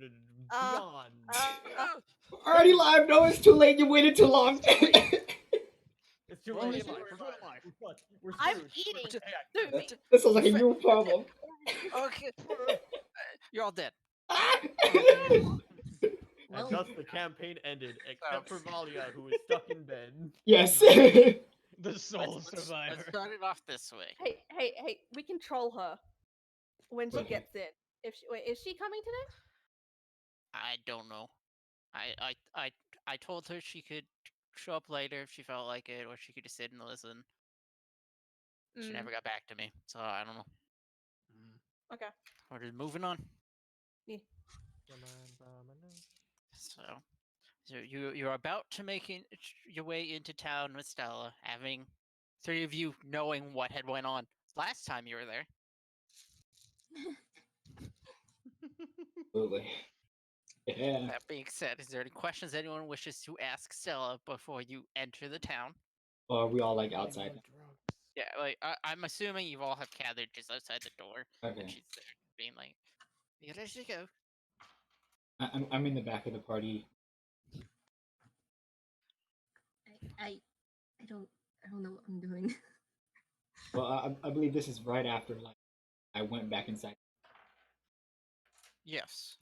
beyond. Already live. No, it's too late. You waited too long. It's too We're late. already It's too live. late. We're totally live. We're fucked. We're I'm screwed. eating. Hey, Through me. This sounds like a you problem. Okay, you're all dead. And thus the campaign ended, except for Valia, who is stuck in bed. Yes. The sole survivor. Let's start it off this way. Hey! We control her when she Okay. gets in. If she, wait, is she coming today? I don't know. I told her she could show up later if she felt like it, or she could just sit and listen. She never got back to me, so I don't know. Okay. We're just moving on. Yeah. So you're about to make your way into town with Stella, having three of you knowing what had went on last time you were there. Absolutely. Yeah. That being said, is there any questions anyone wishes to ask Stella before you enter the town? Or are we all like outside? Yeah, like I'm assuming you all have gathered just outside the door, Okay. and she's there being like, "You ready to go?" I'm in the back of the party. I don't know what I'm doing. Well, I believe this is right after like I went back inside. Yes.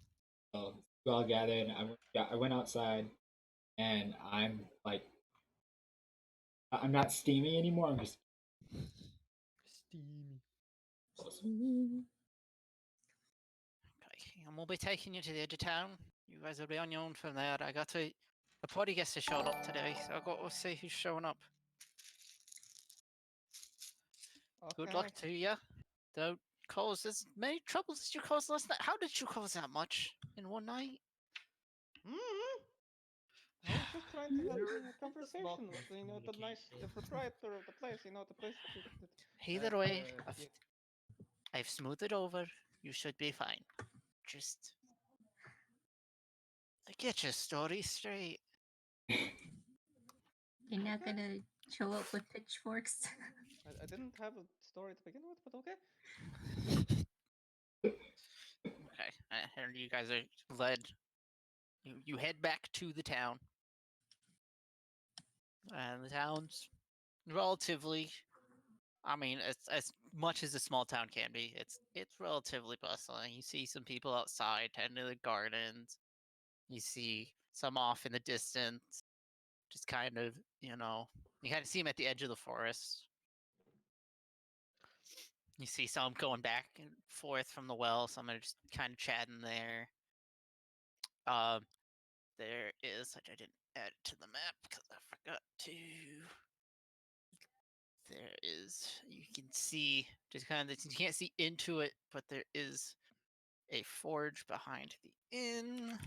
So we all gathered. I went outside, and I'm like, I'm not steamy anymore. I'm just Steamy. Okay, and we'll be taking you to the edge of town. You guys will be on your own from there. The party guests have showed up today, so I've got to see who's showing up. Good luck to you. Don't cause as many troubles as you caused last night. How did you cause that much in one night? I was just trying to have a conversation with the proprietor of the place. The place. Either way, I've smoothed it over. You should be fine. Just get your story straight. You're not gonna show up with pitchforks. I didn't have a story to begin with, but okay. Okay, and you guys are led. You head back to the town, and the town's relatively. I mean, as much as a small town can be, it's relatively bustling. You see some people outside tending to the gardens. You see some off in the distance, just kind of, you kind of see them at the edge of the forest. You see some going back and forth from the well. Some are just kind of chatting there. There is, I didn't add it to the map because I forgot to. There is, you can see, just kind of, you can't see into it, but there is a forge behind the inn.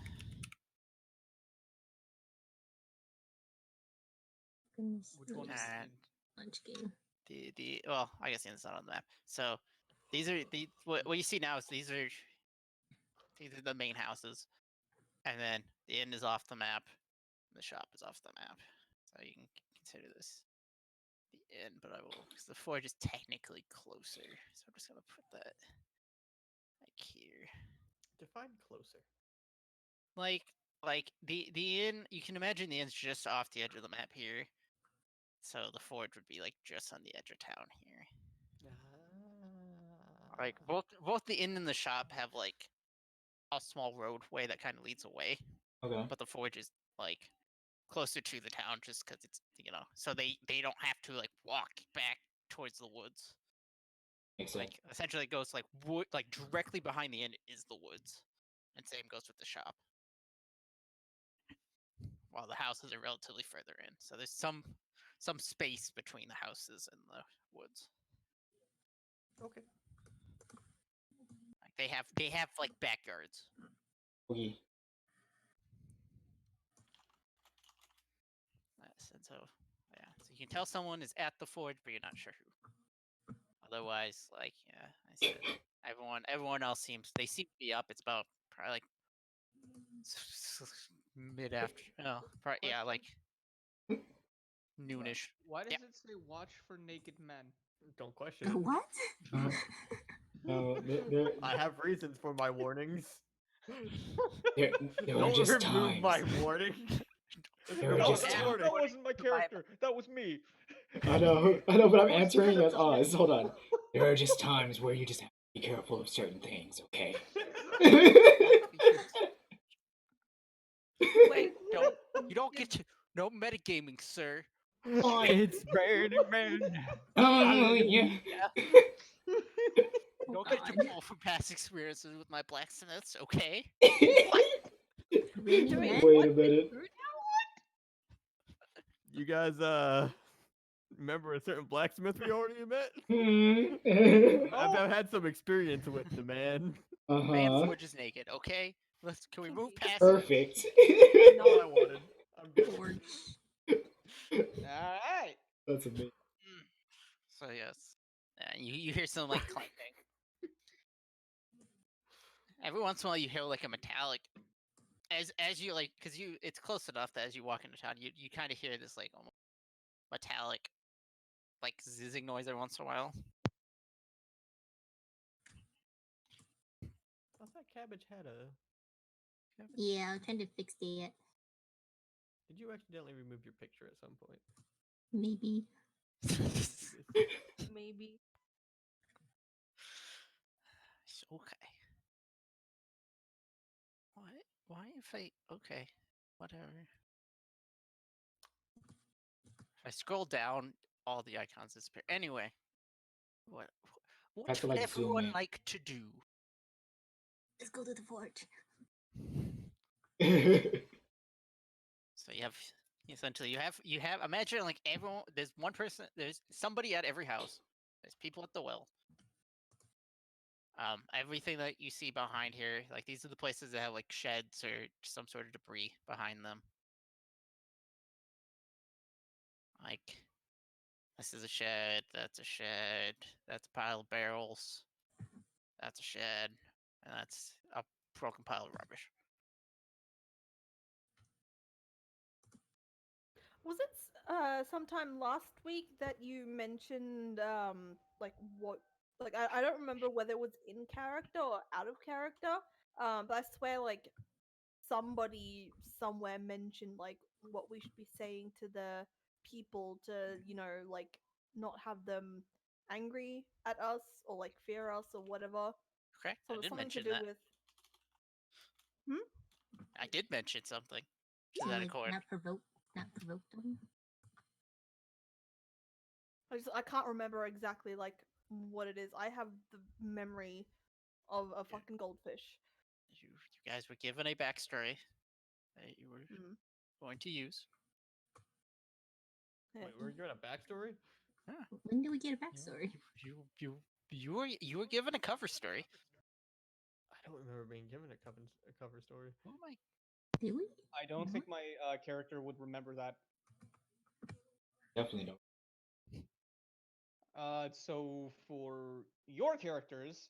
Which one is lunch game? Well, I guess the inn's not on the map. So these are what you see now is these are the main houses, and then the inn is off the map, and the shop is off the map. So you can consider this the inn, but I will, because the forge is technically closer. So I'm just gonna put that like here. Define closer. Like the inn, you can imagine the inn's just off the edge of the map here. So the forge would be like just on the edge of town here. Like both the inn and the shop have like a small roadway that kind of leads away. okay. But the forge is like closer to the town just because it's so they don't have to like walk back towards the woods. Makes sense. Like essentially it goes like wood, like directly behind the inn is the woods, and same goes with the shop. While the houses are relatively further in, so there's some space between the houses and the woods. Okay. Like they have like backyards. Okay. Yes, and so yeah, so you can tell someone is at the forge, but you're not sure who. Otherwise, like I said, everyone else seem to be up. It's about probably like mid after. Oh, probably, yeah, like noonish. Why does Yeah. it say watch for naked men? Don't question it. What? No, I have reasons for my warnings. There were Don't just remove my times. warning. There were No, just that, times. that wasn't my character. That was me. I know, but I'm answering as Oz. Hold on. There are just times where you just have to be careful of certain things, okay? Wait, Don't you don't get to no metagaming, sir. It's raining man. Oh, yeah. Oh, Don't get to God. pull from past experiences with my blacksmiths, okay? Raining doing- Man? Wait a minute. You guys remember a certain blacksmith we already met? I've had some experience with the man. Man Uh-huh. forges naked, okay? Can we move past it? Perfect. Not what I wanted. I'm good. Forge. Alright. That's amazing. So yes, you hear some like clanking. Every once in a while, you hear like a metallic. As you like, because it's close enough that as you walk into town, you kind of hear this like almost metallic, like zizzing noise every once in a while. I thought Cabbage had a. Yeah, I'm trying to fix that. Did you accidentally remove your picture at some point? Maybe. maybe. Okay. What? Why if I? Okay, whatever. If I scroll down, all the icons disappear. Anyway, what have to, would like, zoom everyone in. like to do? Let's go to the forge. So you have essentially you have imagine like everyone there's one person there's somebody at every house. There's people at the well. Everything that you see behind here, like these are the places that have like sheds or some sort of debris behind them. Like this is a shed, that's a shed, that's a pile of barrels, that's a shed, and that's a broken pile of rubbish. Was it sometime last week that you mentioned like what like I don't remember whether it was in character or out of character, but I swear like somebody somewhere mentioned like what we should be saying to the people to like not have them angry at us or like fear us or whatever. Okay, So I it's did something to mention do that. with I did mention something to that Like, accord. not provoke them. I can't remember exactly like what it is. I have the memory of a fucking goldfish. You guys were given a backstory that you were Mm. going to use. Yeah. Wait, we're given a backstory? When do we get a backstory? You were given a cover story. I don't remember being given a cover story. Oh my! Did we? I don't No? think my character would remember that. Definitely don't. So for your characters,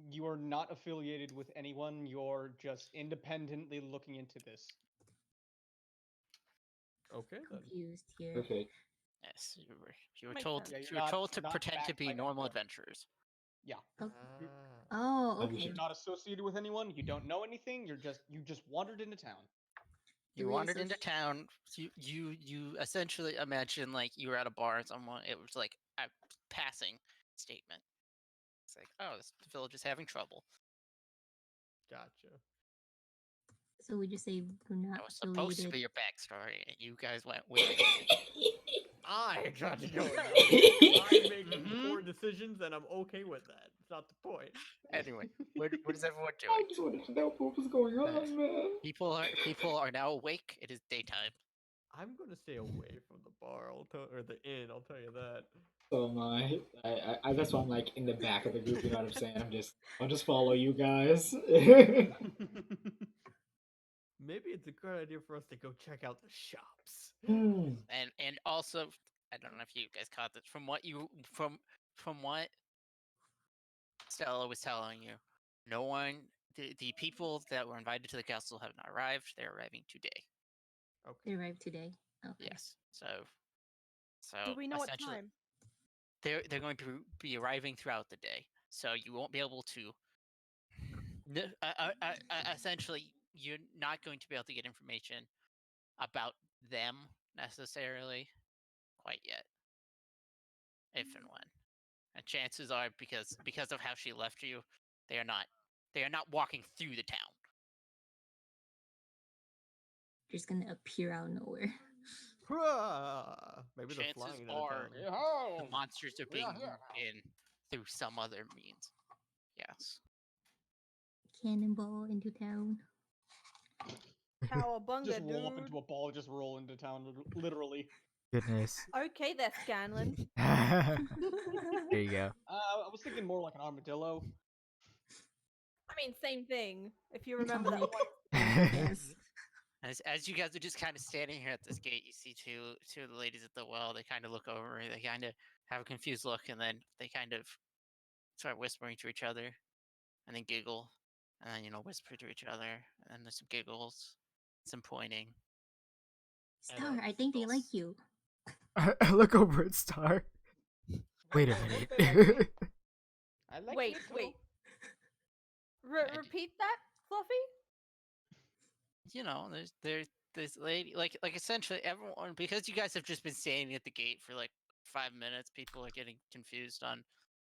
you are not affiliated with anyone. You're just independently looking into this. Okay then. Confused here. Perfect. Yes, you were Makes told sense. Yeah, you're you were not- told to you're not pretend to backed be by normal anyone. adventurers. Yeah, Oh, Ah. oh, okay. Understood. you're not associated with anyone. You don't know anything. You just wandered into town. You Do we wandered into associ- town. You essentially imagine like you were at a bar and someone it was like a passing statement. It's like, oh, this village is having trouble. Gotcha. So we just say we're not That was supposed to affiliated. be your backstory, and you guys went with it. I got to go. I make Mhm. poor decisions, and I'm okay with that. It's not the point. Anyway, what is everyone I doing? just wanted to know what was going on, man. People are now awake. It is daytime. I'm gonna stay away from the bar. Or the inn. I'll tell you that. So am I. I that's why I'm like in the back of the group. You know what I'm saying? I'll just follow you guys. Maybe it's a good idea for us to go check out the shops. And also, I don't know if you guys caught this from what Stella was telling you. No one, the people that were invited to the castle have not arrived. They're arriving today. Okay. They arrived today. Okay. Yes. So Do we know what essentially, time? they're going to be arriving throughout the day. So you won't be able to No, essentially, you're not going to be able to get information about them necessarily quite yet, if and when. And chances are, because of how she left you, they are not walking through the town. Just gonna appear out of nowhere. Maybe they're Chances flying out of are town. the monsters are being moved in through some other means. Yes. Cannonball into town. Cowabunga, Just roll up dude. into a ball, just roll into town, literally. Goodness. Okay, there, Scanlan. There you go. I was thinking more like an armadillo. I mean, same thing. If you remember that Comic. one. Yes. As you guys are just kind of standing here at this gate, you see two of the ladies at the well. They kind of look over. They kind of have a confused look, and then they kind of start whispering to each other, and then giggle, and then whisper to each other, and then there's some giggles, some pointing. Star, I think they like you. I look over at Star. Wait a minute. I like Wait, you too. wait. Repeat that, Fluffy? There's this lady, like essentially everyone, because you guys have just been standing at the gate for like 5 minutes. People are getting confused on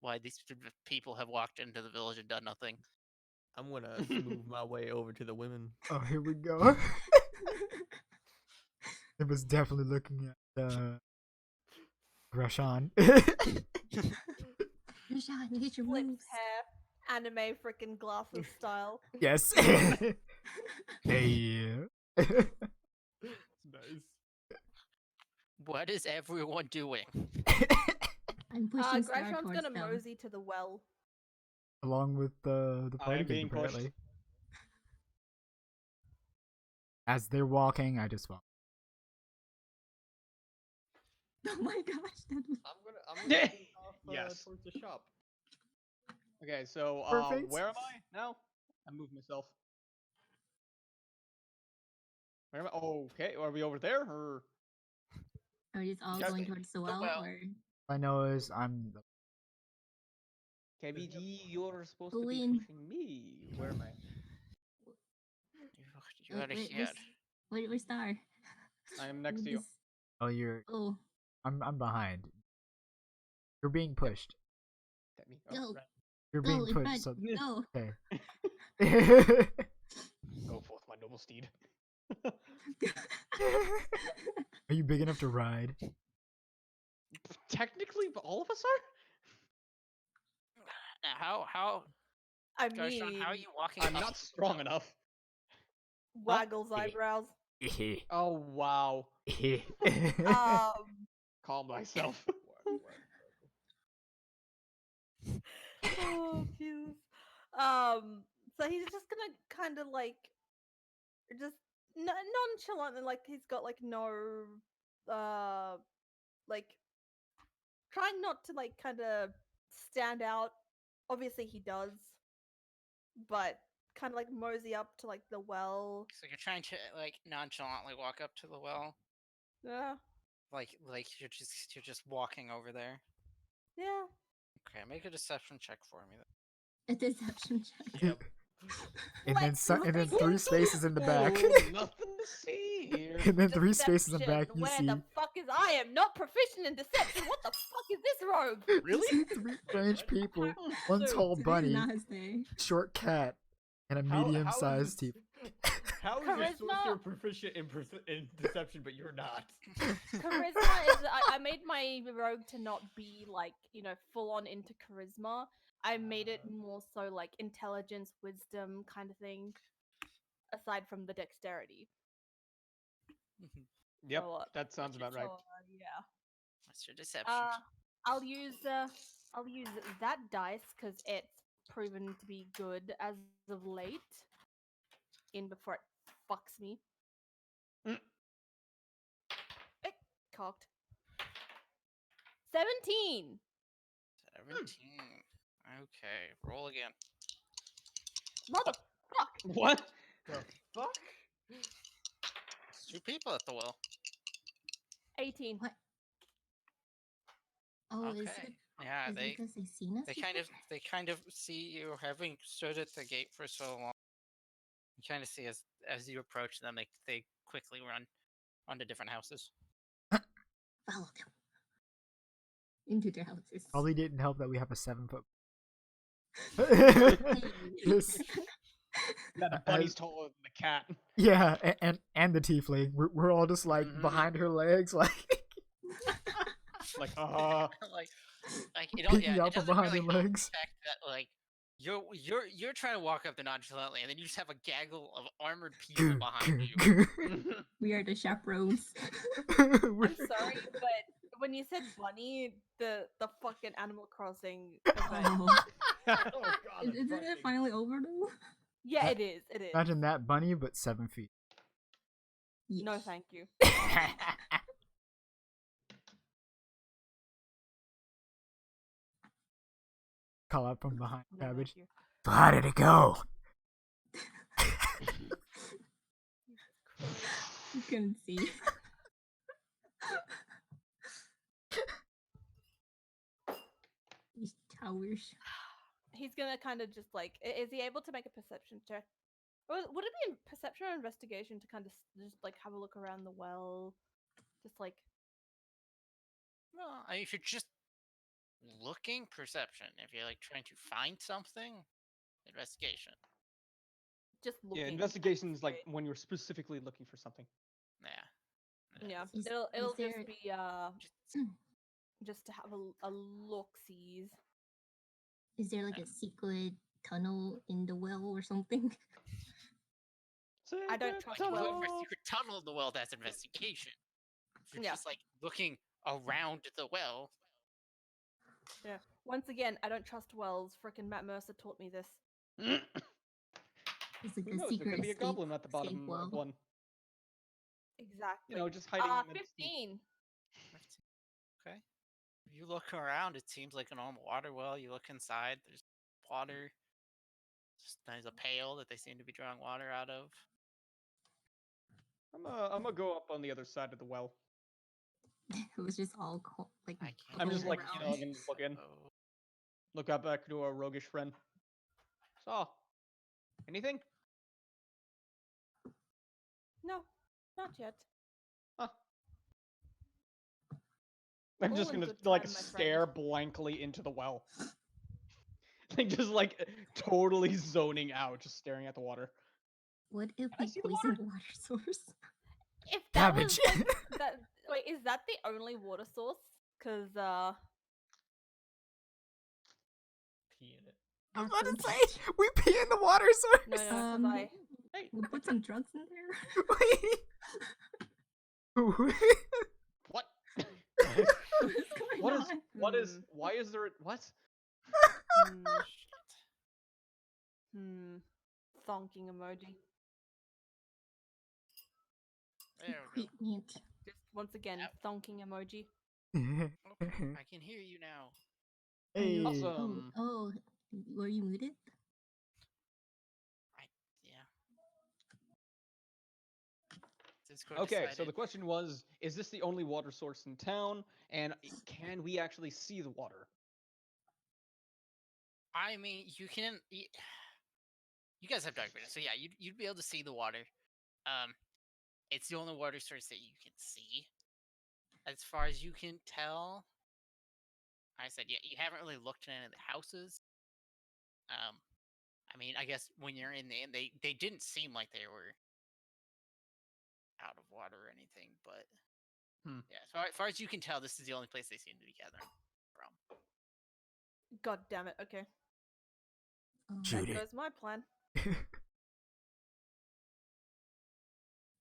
why these people have walked into the village and done nothing. I'm gonna smooth my way over to the women. Oh, here we go. It was definitely looking at Grashan. Rashawn, you get your Flips moves. hair, anime freaking glasses style. Yes. Hey. Nice. What is everyone doing? I'm pushing Star Grashon's towards gonna them. mosey to the well. Along with the party am being people, pushed. apparently. As they're walking, I just walk. Oh my gosh, that was... I'm gonna take off Yes. towards the shop. Okay, so Perfect. where am I now? I moved myself. Where am I? Okay, are we over there or? Are we just all Yes. going towards the well, well. or... I know is I'm KBD, you're supposed to Go be in. pushing me. Where am I? You are wait, here. where's Star? I am next to you. This- oh you're Oh, I'm behind. You're being pushed. That me. Go. Right. You're go being in pushed. front. So Go. okay. Go forth, my noble steed. Are you big enough to ride? Technically, all of us are. Now, how I Garshawn, mean, how are you walking? I'm up not strong enough. waggles eyebrows. Oh wow. Calm thyself. Oh Jesus. So he's just gonna kind of like, just nonchalantly, like he's got like no, like trying not to like kind of stand out. Obviously he does, but kind of like mosey up to like the well. So you're trying to like nonchalantly walk up to the well, Yeah, like you're just walking over there. yeah. Okay, make a deception check for me. A deception check. Yep. and then Let's and then look. 3 spaces in the back. Oh, nothing to see here. And then 3 spaces in the Deception. back you Where see the fuck is I am not proficient in deception. What the fuck is this rogue? Really? 3 strange people, one Dude, tall Today's bunny, Nas Day. short cat, and a How- medium-sized how is teeth. How is your Charisma. sorcerer proficient in deception, but you're not? Charisma is I made my rogue to not be like, full on into charisma. I made it more so like intelligence, wisdom kind of thing, aside from the dexterity. Yep, So, that sounds about right. So, yeah. What's your deception? I'll use that dice because it's proven to be good as of late. In before it fucks me. Mm. Cocked. 17. 17. Okay, roll again. Motherfuck. What? The fuck? There's 2 people at the well. 18. What? Oh, is Okay. it Yeah, Is it because they seen us? they before? kind of see you having stood at the gate for so long. You kind of see as you approach them, they quickly run onto different houses. Follow them into their houses. Probably didn't help that we have a 7-foot. Hey. Just, Yeah, the bunny's taller than the cat. yeah, and the tiefling. We're all just like Mhm. behind her legs, like Like, like it all, peeking yeah, out it from doesn't behind really her help legs. the fact that like you're trying to walk up there nonchalantly, and then you just have a gaggle of armored people behind you. We are the chaperones. I'm sorry, but when you said bunny, the fucking Animal Crossing event. Oh. oh god. Isn't it finally over though? Yeah, it is. It is. Imagine that bunny, but 7 feet. No, Yes. thank you. Call out from behind No, thank Cabbage. you. So how did it go? You couldn't see. These towers. He's gonna kind of just like. Is he able to make a perception check? Or would it be a perception or investigation to kind of just like have a look around the well, just like Well, I mean, if you're just looking, perception. If you're like trying to find something, investigation. just looking? Yeah, at investigation is like it? when you're specifically looking for something. Yeah. Yeah, Is- it'll is there- just be just to have a look sees. Is there like a secret tunnel in the well or something? I don't Secret trust Like, you look well. for a secret tunnel in the well, that's investigation. If you're Yeah. just like looking around the well, Once again, I don't trust wells. Frickin' Matt Mercer taught me this. It's like Who a knows? There secret could be a escape, goblin at the escape bottom well. of one. Exactly. You know, just hiding. in the deep. 15. okay. If you look around, it seems like a normal water well. You look inside, there's water. There's a pail that they seem to be drawing water out of. I'm gonna go up on the other side of the well. It was just all like. I can't. I'm just going like, around. I'm gonna look in. Oh, Look up back to our roguish friend. So, anything? No, not yet. Huh. I'm All just in gonna good like time, my stare blankly into the well. Like just like totally zoning out, just staring at the water. What if I we see the poisoned the water source? If that Cabbage. was like, that, wait, is that the only water source? Cause Pee in it. I was about to say, we pee in the water source. no, no, 'cause I Hey, We'll put some drugs in there. Wait. what? What's going What is? on? What is? Why is there? What? thonking emoji. there we go. Equipment. Just once again, Yep. thonking emoji. Okay, I can hear you now. Hey. Awesome. Oh, were you muted? Yeah. Discord Okay, so decided- the question was, is this the only water source in town? And can we actually see the water? I mean, you can. You guys have dark vision, so yeah, you'd be able to see the water. It's the only water source that you can see, as far as you can tell. I said, yeah, you haven't really looked at any of the houses. I mean, I guess when you're in the inn, they didn't seem like they were out of water or anything, but yeah, as far as you can tell, this is the only place they seem to be gathering from. God damn it. Okay, Shoot that it. goes my plan.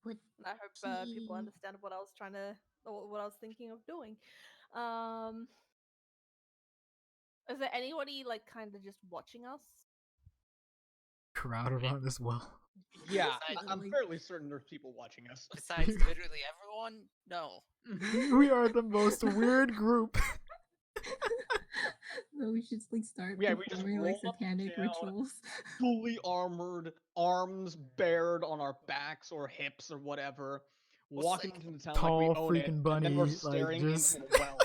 What? I hope people Gee. understand what I was trying to, or what I was thinking of doing. Is there anybody like kind of just watching us? Crowd around this well. Yeah, Besides- I'm fairly certain there's people watching us. Besides literally everyone, no. We are the most weird group. No, we should like start Yeah, we just performing like roll up and satanic down. rituals. Fully armored, arms bared on our backs or hips or whatever, Well, walking sick. into the town Tall like we own it, freaking and then we're bunny, like, staring just- into the well.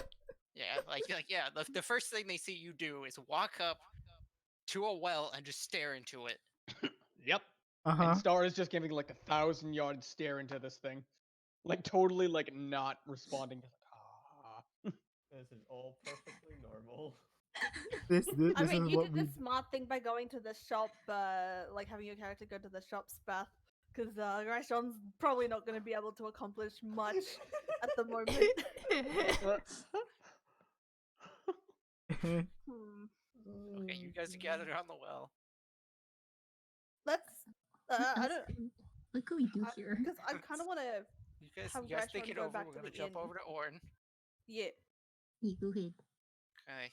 Yeah, yeah. The first thing they see you do is walk up to a well and just stare into it. Yep. Uh-huh. And Star is just giving like 1,000-yard stare into this thing, like totally like not responding. Just like, ah. This is all perfectly normal. This I this mean, is you what did we the smart thing by going to the shop, like having your character go to the shop, Spath, because Raishon's probably not going to be able to accomplish much at the moment. Hmm. Okay, you guys are gathered around the well. Let's. I What don't. else what could we do here? Because I kind of want to. You guys, Have you guys Raishon think it go over. back We're to gonna the jump inn. over to Orin. Yeah. You go ahead. Okay.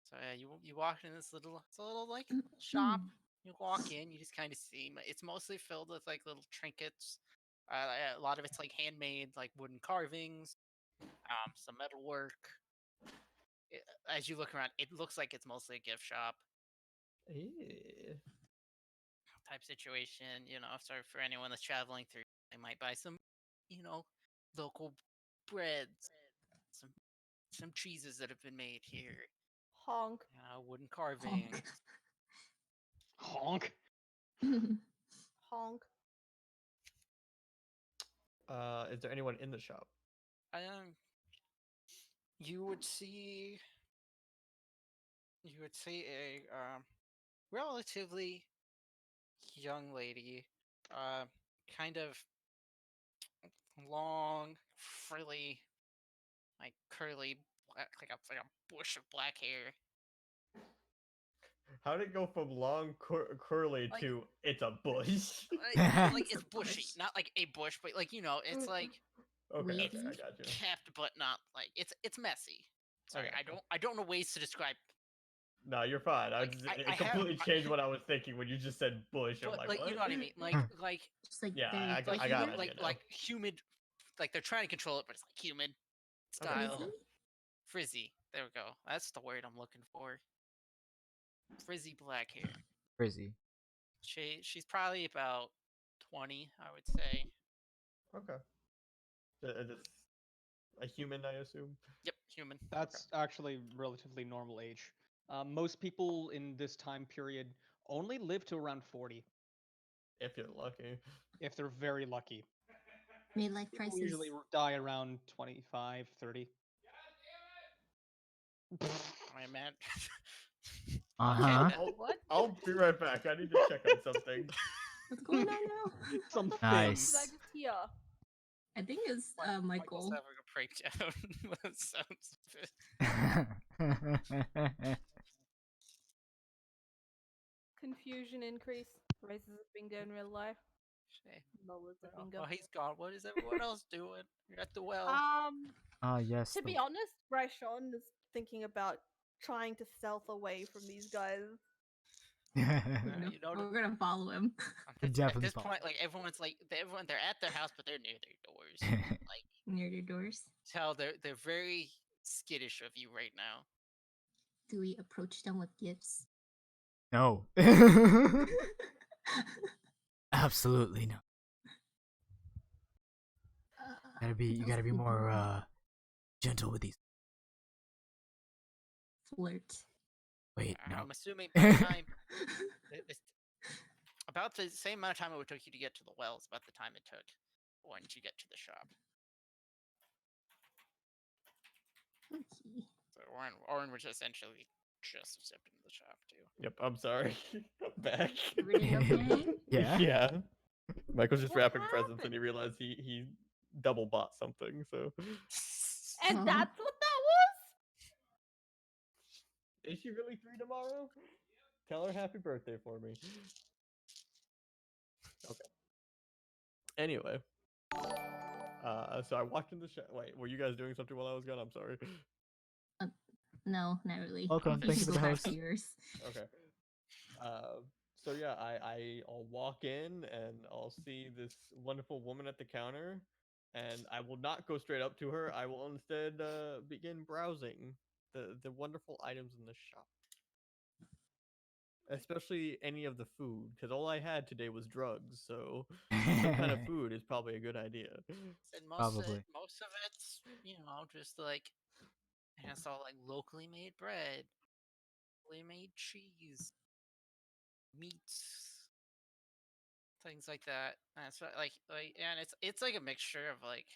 So yeah, you walk in this it's a little like shop. You walk in, you just kind of see. It's mostly filled with like little trinkets. A lot of it's like handmade, like wooden carvings, some metalwork. As you look around, it looks like it's mostly a gift shop Yeah. type situation. So for anyone that's traveling through, they might buy some, local breads, some cheeses that have been made here. Honk. Wooden carvings. Honk. Honk. Is there anyone in the shop? You would see a relatively young lady, kind of long, frilly, like curly, black, like a bush of black hair. How did it go from long curly Like- to it's a bush? Like It's it's a bushy, bush. not like a bush, but like it's like Okay, Wavy. okay, I got you. kept, but not like it's messy. Sorry, gotcha. I don't know ways to describe. No, you're fine. I It completely have- changed what I was thinking when you just said bush. I'm But like, like what? you know what I mean? Like Just like Yeah, very I got- like I got humid, it, like you know. like humid, like they're trying to control it, but it's like humid Okay. style. frizzy? Frizzy. There we go. That's the word I'm looking for. Frizzy black hair. Frizzy. She's probably about 20, I would say. Okay. Just a human, I assume. Yep, human. That's actually relatively normal age. Most people in this time period only live to around 40, If you're lucky. if they're very lucky. Midlife People crisis. usually die around 25, 30. I man. Uh-huh. What? I'll be right back. I need to check on something. What's going on now? Something. Nice. Did I just hear? I think it's Michael's Michael. having a breakdown. Sounds Confusion increase. Races have bingo in real life. Lola's a bingo. Oh, he's gone. What is everyone else doing? You're at the well. Ah, yes. To be honest, Raishon is thinking about trying to stealth away from these guys. You know, We're gonna follow him. at Definitely this follow. point, like everyone's like they're at their house, but they're near their doors. Like Near the doors. tell they're very skittish of you right now. Do we approach them with gifts? No. Absolutely no. You gotta be more gentle with these. Flirt. Wait, no. I'm assuming by the time about the same amount of time it would take you to get to the well is about the time it took once you get to the shop. Okay. So Orin was essentially just stepped into the shop too. Yep, I'm sorry. I'm back. Everything okay? Yeah. Yeah. Michael's just What wrapping presents and happened? he realized he double bought something, so And Uh-huh. that's what that was? is she really 3 tomorrow? Tell her happy birthday for me. Okay. Anyway. So I walked in the shop. Wait, were you guys doing something while I was gone? I'm sorry. No, not really. Welcome, You thank should you go for the back host. to yours. Okay. So yeah, I'll walk in and I'll see this wonderful woman at the counter, and I will not go straight up to her. I will instead begin browsing the wonderful items in the shop, especially any of the food, because all I had today was drugs. So some kind of food is probably a good idea. And Probably. most of it's just like And it's all like locally made bread, locally made cheese, meats, things like that. And it's and it's like a mixture of like,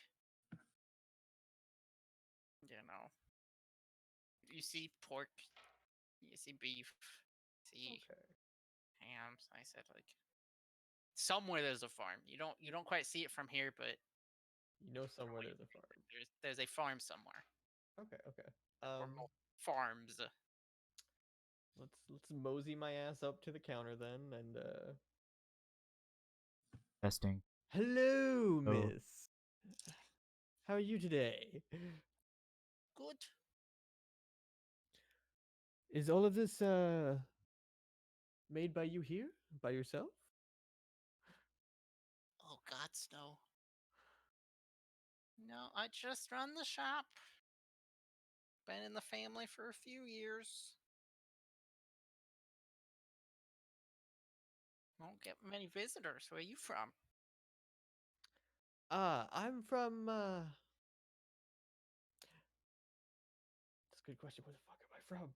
you know, you see pork, you see beef, see Okay. hams. I said like somewhere there's a farm. You don't quite see it from here, but You know somewhere there's a farm. there's a farm somewhere Okay, okay. or farms. Let's mosey my ass up to the counter then, and Testing. hello, Oh. miss. How are you today? Good. Is all of this made by you here? By yourself? Oh God, no. No, I just run the shop. Been in the family for a few years. Don't get many visitors. Where are you from? I'm from That's a good question. Where the fuck am I from?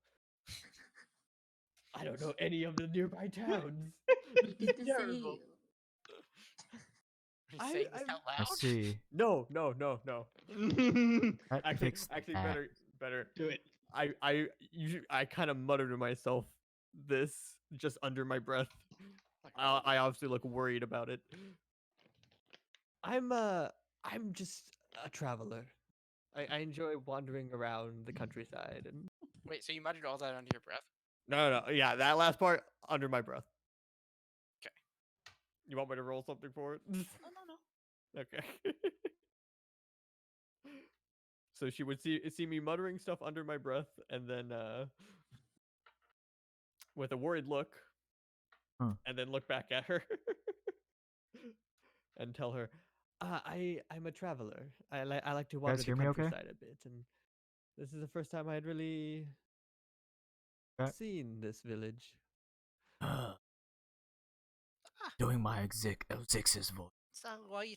I don't know any of the nearby towns. This is Good to terrible. see you. Are you I- saying this I'm- out I loud? see. No. That Actually, fixed actually, that. better. Do it. I kind of muttered to myself this just under my breath. Like, I obviously look worried about it. I'm just a traveler. I enjoy wandering around the countryside and wait, so you muttered all that under your breath? no, yeah, that last part under my breath. 'Kay. You want me to roll something for it? No. Okay. So she would see me muttering stuff under my breath, and then with a worried look, Huh. and then look back at her, and tell her, I'm a traveler. I like to wander the hear me okay? countryside a bit, and this is the first time I'd really seen this village. Doing my Zix's voice. So why are you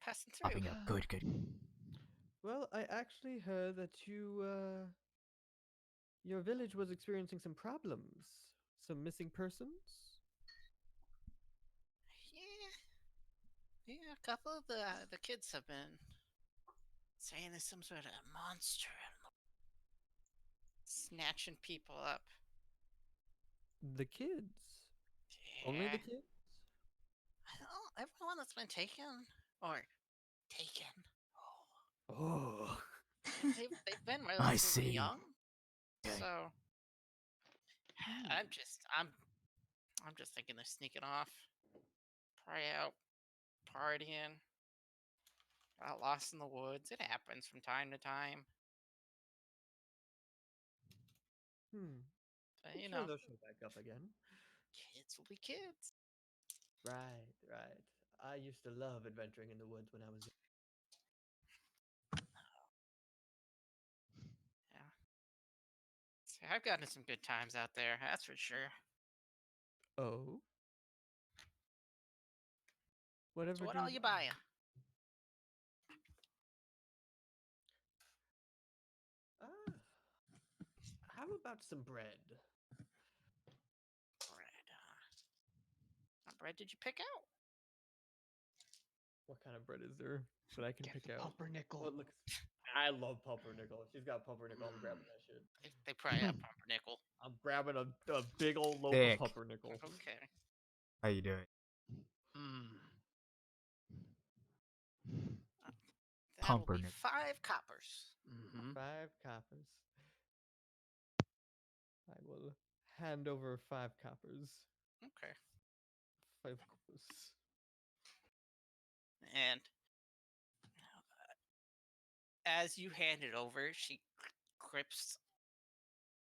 passing through? Popping up. Good. Well, I actually heard that your village was experiencing some problems, some missing persons. Yeah, a couple of the kids have been saying there's some sort of monster snatching people up. The kids. Only Yeah. the kids. Well, everyone that's been taken or taken. Oh. They've been relatively see. young. Okay. So I'm just thinking they're sneaking off, probably out partying, got lost in the woods. It happens from time to time. But I'm you sure know, they'll show back up again. kids will be kids. Right. I used to love adventuring in the woods when I was young. Yeah. See, I've gotten some good times out there, that's for sure. Oh. Whatever. So what do all you buying? How about some bread? Bread. What bread did you pick out? What kind of bread is there that I can Get pick the out? pumpernickel. Oh, look. I love pumpernickel. If she's got pumpernickel, I'm grabbing that shit. They probably have pumpernickel. I'm grabbing a big old loaf Thick. of pumpernickel. Okay. How you doing? That'll be Pumpernickel. 5 coppers. 5 coppers. I will hand over 5 coppers. Okay. 5 coppers. And as you hand it over, she grips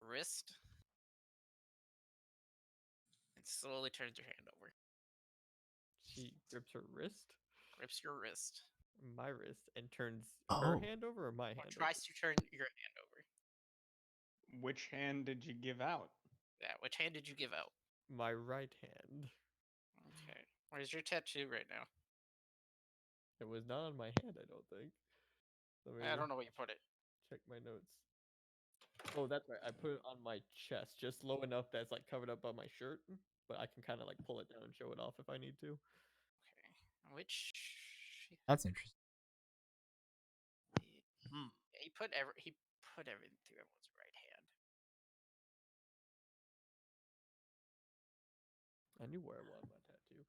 wrist and slowly turns your hand over. She grips her wrist, Grips your wrist. my wrist, and turns her Oh. hand over or my Or hand over? tries to turn your hand over. Which hand did you give out? Yeah, which hand did you give out? My right hand. Okay. Where's your tattoo right now? It was not on my hand, I don't think. Let me I don't know where you put it. check my notes. Oh, that's right. I put it on my chest, just low enough that's like covered up by my shirt, but I can kind of like pull it down and show it off if I need to. Okay. Which That's interesting. he put everything through everyone's right hand. I knew where I wanted my tattoo.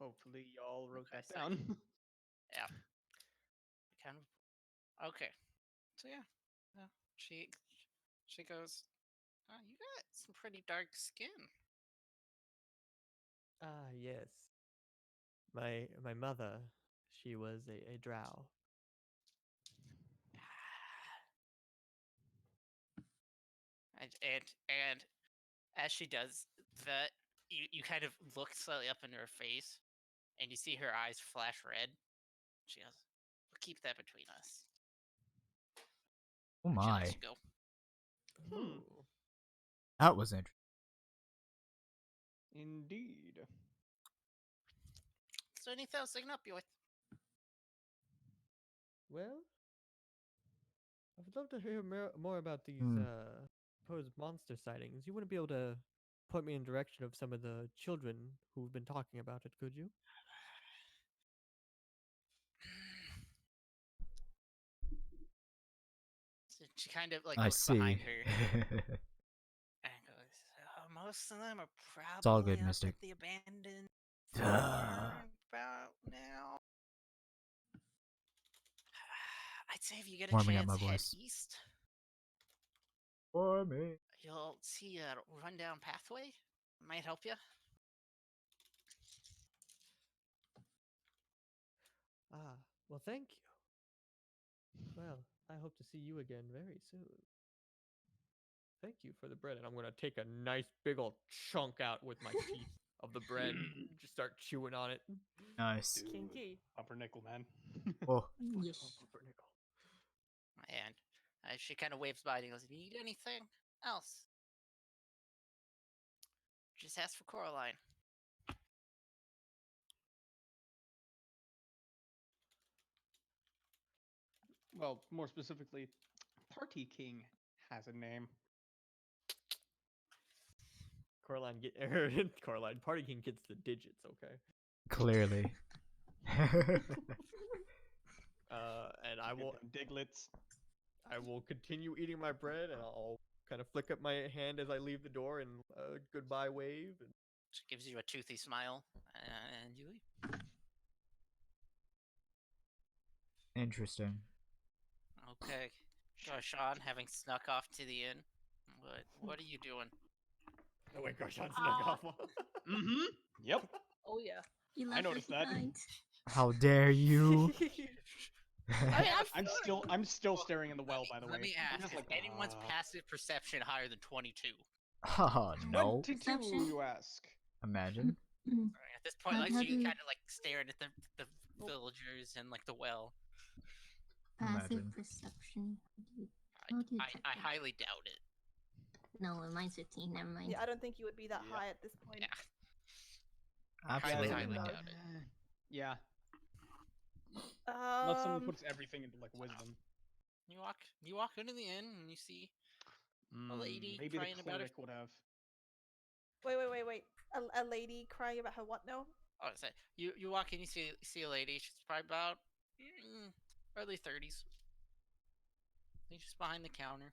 Hopefully, y'all wrote Okay, that so down. Yeah. Kind of. Okay. So yeah. Yeah. She goes. Oh, you got some pretty dark skin. Ah, yes. My mother, she was a drow. And as she does that, you kind of look slightly up into her face, and you see her eyes flash red. She goes, "We'll keep that between us." Oh She lets my, you go. Ooh. that was interesting. Indeed. So anything else I can help you with? Well, I would love to hear more about these Hmm. proposed monster sightings. You wouldn't be able to point me in direction of some of the children who've been talking about it, could you? So she kind of like I looks see. behind her and goes, "Most of them are It's all probably good, up Mystic. at the abandoned Duh. farm about now." I'd say if you get a Warming up chance, my head voice. east. For me. You'll see a rundown pathway. Might help you. Ah, well, thank you. Well, I hope to see you again very soon. Thank you for the bread, and I'm gonna take a nice big old chunk out with my teeth of the bread, and just start chewing on it. Nice. Kinky. Pumpernickel, man. Oh, Yes. Pumpernickel. And she kind of waves by and goes, "Need anything else? Just ask for Coraline." Well, more specifically, Party King has a name. Coraline Coraline Party King gets the digits, okay? clearly. And I Get will them Diglets. I will continue eating my bread, and I'll kind of flick up my hand as I leave the door and goodbye wave. And She gives you a toothy smile, and you leave. Interesting. Okay. Garshan, having snuck off to the inn. What are you doing? oh wait, Garshan snuck off. Mm-hmm. Yep. Oh yeah. You I left us noticed that. behind. How dare you? I mean, I'm still staring in the well, by the way. Let me I'm ask: just is like, anyone's passive perception higher than 22? Oh no. 22, Perception? you ask. Imagine. At this point, How- like, how so you do- kind of like staring at the villagers and like the well. Passive Imagine. perception. I, How do you I, check I that? highly doubt it. No, mine's 15. Never mind. yeah, I don't think you would be that Yeah. high at this point. Yeah. Absolutely highly not. doubt it. Yeah. Unless someone Um, puts everything into like wisdom. You walk into the inn and you see a lady Maybe the crying about her. cleric would have. wait. A lady crying about her what now? Oh, sorry. You walk in, you see a lady. She's probably about early 30s. She's just behind the counter.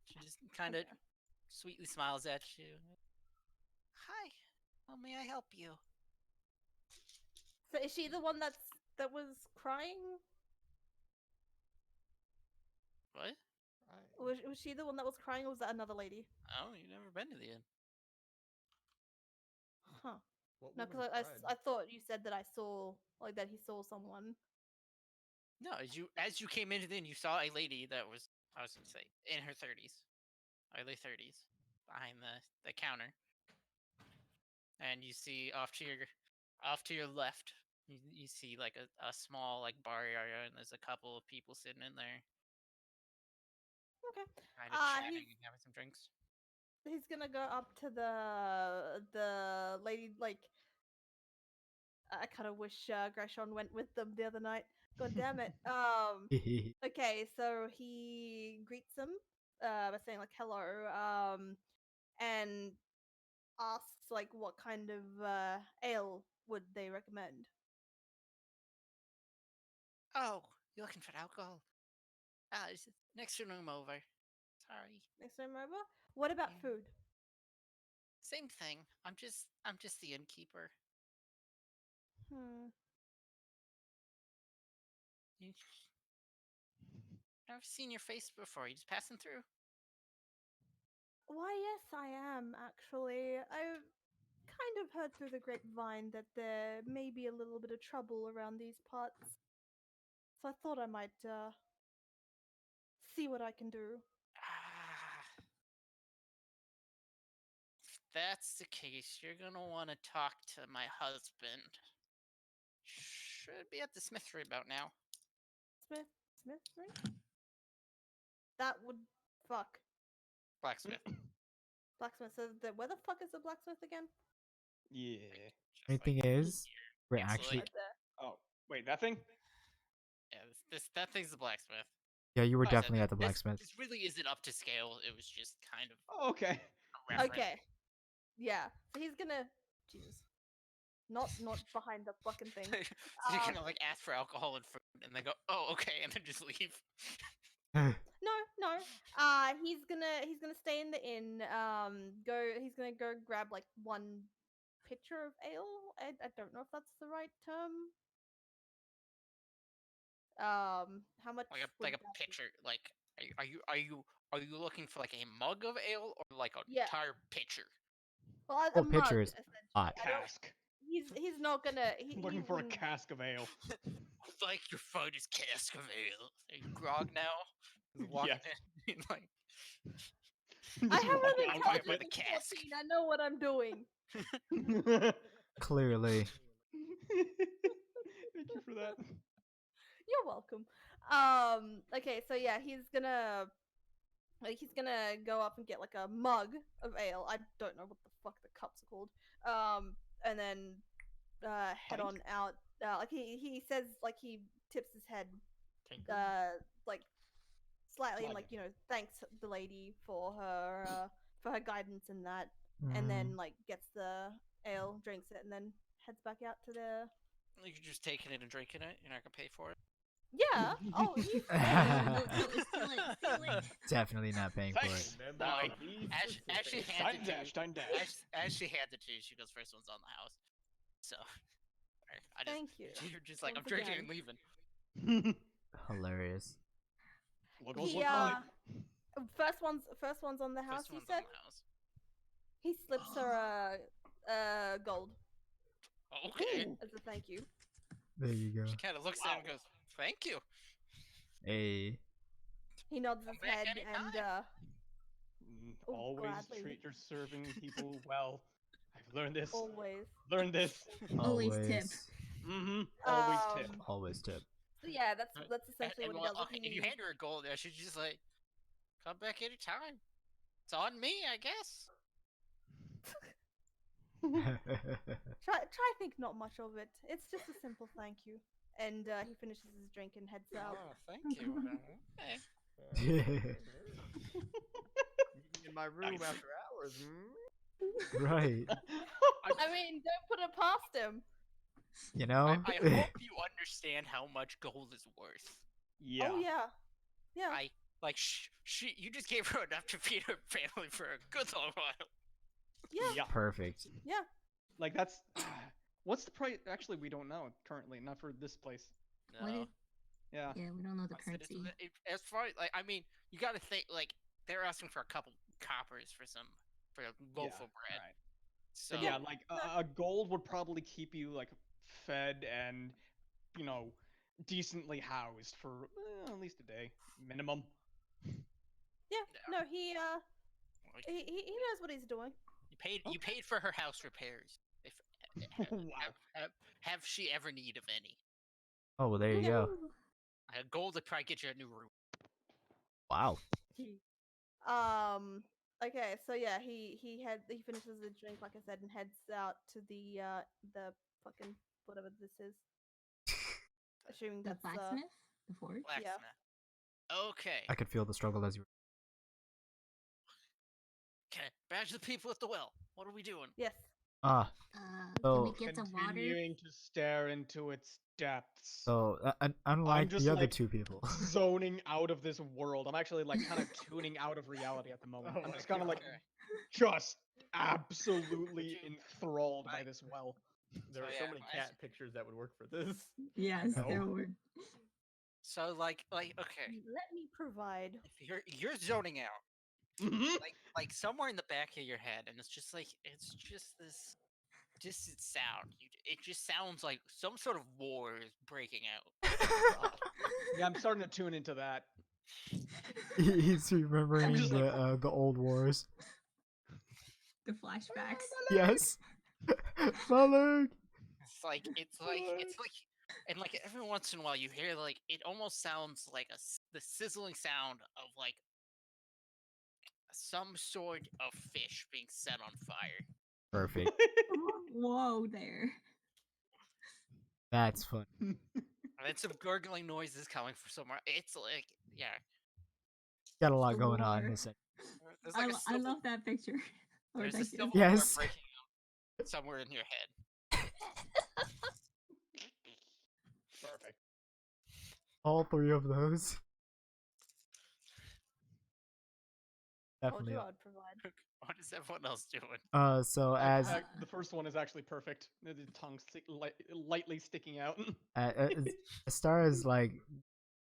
She just kind of Okay. sweetly smiles at you. Hi, how may I help you? So is she the one that was crying? What? Was she the one that was crying, or was that another lady? Oh, you've never been to the inn. Huh. What No, woman because cried? I thought you said that I saw like that he saw someone. No, as you came into the inn, you saw a lady that was, I was gonna say, in her 30s, early 30s, behind the counter. And you see off to your left, you see like a small like bar area, and there's a couple of people sitting in there, Okay. kind of chatting and having some drinks. He's gonna go up to the lady, like I kind of wish Greshon went with them the other night. God damn it. Okay, so he greets them by saying like hello, and asks like what kind of ale would they recommend. Oh, you're looking for alcohol? It's next room over. Sorry. Next time over. What about Yeah. food? Same thing. I'm just the innkeeper. Hmm. I've seen your face before. You just passing through? Why, yes, I am actually. I've kind of heard through the grapevine that there may be a little bit of trouble around these parts, so I thought I might see what I can do. Ah, if that's the case, you're gonna want to talk to my husband. Should be at the smithery about now. Smith, right? That would fuck. Blacksmith. Blacksmith says that. Where the fuck is the blacksmith again? Yeah. Just Main thing like- is, we're It's actually. Right there. Oh, wait, that thing? yeah, that thing's the blacksmith. Yeah, you were Like I said, definitely at the this- blacksmith. This really isn't up to scale. It was just kind of Oh, okay. a reference. Okay. Yeah. So he's gonna. Jesus. Not behind the fucking thing. So you're gonna like ask for alcohol and fruit, and they go, "Oh, okay," and then just leave. No. He's gonna stay in the inn. He's gonna go grab like one pitcher of ale. I don't know if that's the right term. How much? Like a would like a that be? pitcher. Like, are you looking for like a mug of ale or like an Yeah. entire pitcher? Well, a Whole mug, pitcher is essentially. hot. I don't- Cask. He's not gonna. He Looking for a wouldn't- cask of ale. Like your finest cask of ale. Are you grog now? Just walking in, like, I Just have walking an out by intelligence the of cask. 14. I know what I'm doing. with- Clearly. Thank you for that. You're welcome. Okay, so yeah, he's gonna go up and get like a mug of ale. I don't know what the fuck the cups are called. And then head Pint? on out. Like he says, like he tips his head, like slightly, and Slide. like thanks the lady for her guidance in that, and Mm. then like gets the ale, drinks it, and then heads back out to the. you're just taking it and drinking it. You're not gonna pay for it. Yeah. Oh, he's No, steal it. Definitely not paying for it. Thanks. Remember Bye. how these As she systems- handed Stein dash, Stein dash. as she handed to you, she goes, "First one's on the house." So, I just, Thank you. you're just like, Once "I'm drinking again. and leaving." Hilarious. Locals He, look fine. first one's on the house. First He one's said on the house. he slips her gold Okay. as a thank you. There you go. She kind of looks at him and goes, "Thank you." Hey. He nods his Come back head anytime. and Oh, Always gladly. treat your serving people well. I've learned this. always. Learned this. Always tip. Mm-hmm. Always tip. Always tip. So yeah, that's And- essentially and what he well, does. Like, okay, if you hand her a gold, she's just like, "Come back anytime. It's on me, I guess." try think not much of it. It's just a simple thank you. And he finishes his drink and heads out. Oh, thank you. Okay. Meeting in my room Nice. after hours. Hmm? Right. I mean, don't put it past him. You know? I hope you understand how much gold is worth. Yeah. Oh yeah, yeah. Like, you just gave her enough to feed her family for a good long while. Yeah. Yeah. Perfect. Yeah. Like that's. What's the price? Actually, we don't know currently. Not for this place. What No. is- Yeah. Yeah, we don't know the I said it's currency. as far as, like, I mean, you got to think, like, they're asking for a couple coppers for a loaf Yeah, of bread. Right. So But yeah, like a gold would probably keep you like fed and decently housed for at least a day minimum. Yeah. No. No, he like, he knows what he's doing. you paid for her house repairs. If Wow. have she ever need of any? Oh, well, there you go. Gold would probably get you a new room. Wow. Okay, so yeah, he finishes the drink, like I said, and heads out to the fucking whatever this is. Assuming The that's blacksmith? The forge? Blacksmith. Okay. I could feel the struggle as you. Okay. Back to the people at the well. What are we doing? yes. Ah, Can we So- get some water? Continuing to stare into its depths. so unlike just the other like- two people. Zoning out of this world. I'm actually like kind of tuning out of reality at the moment. Oh I'm my just kind of like Okay. just absolutely Dude, enthralled by I- this well. There are So, so yeah, many I cat pictures that would work for this. Yes, No. there were. So like okay, Let me provide. if you're zoning out, Mhm. like somewhere in the back of your head, and it's just this distant sound. It just sounds like some sort of war is breaking out. Yeah, I'm starting to tune into that. He's remembering just like- the old wars. The flashbacks. Yes. Malik. It's like, and like every once in a while you hear like it almost sounds like the sizzling sound of like some sort of fish being set on fire. Perfect. Whoa there. That's fun. And then some gurgling noises coming from somewhere. It's like, yeah, Got a lot going on. Lord. This there's like a I civil, love that picture. Or there's a that civil gift. war Yes. breaking out somewhere in your head. Perfect. all three of those. Told Definitely. you I'd provide. What is everyone else doing? So as The first one is actually perfect. The tongue lightly sticking out. as Star is like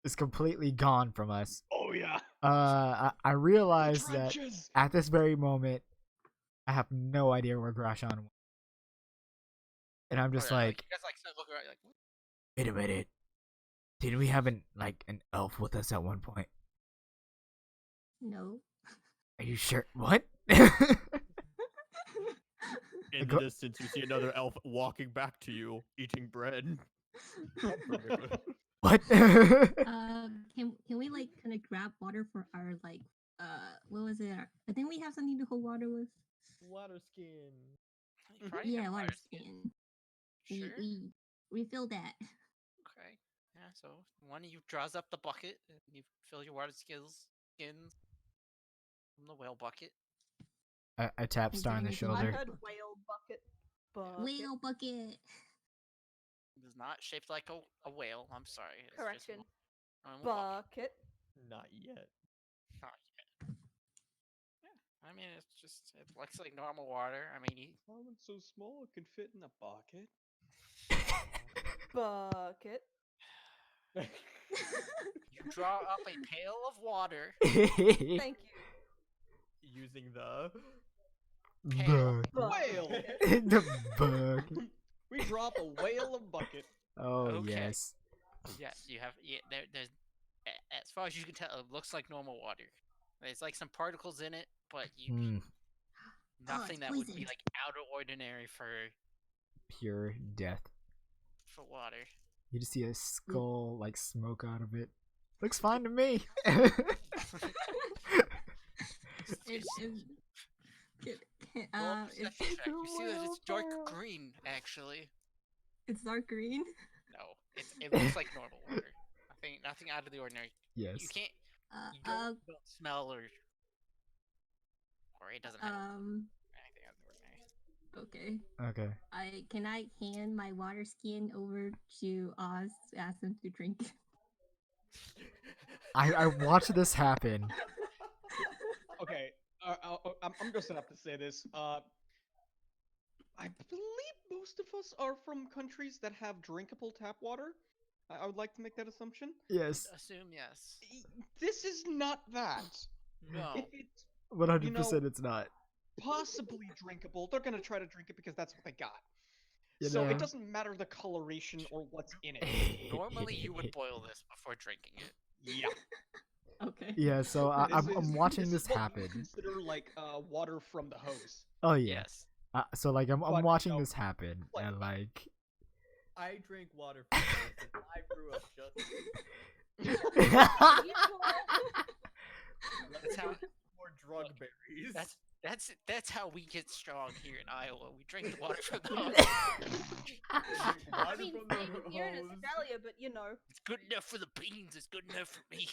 is completely gone from us. Oh yeah. I realize that Trenches! at this very moment, I have no idea where Grashon went. And I'm just Oh, yeah, like, you guys like start looking around, like, what? wait a minute. Didn't we have an elf with us at one point? No. Are you sure? What? In the Go- distance, you see another elf walking back to you, eating bread. What? Can we like kind of grab water for our like what was it? I think we have something to hold water with. Water skin. You probably Yeah, have water skin. skin. Sure. We refill that. Okay. Yeah. So one of you draws up the bucket, and you fill your water skins from the whale bucket. I tap Is Star on there the anything I shoulder. heard whale bucket. Bucket. Whale bucket. It is not shaped like a whale. I'm sorry. It's just Correction. a normal bucket. Bucket. Not yet. Not yet. Yeah. I mean, it looks like normal water. I mean, Oh, it's so small it can fit in a bucket. Bucket. you draw up a pail of water. Thank you. Using the Pail. Bug. Whale! The bug. We drop a whale of bucket. Oh Okay. yes. Yes, you have. Yeah, there's. As far as you can tell, it looks like normal water. There's like some particles in it, but Hmm. nothing it's that would be poisoned. like out of ordinary for Pure death. water. You just see a skull like smoke out of it. Looks fine to me. It, Roll a it's, perception check. You see that it's dark whale. green, actually. it's dark green. No, it looks like normal water. Nothing out of the ordinary. Yes. You can't. You Uh, don't smell or it doesn't have anything out of the ordinary. okay. Okay. Can I hand my water skin over to Oz to ask him to drink? I watched this happen. Okay, I'm just gonna have to say this. I believe most of us are from countries that have drinkable tap water. I would like to make that assumption. Yes. Assume yes. This is not that. No. If it's 100% it's not. possibly drinkable, they're gonna try to drink it because that's what they got. You So know? it doesn't matter the coloration or what's in it. Normally, you would boil this before drinking it. Yeah. Okay. Yeah, so I'm watching this what we happen. Consider like water from the hose. Oh yeah. Yes. So like I'm But, you watching know, this happen like- and like I drink water from this, and I grew up just That's how. more drug berries. That's how we get strong here in Iowa. We drink the water from the hose. I Water mean, from the same here in hose. Australia, but you know. It's good enough for the beans. It's good enough for me.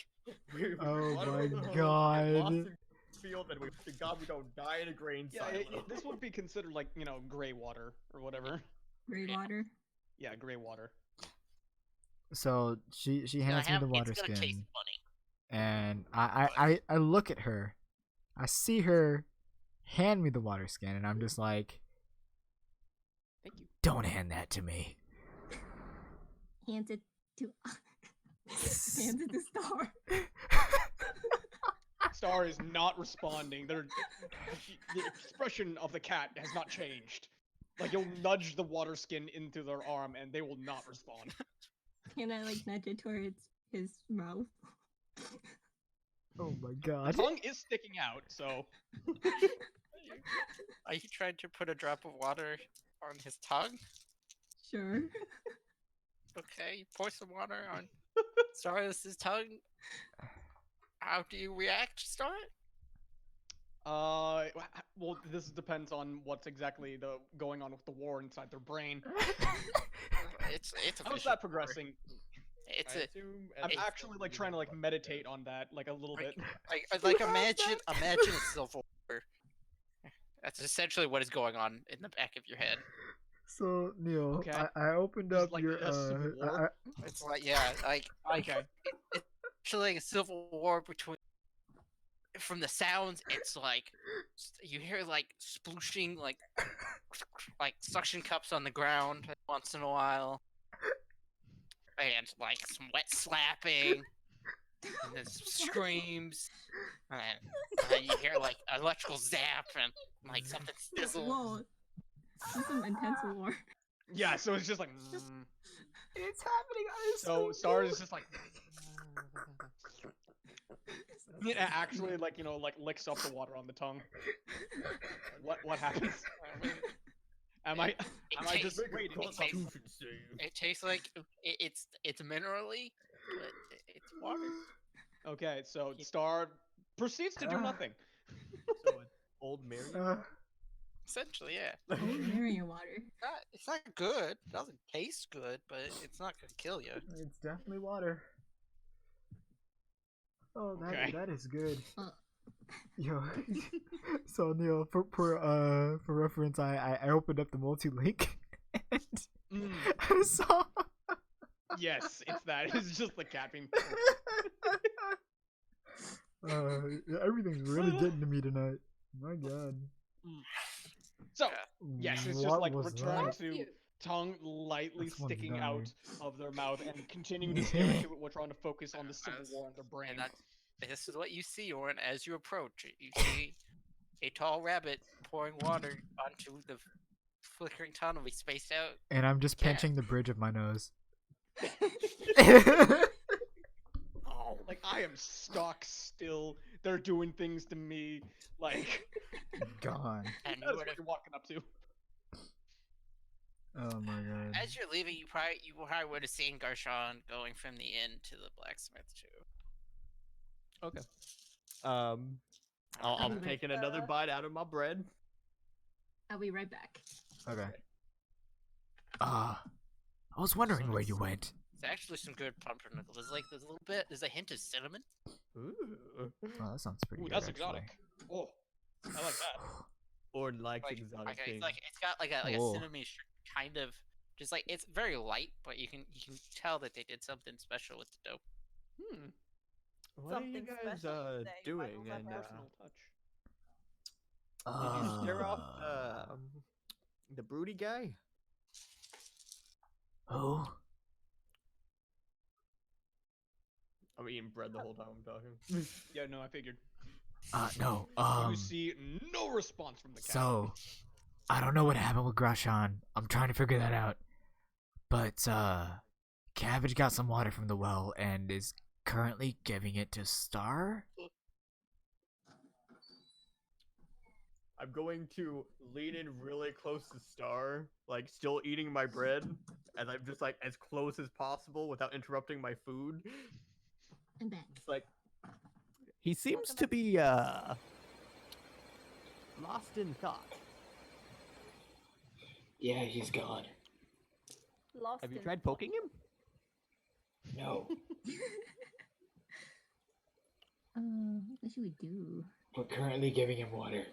Oh Water my from the hose, we God. get lost in the field, and we thank God we don't die in a grain Yeah, silo. this would be considered like, you know, gray water or whatever. Gray water. Yeah, gray water. So she It's gonna hands me have- the water it's gonna taste skin, funny. and I look at her. I see her hand me the water skin, and I'm just like, Thank you. don't hand that to me. Hands it to hands it to Star. Star is not responding. The expression of the cat has not changed. Like you'll nudge the water skin into their arm and they will not respond. Can I like nudge it towards his mouth? Oh my The God. tongue is sticking out, so Are you trying to put a drop of water on his tongue? Sure. Okay, you pour some water on Starless's tongue. How do you react, Star? well, this depends on what's exactly going on with the war inside their brain. It's How's official that war. progressing? It's I a assume I'm at actually like trying to like meditate on that like a little bit. like imagine a civil war. That's essentially what is going on in the back of your head. So Neil, Okay. I opened Just up like your a civil war? It's like yeah, like Okay. it's actually like a civil war between. From the sounds, it's like you hear like splooshing, like suction cups on the ground once in a while, and like some wet slapping, and then some screams, and you hear like electrical zap and like something sizzle. Whoa. That's some intense war. Yeah, so it's just like It's happening. so Star is just like it actually like, you know, like licks up the water on the tongue. What happens? Am I just Make a waiting? constitution save. It tastes like it's minerally, but it's water. Okay, so Star proceeds to do nothing. So it's Old Mary. Essentially, yeah. Marrying water. It's not good. It doesn't taste good, but it's not gonna kill you. It's definitely water. Oh, Okay. that is good. Uh. Yo, so Neil, for reference, I opened up the multi-link and Mm, I saw. yes, it's that. It's just the cat being. Yeah, everything's really getting to me tonight. My God. So yes, it's just What like was return that? to tongue lightly This one's sticking dying. out of their mouth and continuing to stare into it while trying to focus on the civil war in their brain. And this is what you see, Orin, as you approach. You see a tall rabbit pouring water onto the flickering tunnel we spaced out. And I'm just Cat. pinching the bridge of my nose. Oh, Like I am stuck still. They're doing things to me. Like Gone. and that's what you're walking up to. Oh my God. as you're leaving, you probably would have seen Garshawn going from the inn to the blacksmith too. Okay. I'm Alright. taking another bite out of my bread. I'll be right back. Okay. I was wondering where you went. It's actually some good pumpernickel. There's a hint of cinnamon. Ooh. Oh, that sounds pretty Ooh, good. that's actually. exotic. Oh, I like that. Or likes Like, exotic it's things. like it's got like a Oh. cinnamon kind of just like it's very light, but you can tell that they did something special with the dough. What are you Something guys special today, doing? Michael And Pepper. Personal touch. did you scare off the broody guy? Who? I'm eating bread the whole time I'm talking. Yeah, no, I figured. No. You see no response from the cat. So, I don't know what happened with Grashan. I'm trying to figure that out. But, Cabbage got some water from the well and is currently giving it to Star? I'm going to lean in really close to Star, like still eating my bread, and I'm just like as close as possible without interrupting my food. I'm back. It's like he seems to be lost in thought. Yeah, he's gone. Lost Have you in tried thought. poking him? No, What should we do? we're currently giving him water.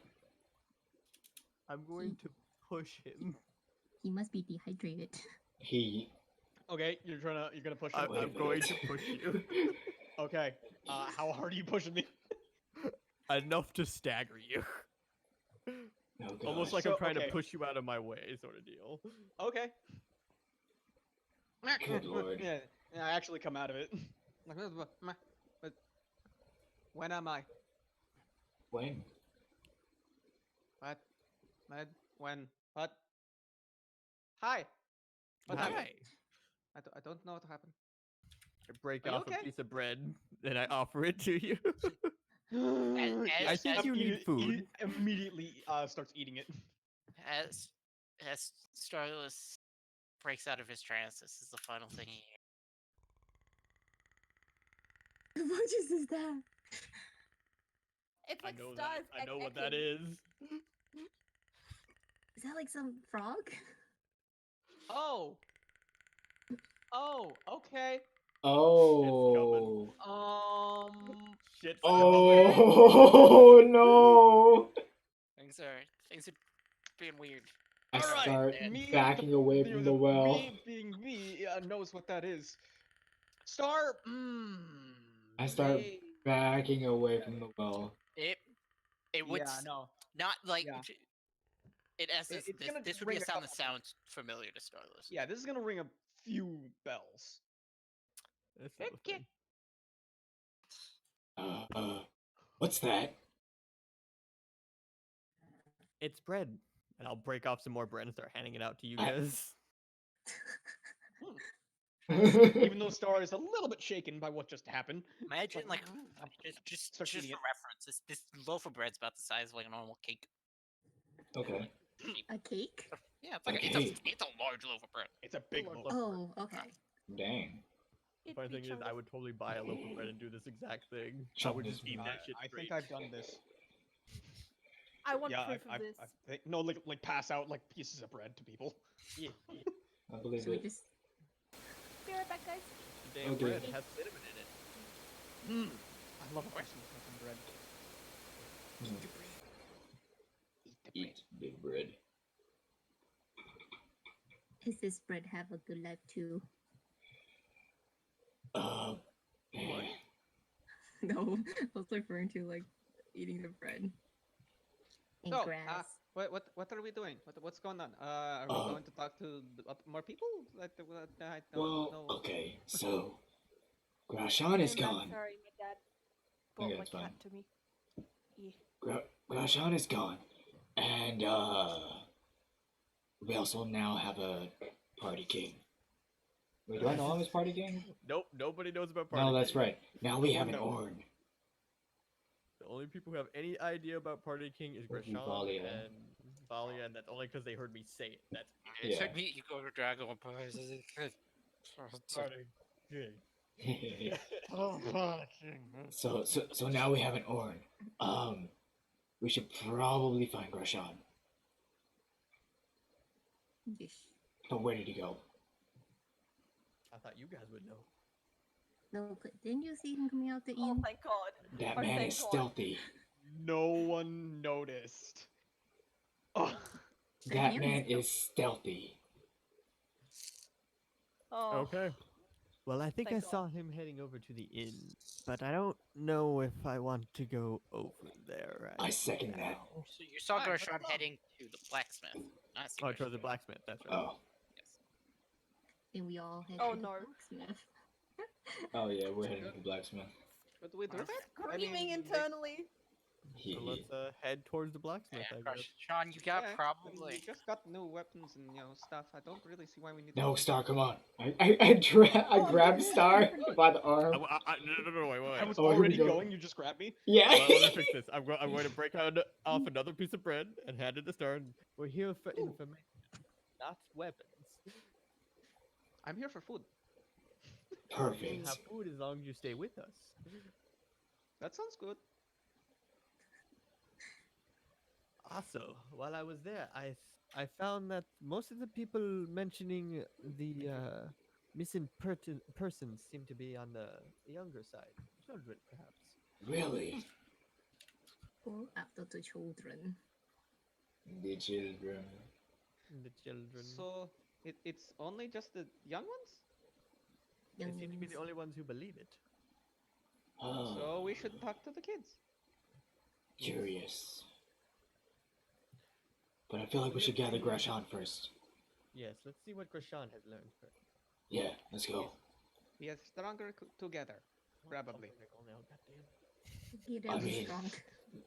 I'm going to push him. He must be dehydrated. He. Okay, you're gonna push him. Wait a I'm going minute. to push you. Okay. How hard are you pushing me? Enough to stagger you. Oh, Almost God. like So, I'm trying okay. to push you out of my way, sort of deal. Okay. Good lord. Yeah, I actually come out of it. But when am I? When? What? When? What? Hi. What happened? Hi. I don't know what happened. I break Are you off okay? a piece of bread and I offer it to you. As- think you need food. Immediately starts eating it. as Starless breaks out of his trance, this is the final thing he hears. What is that? It's I like know stars. that. I know what that Anakin. is. Is that like some frog? Oh. Oh. Okay. Oh. Shit's coming. Oh no! Things are being weird. I Alright, start me, backing away from the well. Me being me knows what that is. Star. I start they- backing away from the well. It would Yeah, no. not like Yeah. in essence it's this, gonna this would be ring a a sound that couple- sounds familiar to Starless. Yeah, this is gonna ring a few bells. That's not a thing. What's that? It's bread. And I'll break off some more bread and start handing it out to you I- guys. Even though Star is a little bit shaken by what just happened. Imagine Like, like just Starts for eating it. reference, this loaf of bread's about the size of like a normal cake. Okay. A cake? Yeah, it's like Okay. it's a large loaf of bread. It's a big Look, loaf. look. Oh, okay. Dang. It'd Funny be thing is, I chungus. would totally buy a loaf of bread and do this exact thing. I Chunk would this just eat bread. that shit I straight. think I've done this. I want Yeah, proof of this. I think no, like pass out like pieces of bread to people. Yeah, I believe So we it. just Be right back, guys. damn Okay. bread has cinnamon in it. I love Christmas bread. Mm. Eat big bread. does this bread have a good life too? Eh, No, I was referring to like eating the bread and So, grass. what are we doing? What's going on? Are we going to talk to more people? I don't well, know. okay, so Grashan is Hey, man, gone. sorry, my dad brought Okay, my it's fine. cat to me. Yeah. Grashan is gone, and we also now have a party king. Wait, do I know him as party king? Nope, nobody knows about party. No, that's King. right. Now we have an No. Orn. The only people who have any idea about Party King is Would be Grashan Valia. and Valia, and that's only because they heard me say it. That's It Yeah. took me you go to Dragon Ball. Party King. So now we have an Orn. We should probably find Grashan. Yeesh. But where did he go? I thought you guys would know. No, but didn't you see him coming out the Oh, inn? thank God. That Oh, man thank is God. stealthy. No one noticed. Oh, That hand man is is stealthy. Oh. Okay. Well, I think Thank I God. saw him heading over to the inn, but I don't know if I want to go over there right I second that. now. So you saw Alright, Gershon let's go. heading to the blacksmith. Not Oh, secret. towards the blacksmith. That's right. Oh. Yes. And we all head Oh, to the no. blacksmith. Oh yeah, we're heading to the blacksmith. but do we do that? Screaming they- internally. So let's head towards the blacksmith, I guess. Sean, you got Yeah, probably. We just got new weapons and stuff. I don't really see why we need. No, to- Star, come on. I grabbed Star by the arm. No, wait. I was Oh, here we already go. going. You just grabbed me. Yeah. Let me fix this. I'm going to break off another piece of bread and hand it to Star. We're here for Ooh. information, not weapons. I'm here for food. You Perfect. have food as long as you stay with us. That sounds good. Also, while I was there, I found that most of the people mentioning the missing persons seem to be on the younger side, children perhaps. Really? Go after the children. The children. The children. So it's only just the young ones? They seem to be the Younglings. only ones who believe it. Oh, So we should talk to the kids. curious. But I feel like we should gather Grashon first. Yes, let's see what Groshan has learned first. Yeah, let's go. We are stronger together. Probably. Oh, no, goddamn. He I is mean- strong.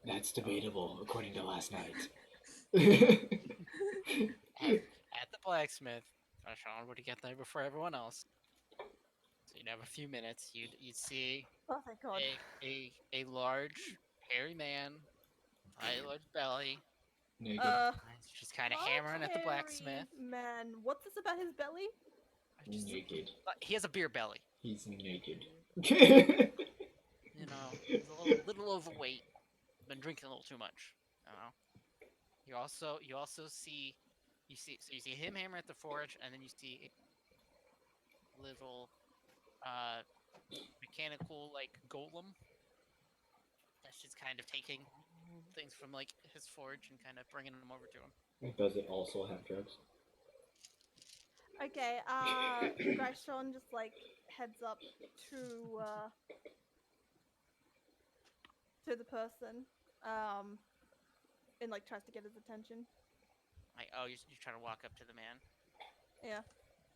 That's debatable, according to last night. At the blacksmith, Sean would get there before everyone else. So you'd have a few minutes. You'd see Oh, thank God. a large, hairy man, a large belly. Naked. Just kind of large, hammering at the hairy blacksmith. Man, what's this about his belly? Naked. He has a beer belly. He's naked. You know, he's a little overweight. Been drinking a little too much. You know. You also see you see him hammer at the forge, and then you see a little mechanical like golem that's just kind of taking things from like his forge and kind of bringing them over to him. Does it also have drugs? Okay, Grishon just like heads up to the person, and like tries to get his attention. Like, oh, you're trying to walk up to the man. Yeah.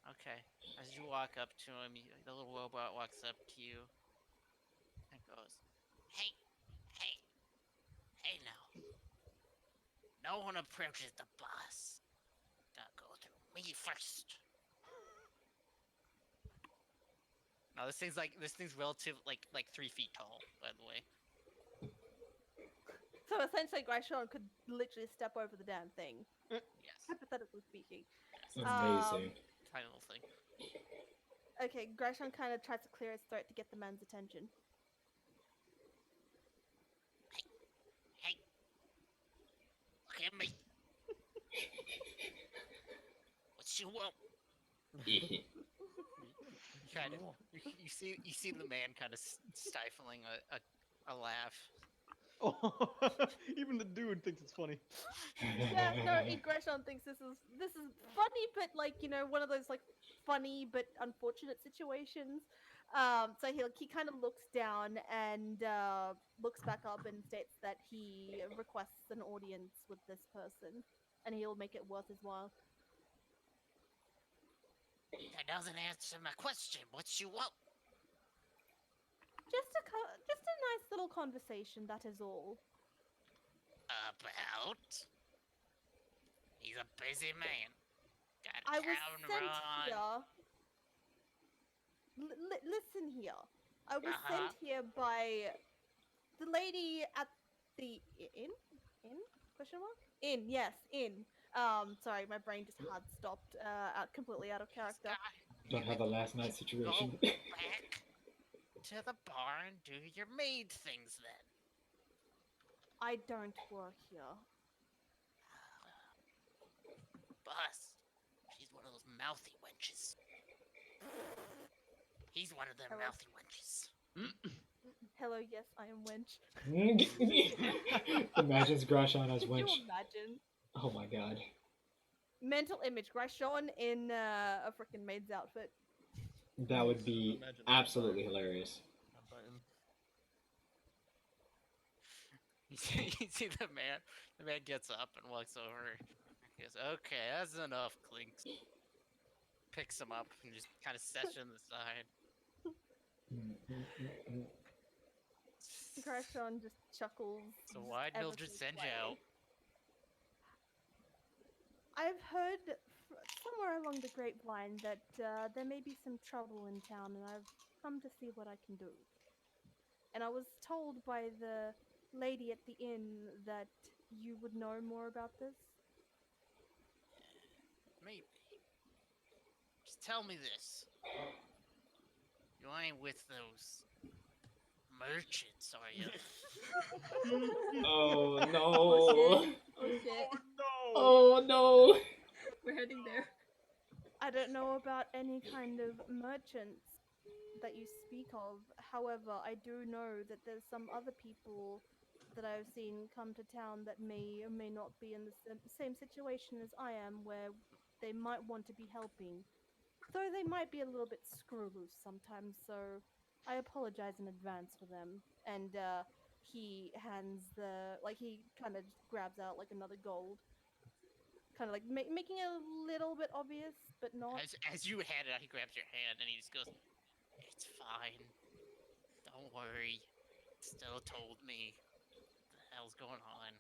Okay. As you walk up to him, the little robot walks up to you and goes, "Hey, hey, hey now. No one approaches the boss. Gotta go through me first." No, this thing's relative like 3 feet tall, by the way. So essentially, Grishon could literally step over the damn thing, Yes. hypothetically speaking. Yes. Amazing. Tiny little thing. Okay, Grishon kind of tries to clear his throat to get the man's attention. Hey. Look at me. What you want? Kind of. You see the man kind of stifling a laugh. Oh, even the dude thinks it's funny. Yeah, no, Grishon thinks this is funny, but like one of those like funny but unfortunate situations. So he kind of looks down and looks back up and states that he requests an audience with this person, and he'll make it worth his while. That doesn't answer my question. What you want? Just a nice little conversation. That is all. About? He's a busy man. Got I a was town to sent run. here. Listen here. I was Uh-huh. sent here by the lady at the inn. Inn? Question mark? Inn. Yes, inn. Sorry, my brain just hard stopped. Completely out of character. Don't have a last night situation. Go back to the bar and do your maid things then. I don't work here. Boss, she's one of those mouthy wenches. He's one of them Hello? mouthy wenches. Hello, yes, I am wench. Imagines Grashon as Could wench. you imagine? Oh my god. Mental image, Grishon in a freaking maid's outfit. That would be Imagine that. absolutely hilarious. That button. You see the man. The man gets up and walks over. He goes, "Okay, that's enough, Clinks." Picks him up and just kind of sets him to the side. Grishon just chuckles. So why'd ever Mildred so send you slightly. out? I've heard somewhere along the grapevine that there may be some trouble in town, and I've come to see what I can do. And I was told by the lady at the inn that you would know more about this. Maybe. Just tell me this. You ain't with those merchants, are you? Oh no. Oh shit. No. Oh no! We're heading there. I don't know about any kind of merchants that you speak of. However, I do know that there's some other people that I've seen come to town that may or may not be in the same situation as I am, where they might want to be helping, though they might be a little bit screw loose sometimes. So I apologize in advance for them. And he hands he kind of grabs out like another gold, kind of like making it a little bit obvious, but not. As you hand it out, he grabs your hand and he just goes, "It's fine. Don't worry. Stella told me. What the hell's going on?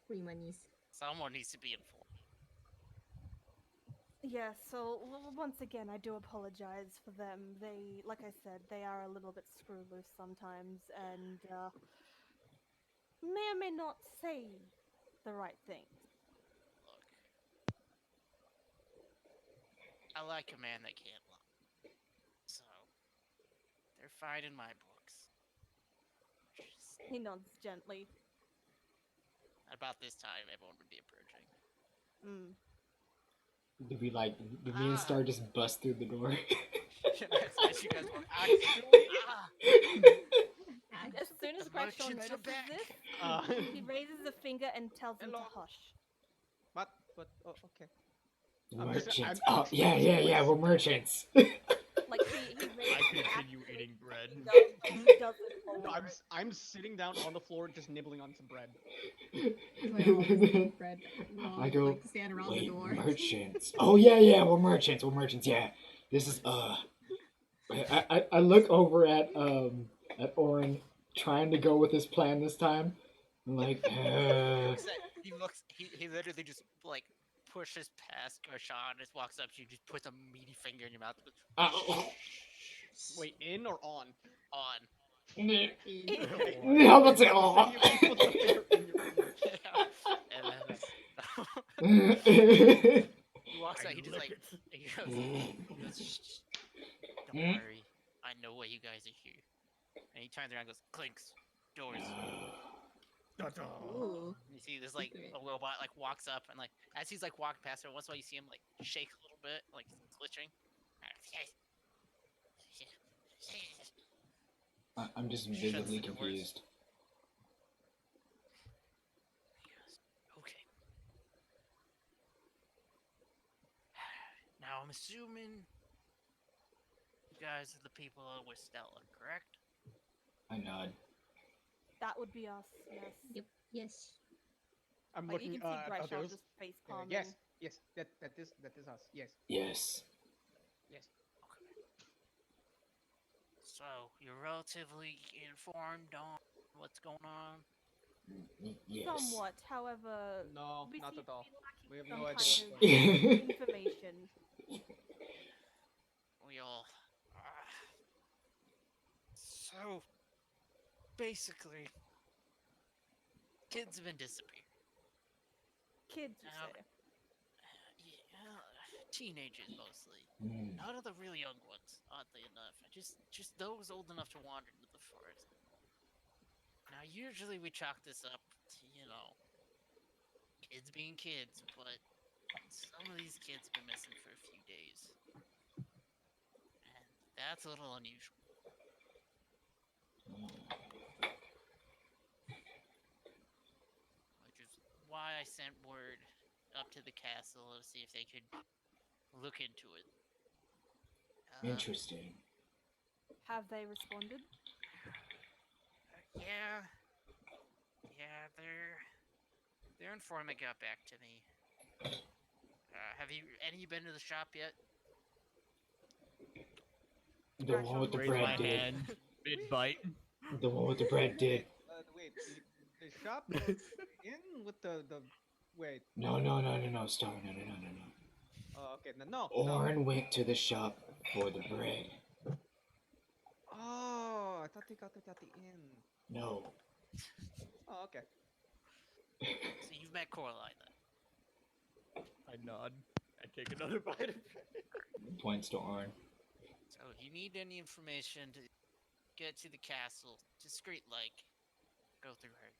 Free monies. Someone needs to be informed." Yeah, so once again, I do apologize for them. They, like I said, they are a little bit screw loose sometimes, and may or may not say the right things. Look, I like a man that can't lie. So, they're fine in my books. Just He nods gently. about this time, everyone would be approaching. Mm. Did me and Star just bust through the door? As you guys walk, As soon as The Gresham merchants are notices back. this, he raises a finger and tells him to Hello. hush. What? But oh, okay. I'm just- Merchants. I'm Oh, yeah, we're merchants. Like he raises I his continue actual eating bread. finger, but he doesn't No, lower it. I'm sitting down on the floor just nibbling on some bread. We're all just eating bread. We all I go, like stand around the wait, door. merchants. Oh, yeah, we're merchants, yeah. This is, I look over at Orin, trying to go with his plan this time. I'm like, He looks. He literally just like pushes past Garshawn, just walks up to you, just puts a meaty finger in your mouth. Wait, in or on? On. how about say, oh. He puts a finger in your ear. And then he walks out. He just like he goes, "Shh, don't worry. I know why you guys are here." And he turns around and goes, clinks, doors. Ooh. You see this like Secret. a robot like walks up and like as he's like walking past her, once in a while you see him like shake a little bit, like glitching. I'm just Shuts visibly the doors. confused. He goes, okay. Now I'm assuming you guys are the people with Stella, correct? I nod. That would be us, yes. Yep. Yes. I'm Like you looking. can see Are Gresham those? just face Yeah, palming. yes. That is us. Yes. Yes. Okay. So you're relatively informed on what's going on. Yes. Somewhat, however, No, we not seem at all. to be lacking We have some no kind idea. of information. We all. So basically, kids have been disappearing. Kids, you Now- say? Yeah, teenagers mostly. Mm. None of the really young ones, oddly enough. Just those old enough to wander into the forest. Now, usually we chalk this up to, kids being kids, but some of these kids have been missing for a few days. And that's a little unusual. Which is why I sent word up to the castle to see if they could look into it. Interesting. Have they responded? Yeah, their informant got back to me. Have any been to the shop yet? The one with the Raise my bread did. hand. Mid bite. The one with the bread did. Wait, the shop in with the wait. No, Star, no. Oh, okay, no. Orin went to the shop for the bread. Oh, I thought they got it at the inn. No. Oh, okay. So you've met Coraline then. I nod. I take another bite. Points to Orin. So if you need any information to get to the castle, discreet like, go through her.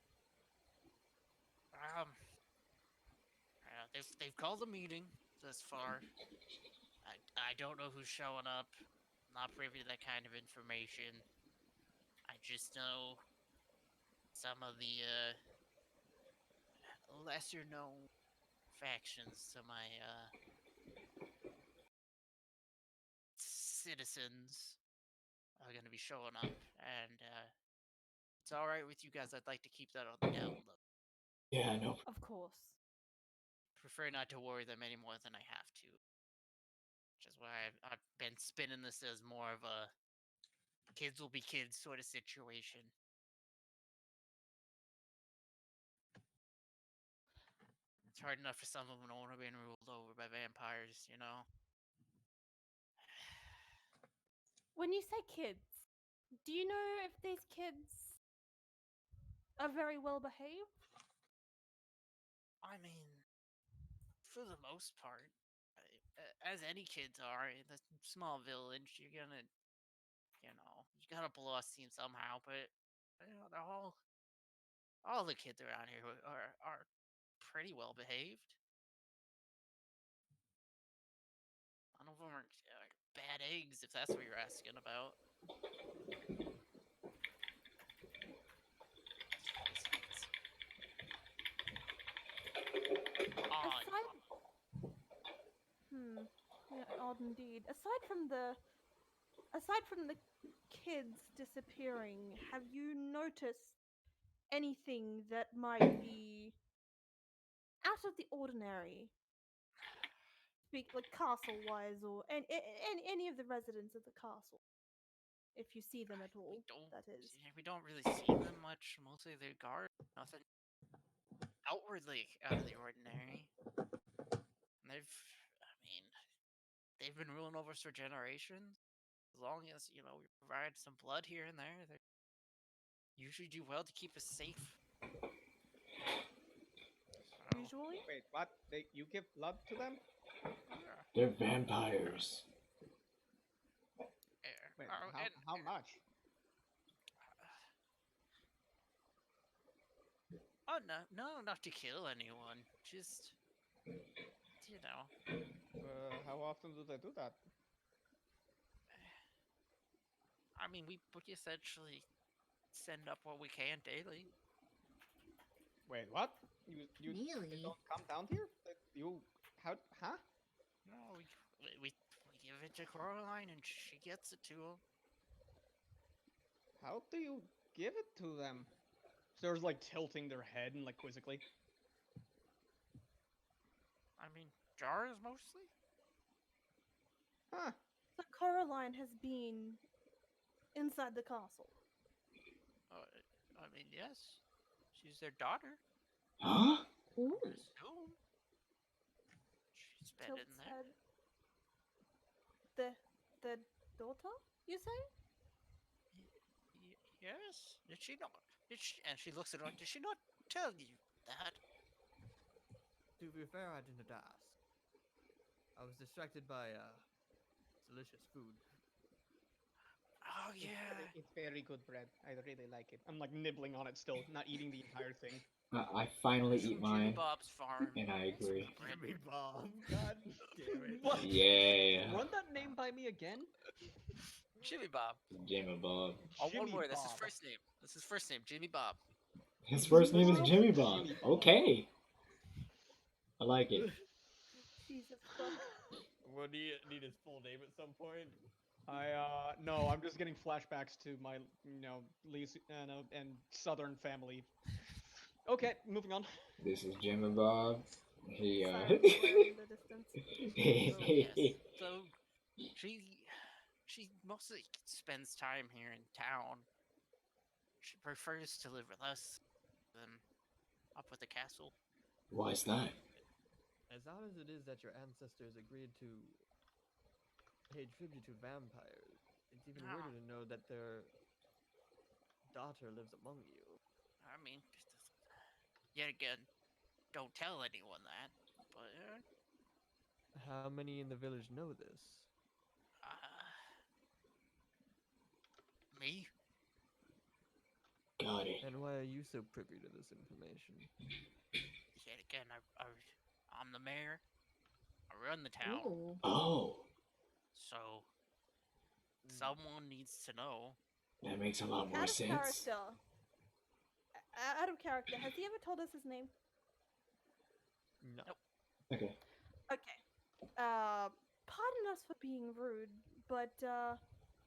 They've called a meeting thus far. I don't know who's showing up. Not privy to that kind of information. I just know some of the lesser known factions to my citizens are going to be showing up, and it's all right with you guys. I'd like to keep that on the down low. Yeah, I know. Of course. Prefer not to worry them any more than I have to, which is why I've been spinning this as more of a kids will be kids sort of situation. It's hard enough for some of them to want to be ruled over by vampires, you know? When you say kids, do you know if these kids are very well behaved? I mean, for the most part, as any kids are in a small village, you're gonna, you gotta blow off steam somehow. But they're all the kids around here are pretty well behaved. None of them are bad eggs, if that's what you're asking about. Yeah, odd indeed. Aside from the kids disappearing, have you noticed anything that might be out of the ordinary? Speak like castle-wise, or any of the residents of the castle, if you see them at all. We don't really see them much. Mostly they're guard. Nothing outwardly out of the ordinary. And they've been ruling over us for generations. As long as, we provide some blood here and there, they usually do well to keep us safe. Usually? Wait, what? You give blood to them? They're vampires. Wait, how much? Oh, no, not to kill anyone. Just, How often do they do that? I mean, we essentially send up what we can daily. Wait, what? You Really? don't come down here? Huh? No, we give it to Coraline and she gets it to them. How do you give it to them? Star's like tilting their head and like quizzically. I mean, jars mostly? Huh. So Coraline has been inside the castle. I mean, yes. She's their daughter. Huh? Ooh. I assume. She's been in Tilt's there. head. The daughter, you say? Yes. Did she not? And she looks at her. Did she not tell you that? To be fair, I didn't ask. I was distracted by delicious food. Oh yeah. It's very good bread. I really like it. I'm like nibbling on it still, not eating the entire thing. I finally eat From Jimmy mine, Bob's farm. and I agree. Jimmy Bob. God damn it. What? Yeah. Run that name by me again? Jimmy Bob. Jimmy Bob. Oh, one Jimmy more. That's his Bob. first name. That's his first name. Jimmy Bob. His first name is Jimmy Bob. Jimmy Bob. Okay. I like it. Jesus fuck. What do you need his full name at some point? No, I'm just getting flashbacks to my, Louisiana and Southern family. Okay, moving on. This is Jimmy Bob. He Silent in the distance. Yes. So she mostly spends time here in town. She prefers to live with us than up with the castle. Why is that? As odd as it is that your ancestors agreed to pay tribute to vampires, it's even weirder to know that their daughter lives among you. I mean, yet again, don't tell anyone that. But How many in the village know this? Me? Got it. And why are you so privy to this information? mayor. I run the town. Ooh. Oh, So someone needs to know. that makes a lot more Out of sense. character. Out of character. Has he ever told us his name? No. Nope. Okay. Okay. Pardon us for being rude, but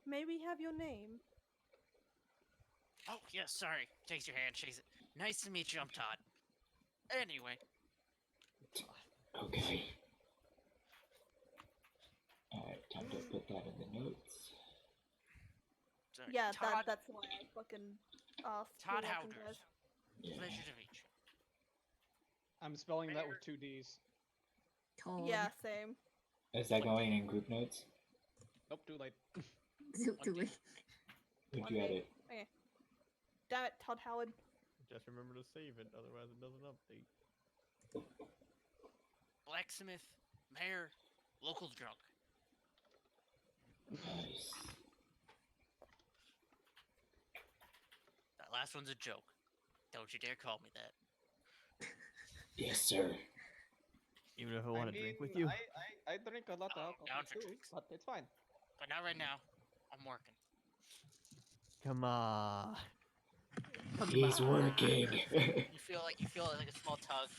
may we have your name? Oh, yeah, sorry. Takes your hand, shakes it. Nice to meet you, I'm Todd. Anyway, Okay. Alright, time to put that in the notes. sorry. Yeah, Todd, that's why I fucking asked. who Todd welcome Howders. guys. Yeah. Pleasure to meet you. I'm spelling that with 2 D's. Todd. Yeah, same. Is that going in group notes? Nope, too late. Do it. Would One you add day. it? Okay. Damn it, Todd Howard. Just remember to save it, otherwise it doesn't update. Blacksmith, mayor, local drunk. Nice. That last one's a joke. Don't you dare call me that. Yes, sir. Even if I I want to mean, drink with you. I drink a lot of alcohol down for too, drinks. but it's fine. But not right now. I'm working. Come on. He's working. You feel like a small tug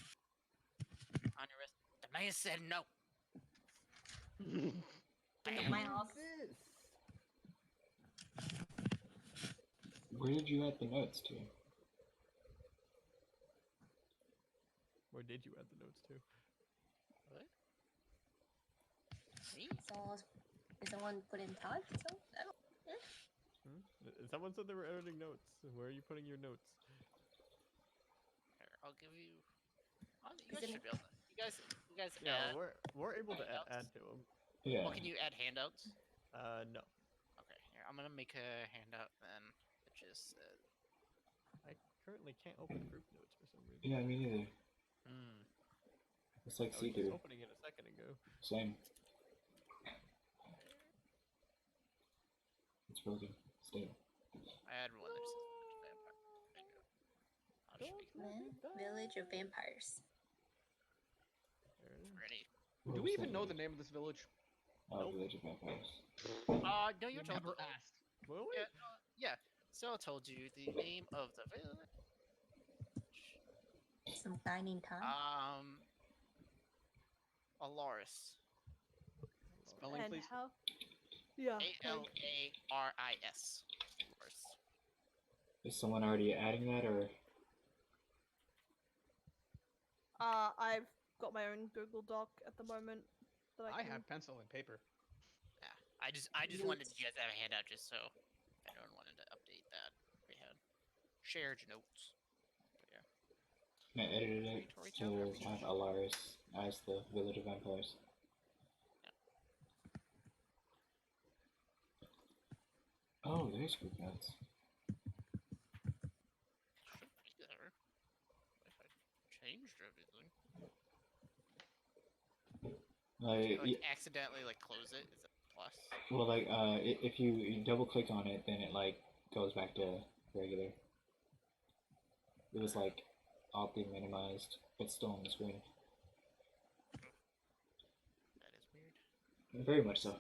on your wrist. The man said no. Bam. My off. Where did you add the notes to? Where did you add the notes to? What? Me? So, is someone put in Todd? So, I don't. Someone said they were editing notes. Where are you putting your notes? Here, I'll give you. You Is guys it- should be able to. You guys Yeah, add. we're able to handouts? add to them. Yeah. Well, can you add handouts? No. Okay, here, I'm gonna make a handout then. It just says. I currently can't open group notes for some reason. Yeah, me neither. Hmm. It's like I was just see-through. opening it a second ago. Same. It's broken. Still. I had one that just says vampire. There you go. I'll just make Village of Vampires. There it is. ready. What Do was we even that know one? the name of this village? Oh, Nope. Village of Vampires. No, you're told. never asked. Will we? Yeah. So I told you the name of the village. Some guy named Todd. Alaris. Spelling, And please. how? Yeah. Alaris. Alaris. Is someone already adding that, or? I've got my own Google Doc at the moment. That I can... have pencil and paper. Yeah. I just wanted you guys to have a handout just so if anyone wanted to update that. We had shared notes. But yeah. I edited it Read to have Alaris as the Village of Vampires. Oh, there's group notes. Should be there. If I changed everything. Like, Like accidentally like close it. Is it plus? well, like, if you double click on it, then it like goes back to regular. It was like oddly minimized, but still on the screen. That is weird. Very much so.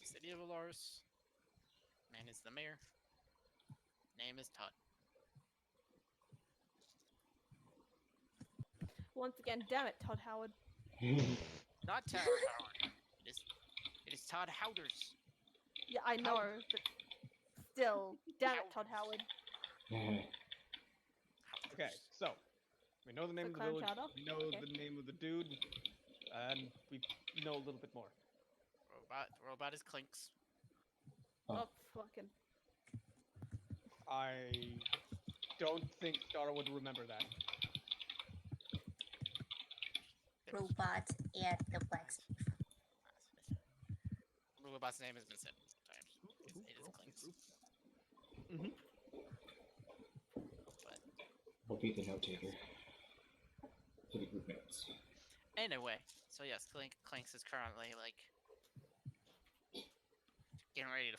City of Alaris. Man is the mayor. Name is Todd. Once again, damn it, Todd Howard. Not Todd Howard. It is Todd Howders. Yeah, I know, but still, damn it, Todd Howard. Okay, so we know the name So of the clam village. chowder? We know Okay. the name of the dude, and we know a little bit more. Robot is Clinks. Oh. Oh, fucking. I don't think Dara would remember that. Robot at the blacksmith. Robot's name has been said sometimes. It is Clinks. Mhm. But We'll be the note taker for the group notes. anyway, so yes, Clinks is currently like getting ready to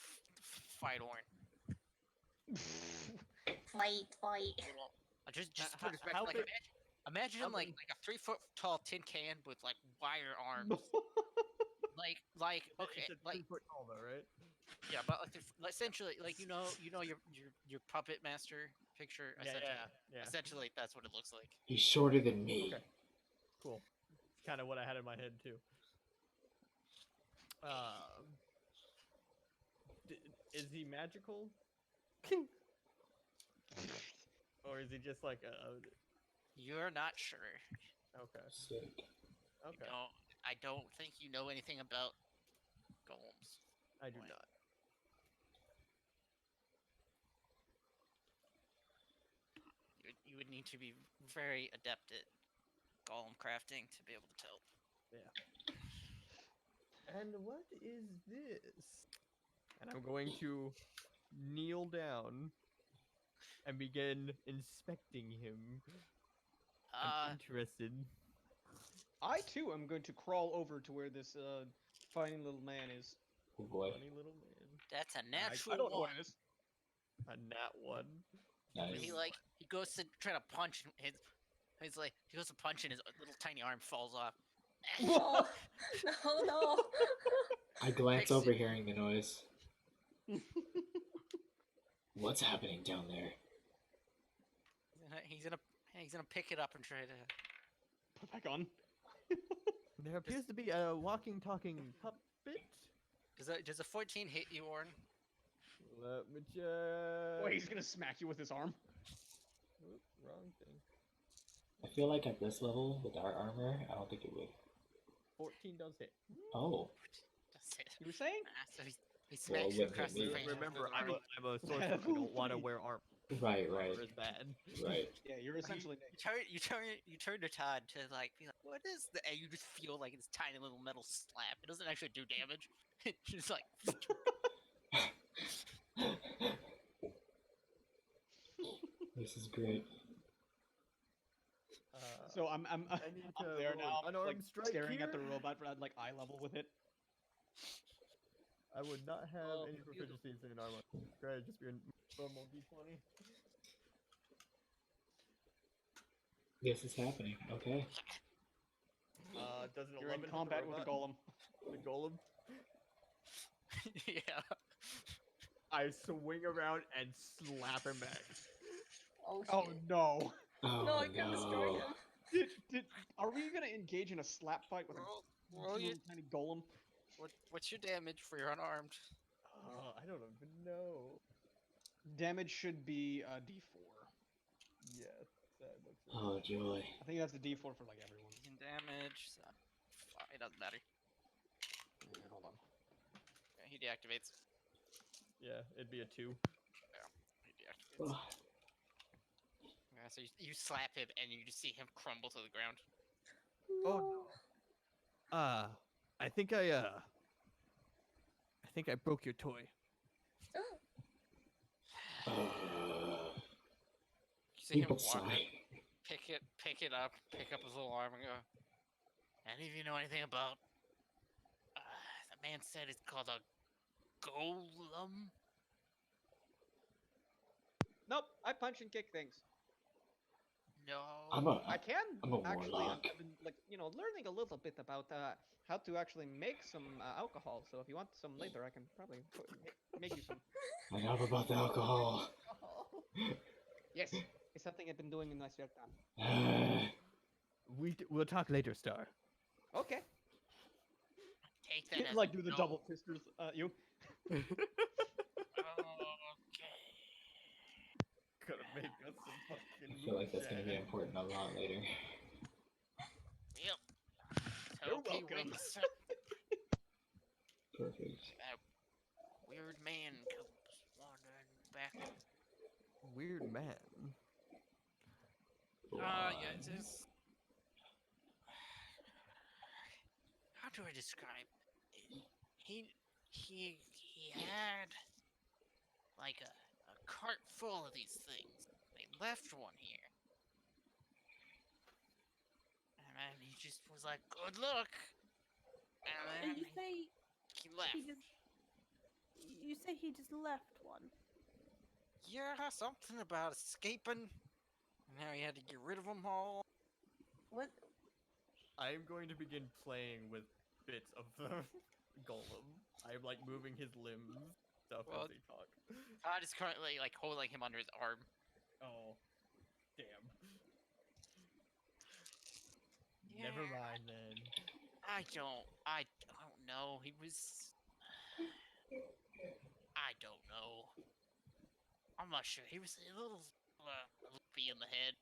fight Orin. Fight. Just how put respect. how Like big- Imagine I'm like in- a 3 foot tall tin can with like wire arms. Like okay, It's a like 3 foot tall though, right? yeah, but like, essentially like your puppet master picture. Yeah, Essentially, yeah. essentially that's what it looks like. He's shorter than me. Okay. Cool. It's kind of what I had in my head too. Is he magical, or is he just like a? You're not sure. Okay. Sick. Okay. No, I don't think you know anything about golems. I do Boy. not. You would need to be very adept at golem crafting to be able to tell. And what is this? And I'm going to kneel down and begin inspecting him. I'm interested. I too am going to crawl over to where this funny little man is. Oh boy. Funny little man. That's a I natural don't know one. what it is. A nat one. Nice. He goes to try to punch and he goes to punch and his little tiny arm falls off. No, no. I glance Fix over it. hearing the noise. What's happening down there? He's gonna pick it up and try to. Put back on. There appears to be a walking, talking puppet. Does a 14 hit you, Orn? Let me check. Wait, he's gonna smack you with his arm. Oop, wrong thing. I feel like at this level, with our armor, I don't think it would. 14 does hit. Oh. That's it. You were saying? So he Well, smacks you with across me. the face. with Remember, his I'm arm. a sorcerer. I don't want to wear armor. Right, Armor is bad. right. Yeah, you're essentially You turn to Todd to like be like, what is the? And you just feel like this tiny little metal slap. It doesn't actually do damage. It's just like This is great. So I'm I need I'm to there roll now, an like unarmed strike staring at the here. robot at like eye level with it. I would not have Oh, any beautiful. proficiencies in armor. Great, just be a normal d20. This is happening. Okay. Does an You're 11 in hit combat the with a robot? golem. The golem. yeah. I swing around and slap him back. Oh, Oh shit. no! Oh No, I can't destroy him. Are we gonna engage in a slap fight with a Roll your, little tiny golem? what's your damage for your unarmed? I don't even know. Damage should be D4. Yes, that looks right. Oh joy. I think that's a D4 for like everyone. In damage. So, it doesn't matter. Yeah, hold on. Yeah, he deactivates. Yeah, it'd be a 2. He deactivates. Ugh. Yeah, so you slap him and you just see him crumble to the ground. Oh no. I think I broke your toy. You see him People walk, sigh. pick it up, pick up his little arm and go. Any of you know anything about? The man said it's called a golem. Nope, I punch and kick things. No. I can I'm a actually. warlock. I've been like learning a little bit about how to actually make some alcohol. So if you want some later, I can probably make you some. I know about the alcohol. Yes, it's something I've been doing in my spare time. We'll talk later, Star. Okay. Take that as Like a do the no. double fisters. You. Okay. Gonna make us some fucking. I feel like that's gonna be moonshine. important a lot later. Yep. You're Hope he welcome. wakes up. Perfect. That weird man comes wandering back. Weird man. Yeah, it's just... How do I describe it? He had like a cart full of these things. They left one here. And then he just was like, good luck. And And then you say he left. you say he just left one. Yeah, something about escaping. Now he had to get rid of them all. What? I'm going to begin playing with bits of the golem. I'm like moving his limbs, stuff Well, as they talk. Todd is currently like holding him under his arm. Oh, damn. Never Yeah. mind then. I don't know. He was. I don't know. I'm not sure. He was a little loopy in the head.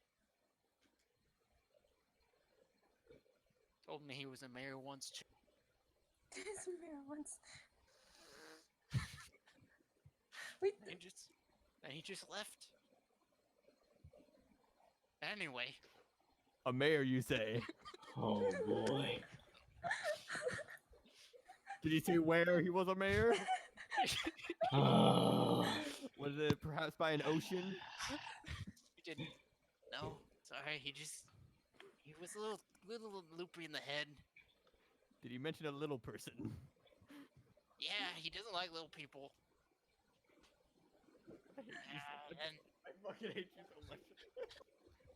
Told me he was a mayor once. This mirror once. Wait. And he just left. Anyway, A mayor, you say? Oh boy. Did he say where he was a mayor? Oh. Was it perhaps by an ocean? he didn't. No, sorry. He was a little loopy in the head. Did he mention a little person? Yeah, he doesn't like little people. I hate you so much. And I fucking hate you so much.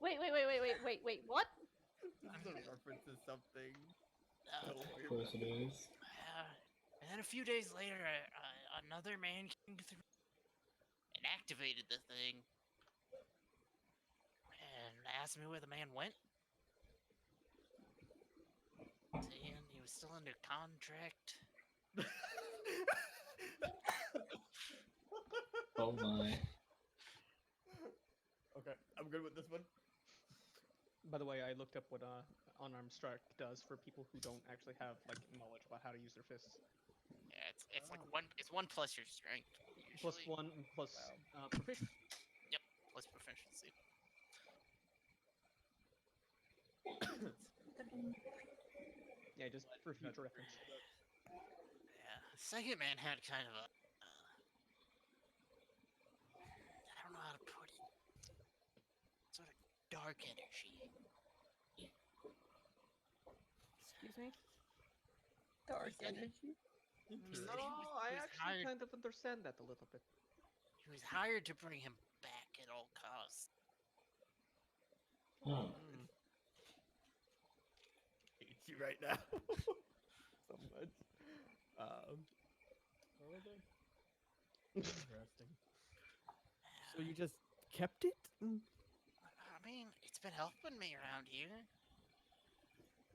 Wait, what? This is a reference to something. uh, Don't Of worry course about it is. and then a few days later, another man came through and activated the thing, and asked me where the man went. Saying he was still under contract. Oh my. Okay, I'm good with this one. By the way, I looked up what unarmed strike does for people who don't actually have like knowledge about how to use their fists. Yeah, it's like one plus your strength. Plus Usually, 1 plus proficiency. plus proficiency. Yeah, just for future reference. Yeah, the second man had kind of a I don't know how to put it. Sort of dark energy. Excuse me. Dark He said- energy. Interesting. No, I he was actually hired- kind of understand that a little bit. He was hired to bring him back at all costs. Oh. Hate you right now. So much. Where was I? Interesting. So you just kept it? I mean, it's been helping me around here.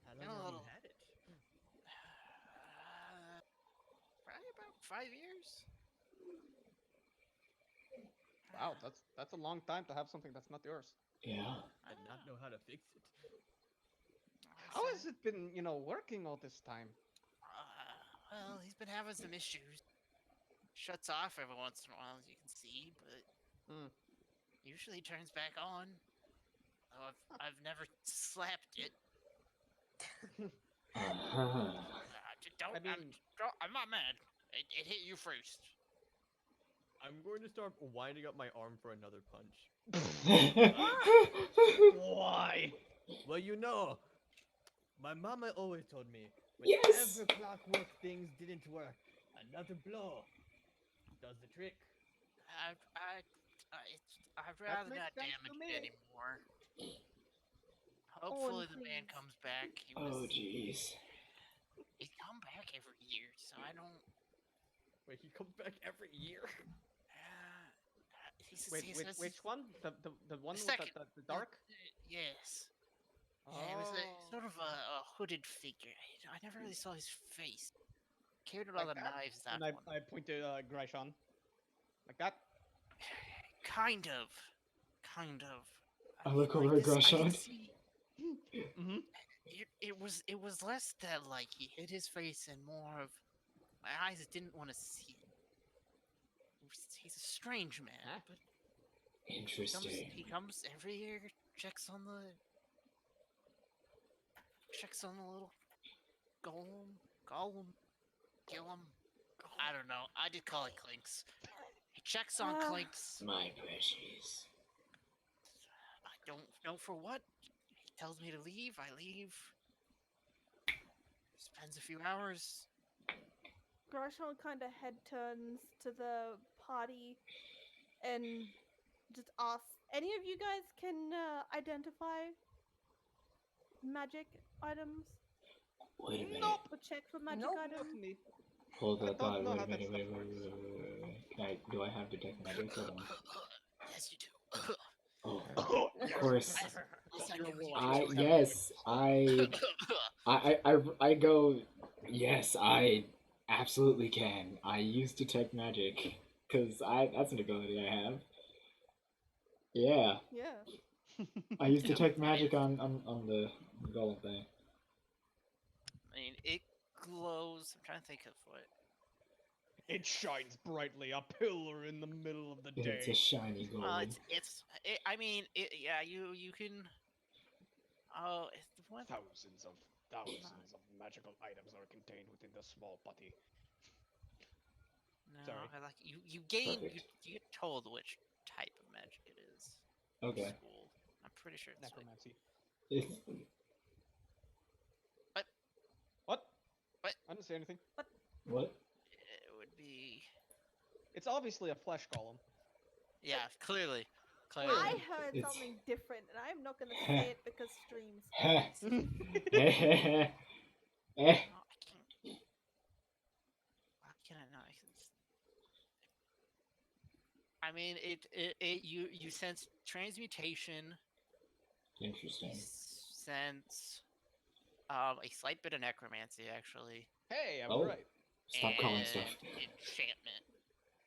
How Been long a have little- you had it? Probably about 5 years. Wow, that's a long time to have something that's not yours. Yeah. I did not know how to fix it. How has it been, working all this time? Well, he's been having some issues. Shuts off every once in a while, as you can see, but usually turns back on. Though I've never slapped it. Uh-huh. Don't, I mean- I'm not mad. It hit you first. I'm going to start winding up my arm for another punch. Why? Well, my mama always told me Yes! whenever clockwork things didn't work, another blow does the trick. I'd rather makes not sense damage to it me. anymore. Hopefully the man please. comes back. Oh jeez. He'd come back every year, so I don't. Wait, he comes back every year? He says- Wait, he which, says- which one? The one with second. the dark? Yes. Oh. Yeah, it was sort of a hooded figure. I never really saw his face. Cared about Like the that? knives that And one. I point to Graishon. Like that? Kind of. I look mean, over at I can Grashon. see- Mm-hmm. It was less that like he hid his face and more of my eyes didn't want to see it. He's a strange man, Huh? but Interesting. he comes every year, checks on the little golem, Gillum. I don't know. I did call it Clinks. He checks on Ah. Clinks. My precious. I don't know for what. He tells me to leave. I leave. Spends a few hours. Grashon kind of head turns to the party and just asks, any of you guys can identify magic items? Wait a minute. Nope. Or check for magic Nope. items? Not me. Hold I that don't thought. know Wait how a that minute. stuff Wait. Can I, do I have detect magic? Hold on. Yes, you do. Oh, Oh, of course. Yes, I You're knew a you warlock. did. I yes. I go. Yes, I absolutely can. I use detect magic because that's an ability I have. Yeah, Yeah. I use Yeah, detect I mean, magic on the golem thing. I mean, it glows. I'm trying to think of what. It shines brightly, a pillar in the middle of the It's a day. shiny golem. I mean, yeah, you can. Oh, it's the one. Thousands of magical items are contained within the small putty. No, Sorry. I like you gain Perfect. you get told which type of magic it is. Okay. School. I'm pretty sure it's like, Necromancy. It's, What? What? I didn't say anything. what? it would be. It's obviously a flesh golem. Yeah, clearly. I heard It's- something different, and I'm not gonna say it because streams. Eh. No, I can't. Why can I not? I mean, you sense transmutation. Interesting. Sense a slight bit of necromancy actually. Hey, I Oh. was right. Stop calling and stuff. enchantment,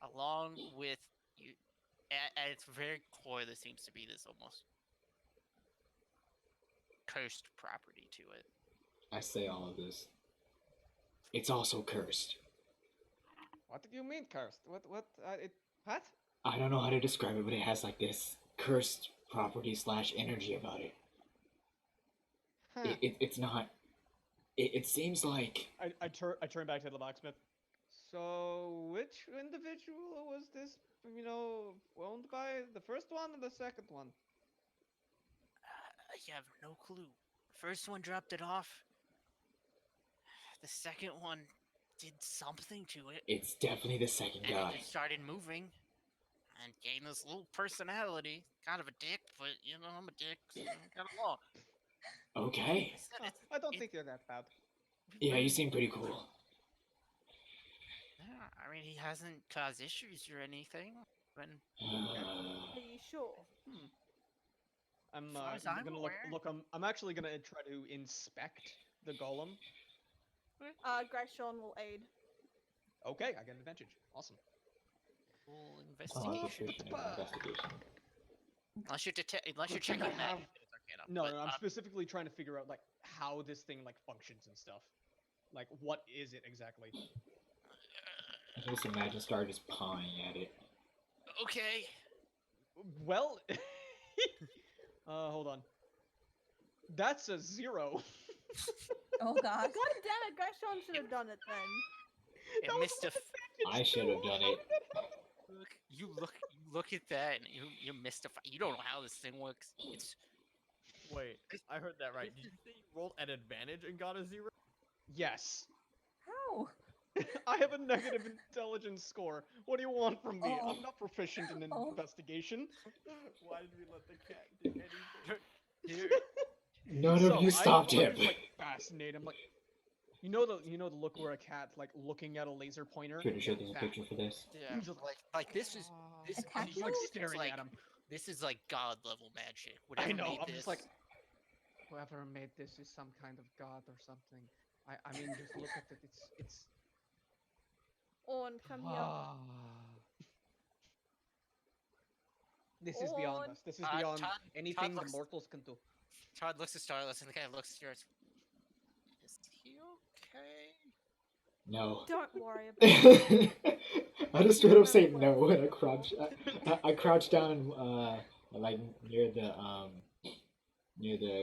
along with you. At its very core, there seems to be this almost cursed property to it. I say all of this. It's also cursed. What did you mean, cursed? What? What? I don't know how to describe it, but it has like this cursed property / energy about it. Huh. It's not. It seems like I turn back to the blacksmith. So, which individual was this? Owned by the first one or the second one? You have no clue. First one dropped it off. The second one did something to it, it's definitely the second and guy. it just started moving and gained this little personality. Kind of a dick, but I'm a dick. So got along. Okay. I don't it- think you're that bad. Yeah, you seem pretty cool. Yeah, I mean, he hasn't caused issues or anything. When Are you sure? I'm As far as I'm gonna aware. look. I'm actually gonna try to inspect the golem. Greshon will aid. Okay, I get an advantage. Awesome. full Constitution investigation, and investigation. unless you're checking that. have- it's Arcana, No, but, no, I'm specifically trying to figure out like how this thing like functions and stuff. Like, what is it exactly? I can just imagine Star just pawing at it. okay. Well, hold on. That's a 0. Oh gosh. God damn it, Greshon should have done it then. It That was missed a. with advantage, I should have too. done How it. did that happen? You look at that and you missed a. You don't know how this thing works. It's Wait, I heard that right. Did you say you rolled an advantage and got a 0? Yes. How? I have a negative intelligence score. What do you want from me? Oh. I'm not proficient in Oh. investigation. Why did we let the cat do anything? here. None So, of you stopped I'm him. just, like, fascinated. I'm like, you know the look where a cat like looking at a laser pointer. Pretty sure there's a That. picture for this. Yeah, like this is this. Attack I'm Just like you? it's staring like, at him. This is like god level magic. I Whatever know. made I'm this, just like, whoever made this is some kind of god or something. I mean, just look at it. It's. On, come here. Ah. This is beyond On. us. This is Todd- beyond Todd- anything the looks- mortals can do. Todd looks at Starless and the guy looks at yours. Is he okay? No. Don't worry about it. I just straight up say no and I crouch. I crouch down and like near the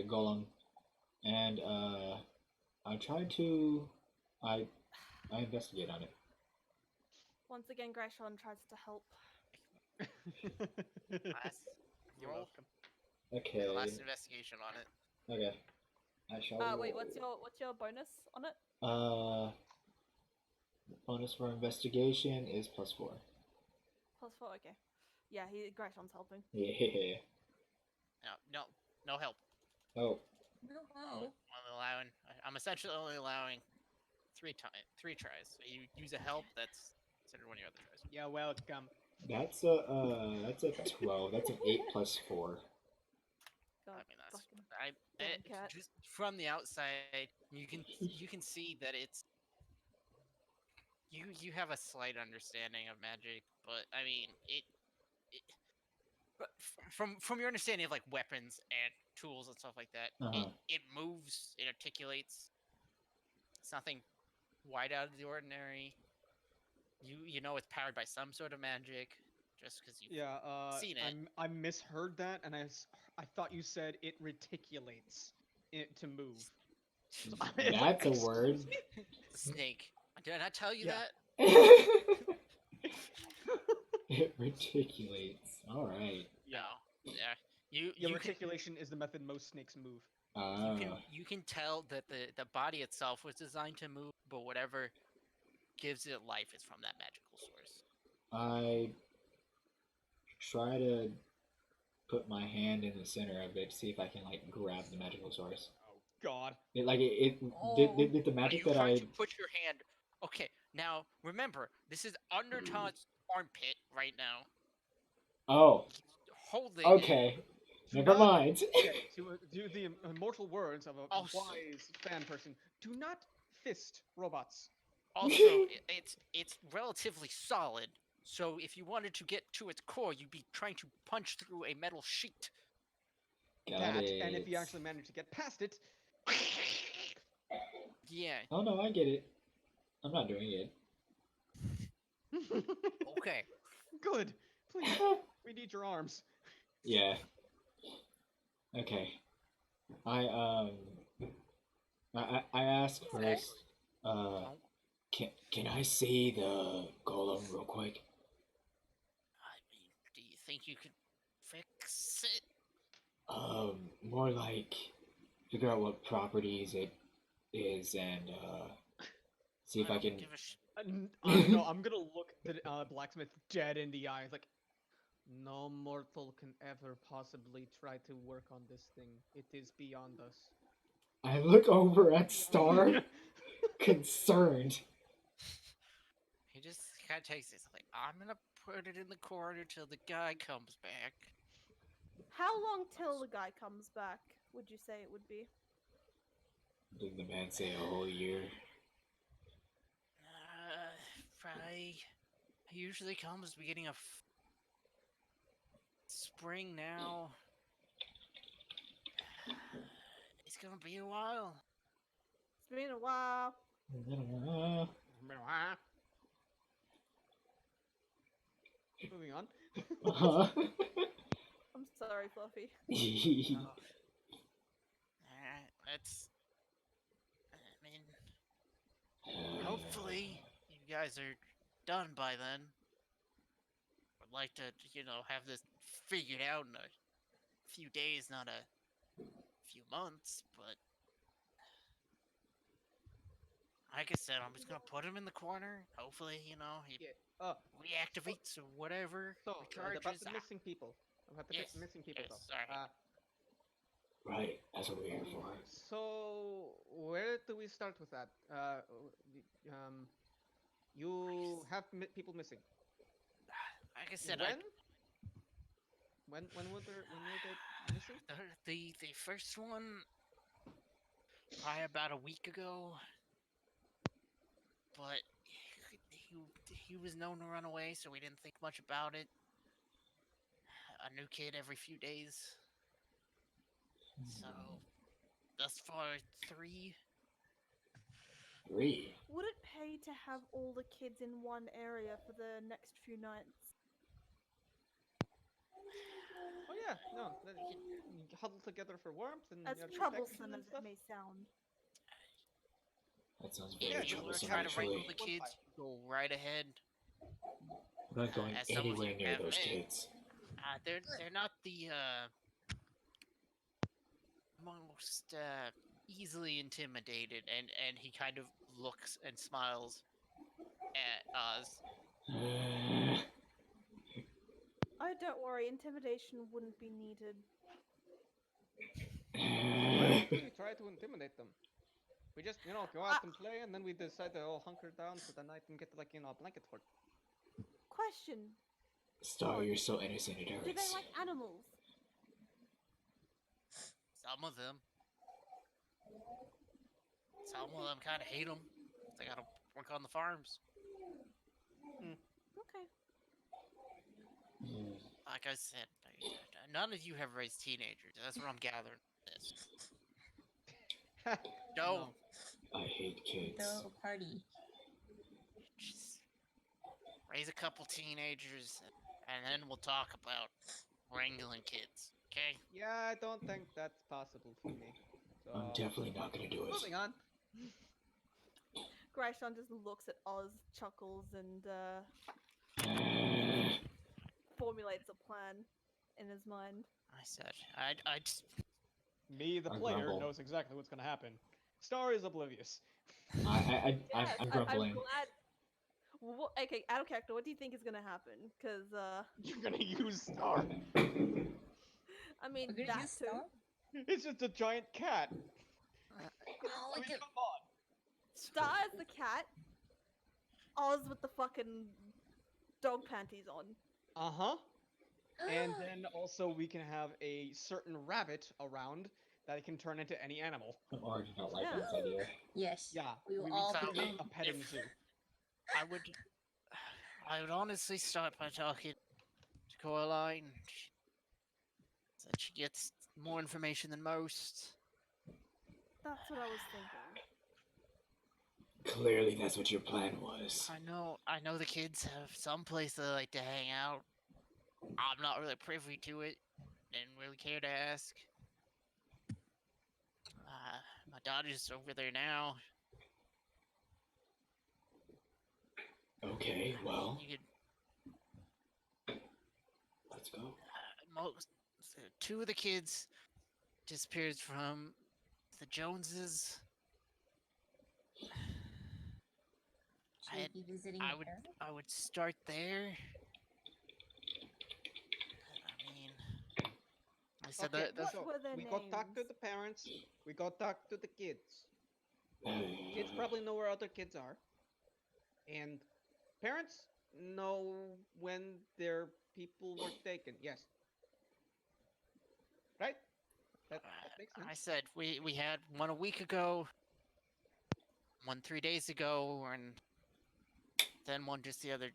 golem, and I try to I investigate on it. Once again, Greshon tries to help. Last You're roll. welcome. Okay. The last investigation on it. Okay. I shall. Wait, roll. what's your bonus on it? Bonus for investigation is +4. +4. Okay. Yeah, Greshon's helping. Yeah. No help. Oh, No. I'm allowing. I'm essentially only allowing three tries. So you use a help, that's considered one of your other tries. Yeah, welcome. That's a 12. That's an 8 plus 4. God, I mean, that's fucking it, damn cat. just from the outside, you can see that it's you have a slight understanding of magic, but I mean it but from your understanding of like weapons and tools and stuff like that, Uh-huh. it moves, it articulates. It's nothing wide out of the ordinary. You know it's powered by some sort of magic, just because you've Yeah, seen it. I misheard that, and I thought you said it reticulates it to move. So That's a word. Snake. Did I not tell you Yeah. that? It reticulates. All right. No. Yeah. You Yeah, you can reticulation is the method most snakes move. you can tell that the body itself was designed to move, but whatever gives it life is from that magical source. I try to put my hand in the center of it, see if I can like grab the magical source. Oh God. Did the Are magic you that trying I to put your hand? Okay, now remember, this is under Todd's armpit right now. oh Holding okay, Do never not- mind. Okay, to do the immortal words of a Also- wise fan person, do not fist robots. Also, it's relatively solid. So if you wanted to get to its core, you'd be trying to punch through a metal sheet. Got That, it. and if you actually manage to get past it, Yeah. Oh no, I get it. I'm not doing it. Okay. good. Please, we need your arms. Yeah. Okay. I ask first. Can I see the golem real quick? I mean, do you think you could fix it? More like figure out what properties it is and see if I don't can. give a No, I'm gonna look the blacksmith dead in the eyes, like, no mortal can ever possibly try to work on this thing. It is beyond us. I look over at Star, concerned. He just kind of takes this, like, I'm gonna put it in the corner till the guy comes back. How long till the guy comes back? Would you say it would be? Did the man say a whole year? Probably. He usually comes beginning of spring now. It's gonna be a while. It's been a while. Moving on. I'm sorry, Fluffy. That's. I mean, hopefully you guys are done by then. Would like to, have this figured out in a few days, not a few months, but like I said, I'm just gonna put him in the corner. Hopefully, he Yeah. reactivates or whatever. So about recharges. the missing people. About the Yes, missing people, yes, though. sorry. Right, that's what we're here for. So where do we start with that? You have people missing. Like I said, When were they missing? the first one probably about a week ago, but he was known to run away, so we didn't think much about it. A new kid every few days. So thus far 3. 3. Would it pay to have all the kids in one area for the next few nights? Oh yeah, no. You huddle together for warmth and As you have protection troublesome and as stuff. it may sound. That sounds Yeah, very you wanna troublesome, try to wrangle actually. the kids, go right ahead. I'm not going as some of you anywhere near have those been. kids. They're not the most easily intimidated, and he kind of looks and smiles at us. Oh, don't worry, intimidation wouldn't be needed. actually try to intimidate them. We just, go out and play, and then we decide to all hunker down for the night and get like, a blanket fort. Question: Star, you're so innocent, it Do they hurts. like animals? Some of them. Some of them kind of hate them. They gotta work on the farms. Okay. Hmm. Like I said, none of you have raised teenagers. That's what I'm gathering from this. No. I hate kids. Throw a party. Just raise a couple teenagers, and then we'll talk about wrangling kids. Okay? Yeah, I don't think that's possible for me. So, I'm definitely not gonna do it. moving on. Grayshawn just looks at Oz, chuckles, and Uh, formulates a plan in his mind. I said, I just Me, the I player, grumble. knows exactly what's gonna happen. Star is oblivious. I'm I'm grumbling. glad. Well, okay, out of character, what do you think is gonna happen? Because You're gonna use Star. I mean We're gonna that use too. Star? It's just a giant cat. Oh, I look mean, at come on. Star as the cat. Oz with the fucking dog panties on. Uh-huh. And then also we can have a certain rabbit around that can turn into any animal. Or do not like Yeah. this idea. Yes. Yeah, We will we all would create become. a petting If- zoo. I would honestly start by talking to Coraline. Said she gets more information than most. That's what I was thinking. Clearly, that's what your plan was. I know the kids have some place they like to hang out. I'm not really privy to it. Didn't really care to ask. My daughter's over there now. Okay, well, You could let's go. two of the kids disappeared from the Joneses. Should we be visiting I the would parents? I would start there. I mean, I said Okay, that What were their we go talk to names? the parents. We go talk to the kids. Kids probably know where other kids are. And parents know when their people were taken. Yes. Right? That makes sense. I said we had one a week ago, one 3 days ago, and then one just the other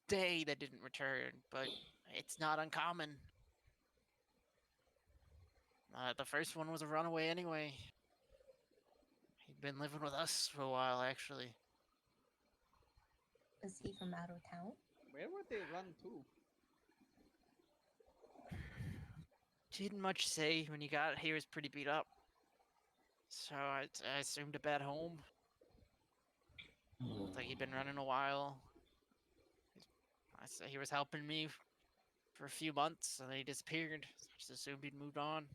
day that didn't return. But it's not uncommon. The first one was a runaway anyway. He'd been living with us for a while, actually. Is he from out of town? Where would they run to? Didn't much say. When he got here, he was pretty beat up. So I assumed a bad home. Looked like he'd been running a while. I said he was helping me for a few months, and then he disappeared. So I just assumed he'd moved on.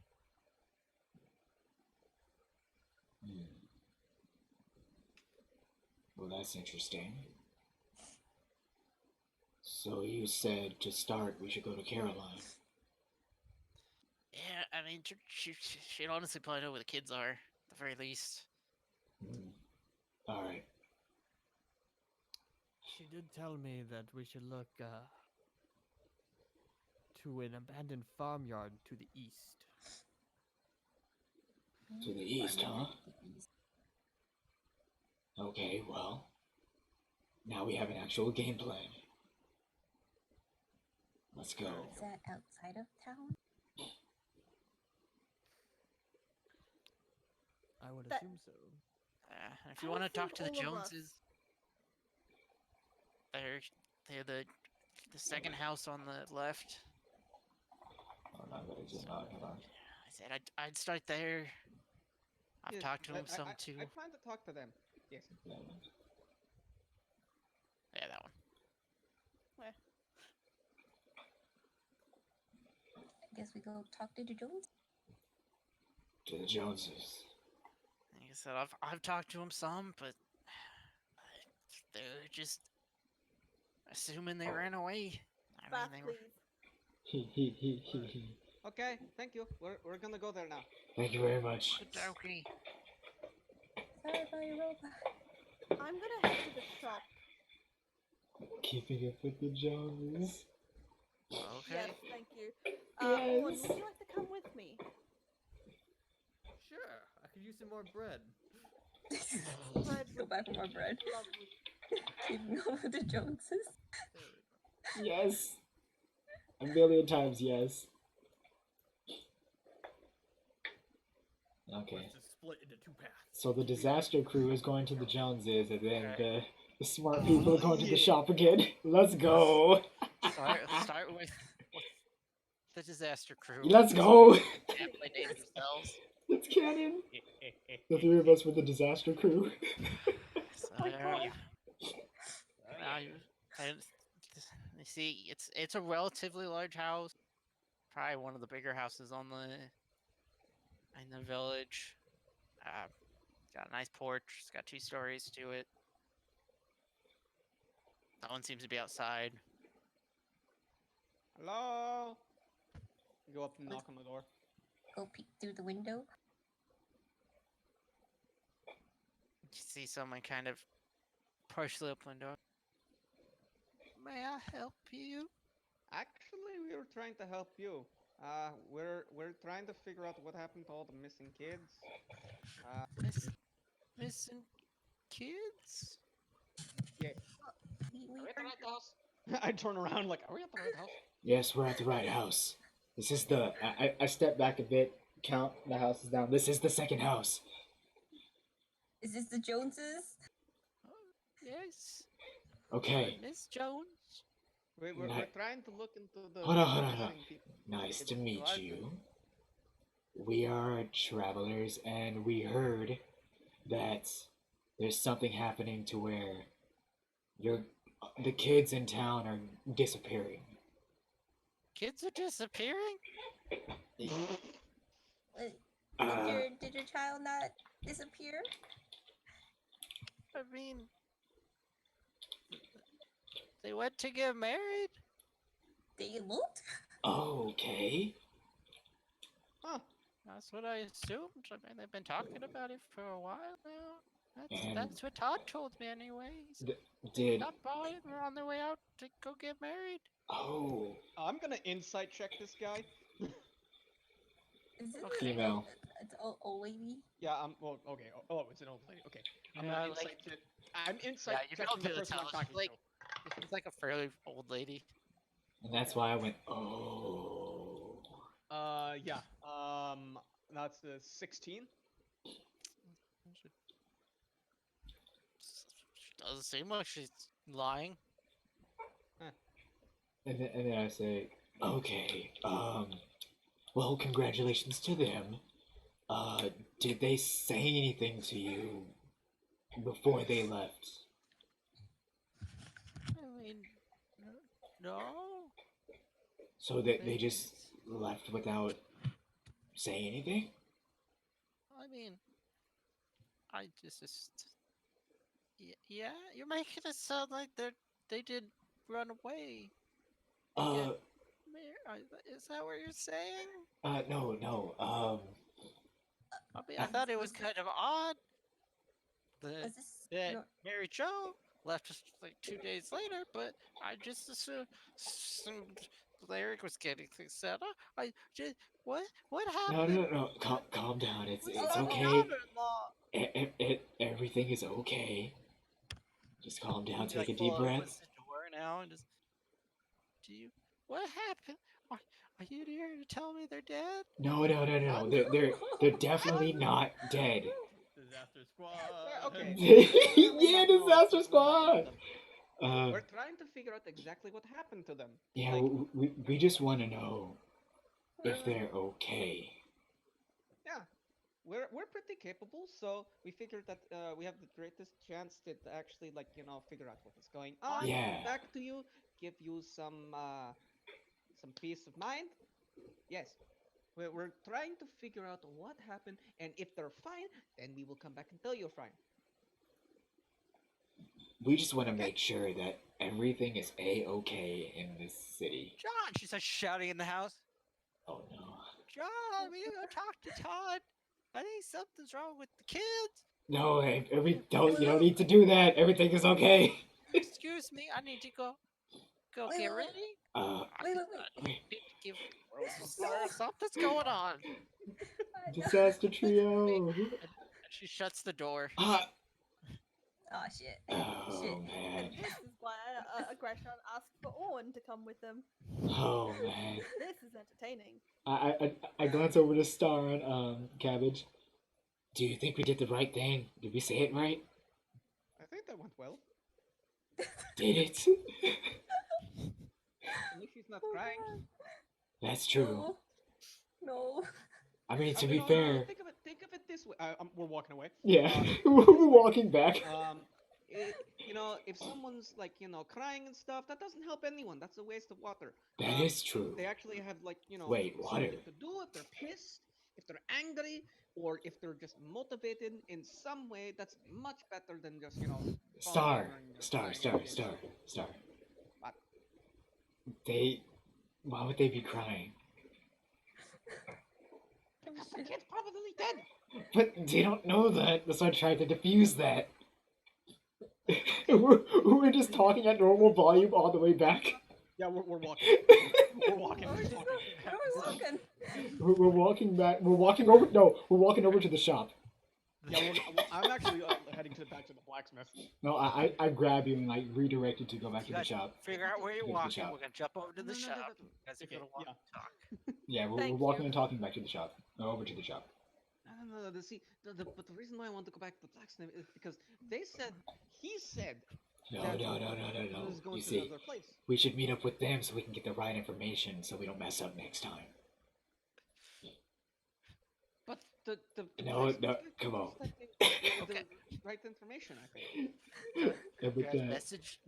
Well, that's interesting. So you said to start, we should go to Caroline. Yeah, I mean, she'd honestly probably know where the kids are, at the very least. All right. She did tell me that we should look to an abandoned farmyard to the east. To the east, huh? The east. Okay, well, now we have an actual game plan. Let's go. Is that outside of town? I would That- assume so. If you I want to assumed talk to the all of us- Joneses, they're the second house on the left. Oh, no, but it's not. Hold on. I said I'd start there. I've Yes, talked to him I- some I- too. I plan to talk to them. Yes. Yeah, that one. I guess we go talk to the Jones. To the Joneses. Like I said, I've talked to him some, but they're just assuming they ran away. I Bath, mean, they were. please. Okay, thank you. We're gonna go there now. Thank you very much. Okey-dokey. Sorry about your robot. I'm gonna head to the shop. Keeping up with the Joneses. Okay. Yes, thank you. Owen, would Yes. you like to come with me? Sure, I could use some more bread. Bread Go would back for more bread. be lovely. Keeping up with the Joneses. There we go. Yes. A million times yes. Okay. Let's just split into two paths. So the disaster crew is going to the Joneses, and then Okay. the smart people are going to the Yeah. shop again. Let's go. Start with the disaster crew. Let's go. Can't play name themselves. It's canon. The three of us were the disaster crew. So, my God. now you see, it's a relatively large house. Probably one of the bigger houses in the village. Got a nice porch. It's got 2 stories to it. No one seems to be outside. Hello. You go up and knock on the door. Go peek through the window. You see someone kind of partially open the door. May I help you? Actually, we were trying to help you. We're trying to figure out what happened to all the missing kids. Missing kids? Yeah. We Are we at the heard right house? I turn around like, are we at the right house? Yes, we're at the right house. This is the. I step back a bit, count the houses down. This is the second house. Is this the Joneses? Yes. Okay. Miss Jones. We're Ni- trying to look into the Hold on, hold on, hold on. missing people. Nice to It's meet larger. you. We are travelers, and we heard that there's something happening to where the kids in town are disappearing. Kids are disappearing? did your child not disappear? I mean, they went to get married? They looked? Okay. Huh. That's what I assumed. I mean, they've been talking about it for a while now. And- That's what Todd told me anyways. Did Not by we're on their way out to go get married. oh I'm gonna insight check this guy. Is it Okay. female? It's old lady? Yeah, well, okay. Oh, it's an old lady. Okay. I'm Yeah, gonna like- insight check. I'm insight you checking don't the be able to person I'm tell. talking Like, to. she's like a fairly old lady. And that's why I went oh. Yeah. That's the 16. Doesn't seem like she's lying. And then I say, okay, well, congratulations to them. Did they say anything to you before they left? I mean, no. So they just left without saying anything? I mean, I just yeah, you're making it sound like they did run away. Is that what you're saying? No. I mean, I thought it was kind of odd that, Was this that Mary Jo left us like 2 days later, but I just assumed Larry was getting things set up. I just what happened? No. Calm down. It's What's it's my okay. daughter-in-law? Everything is okay. Just calm down. He, Take like, a deep full breath. opens the door now and just. What happened? Are you here to tell me they're dead? No. They're definitely not dead. Disaster squad. Okay. Yeah, disaster squad. We're trying to figure out exactly what happened to them. Yeah, Like, we just want to know if they're okay. yeah, we're pretty capable, so we figured that we have the greatest chance to actually figure out what is going on. Yeah. Back to you, give you some peace of mind. Yes, we're trying to figure out what happened, and if they're fine, then we will come back and tell you're fine. We just want to make sure that everything is a-okay in this city. John, she starts shouting in the house. Oh no. John, we need to talk to Todd. I think something's wrong with the kids. No, we don't. You don't need to do that. Everything is okay. Excuse me, I need to go Wait, get wait, ready. Uh, Wait. I need to give Rose a star. Something's going on. disaster trio. And she shuts the door. Ah, Oh shit. oh Shit. man. And this is why Gresham asked for Orn to come with them. Oh man. This is entertaining. I glance over to Star and Cabbage. Do you think we did the right thing? Did we say it right? I think that went well. Did it? At least she's not crying. That's true. No. I mean, to I be mean, no, fair, think of it this way. We're walking away. yeah, we're walking back. If someone's like, crying and stuff, that doesn't help anyone. That's a waste of water. That is true. If they actually have Wait, water. something to do, if they're pissed, if they're angry, or if they're just motivated in some way, that's much better than just, Star, falling over and Star, crying Star, and Star, shit. Star. What? Why would they be crying? Because the kid's probably dead. But they don't know that. That's why I tried to diffuse that. we're just talking at normal volume all the way back. Yeah, we're walking. We're walking. Where We're talking. are we walking? We're walking back. We're walking over. No, we're walking over to the shop. Yeah, I'm actually heading back to the blacksmith. No, I grab you and like redirect you to go back to You the guys shop. figure out where Go you're to the walking. shop. We're gonna jump over to the No, no, no, shop. no. You guys are Okay, gonna walk yeah. and talk. Yeah, we're Thank walking you. and talking back to the shop. No, over to the shop. No. But the reason why I want to go back to the blacksmith is because he said No. that he was going You to see, another place. we should meet up with them so we can get the right information so we don't mess up next time. But the No, blacksmith no, guy come told on. us that they- Okay. the right information, I think. And with Guys, that, message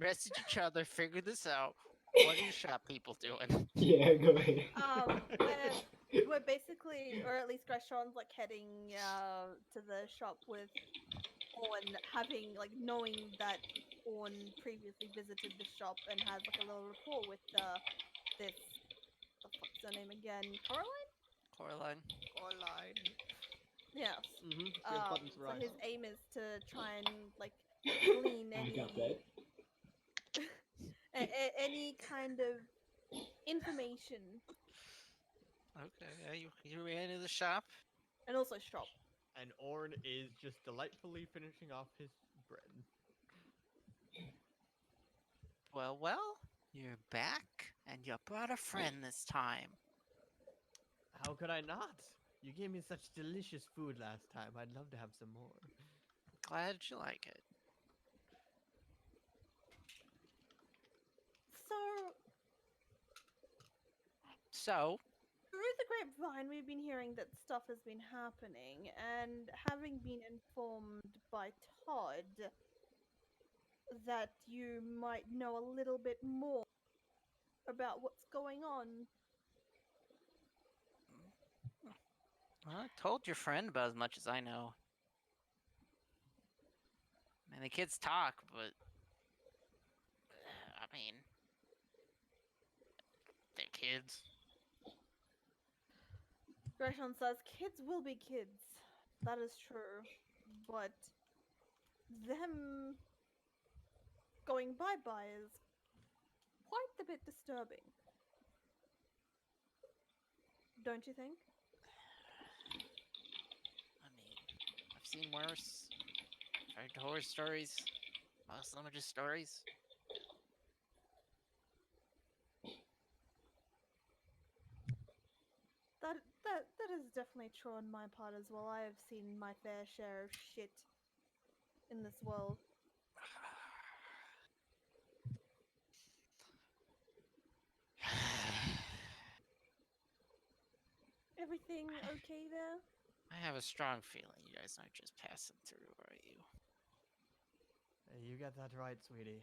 each other. Figure this out. What are your shop people doing? yeah, go ahead. We're basically, or at least Gresham's like heading to the shop with Orn, knowing that Orn previously visited the shop and has like a little rapport with this. The fuck's her name again? Coraline. Coraline. Yes. Mm-hmm. She has buttons for So eyes. his aim is to try and glean I any got that. any kind of information, Okay, yeah, you ran into the shop. and also shop. And Orn is just delightfully finishing off his bread. Well, you're back, and you brought a friend this time. How could I not? You gave me such delicious food last time. I'd love to have some more. Glad you like it. So, So, through the grapevine, we've been hearing that stuff has been happening, and having been informed by Todd that you might know a little bit more about what's going on. well, I told your friend about as much as I know. I mean, the kids talk, but I mean, they're kids. Gresham says kids will be kids. That is true. But them going bye-bye is quite a bit disturbing. Don't you think? I mean, I've seen worse. I've heard horror stories. Most of them are just stories. That is definitely true on my part as well. I have seen my fair share of shit in this world. Everything okay there? I have a strong feeling you guys aren't just passing through, are you? Hey, you got that right, sweetie.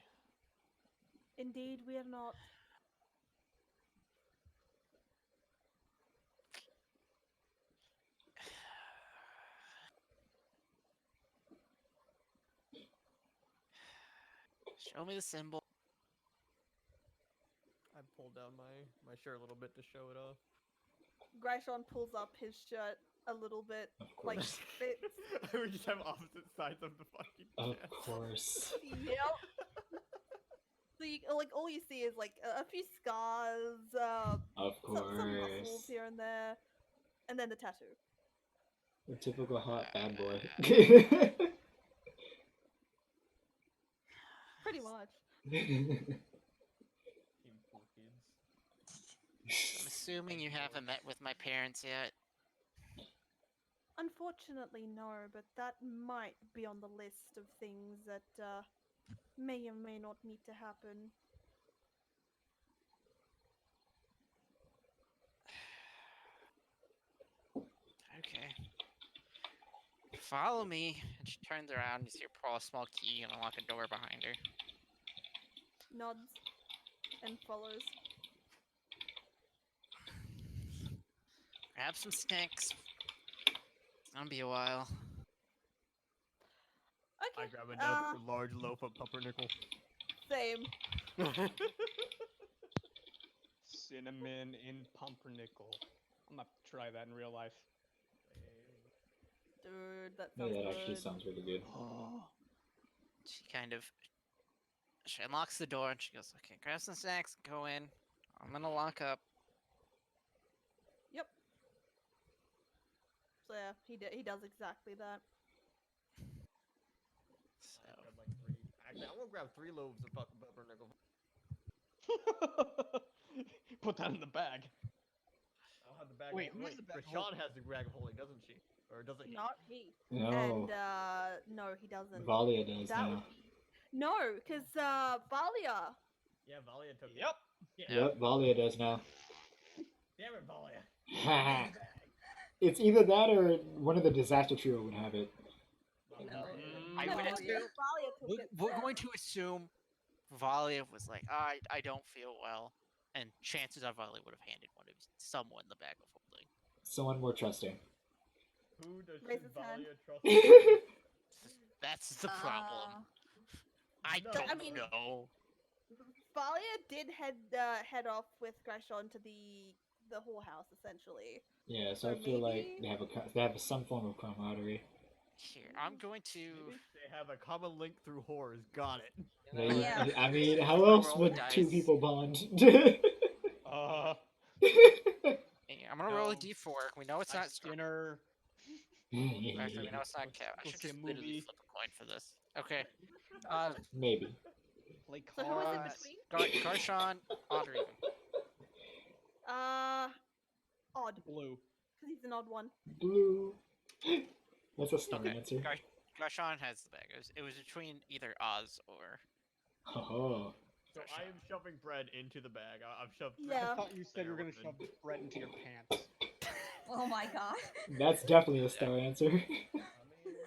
Indeed, we are not. Show me the symbol. I pulled down my shirt a little bit to show it off. Grishon pulls up his shirt a little bit, Of like course. fits. We just have opposite sides of the fucking Of chest. course. Yep. So you, like all you see is like a few scars, Of some muscles course. here and there, and then the tattoo. The typical hot bad boy. Pretty much. Team cool kids. I'm assuming you haven't met with my parents yet. Unfortunately, no, but that might be on the list of things that may or may not need to happen. Okay. Follow me. And she turns around. You see her pull a small key and unlock a door behind her. Nods and follows. Grab some snacks. It's gonna be a while. Okay. I grab another large loaf of pumpernickel. Same. Cinnamon in pumpernickel. I'm gonna try that in real life. Dude, that Yeah, sounds that good. actually sounds really good. She kind of she unlocks the door and she goes, "Okay, grab some snacks, go in. I'm gonna lock up." Yep. So yeah, he does exactly that. So I grab like 3. Actually, I'm gonna grab 3 loaves of fucking pumpernickel. Put that in the bag. I'll have the bag. Wait, of, who has the bag of Rashawn has the bag of holding, doesn't she? Or doesn't he? Not he. No, And no, he doesn't. Valia does That now. No, because Valia. Yeah, Valia took Yep. it. Yep, Valia does now. Damn it, Valia. Haha. It's either that or one of the disaster trio would have it. I No, would it's assume Valia took it. we're going to assume Valia was like, I don't feel well, and chances are Valia would have handed someone the bag of holding. Someone more trusting. Who does Raise his hand. Valia trust? That's the problem. I No. don't I mean- know. Valia did head off with Grishon to the whole house essentially. Yeah, so Or I feel like maybe- they have some form of camaraderie. Here, I'm going to. They have a common link through whores. Got it. They- Yeah. I mean, how Roll else the would two dice. people bond? Hey, I'm gonna roll a No. d4. We know it's not Dinner. Actually, we know it's not cat. I Go should see a just literally movie. flip a coin for this. Okay. Maybe. Play So who is in cards. between? Garshawn, odd or even? Odd, Blue. because he's an odd one. Blue. That's a star Okay. answer. Garshawn has the bag. It was between either Oz or. Oh. So I am shoving bread into the bag. I've shoved. Yeah. I thought you said you were gonna shove bread into your pants. Oh my god. That's definitely a star answer.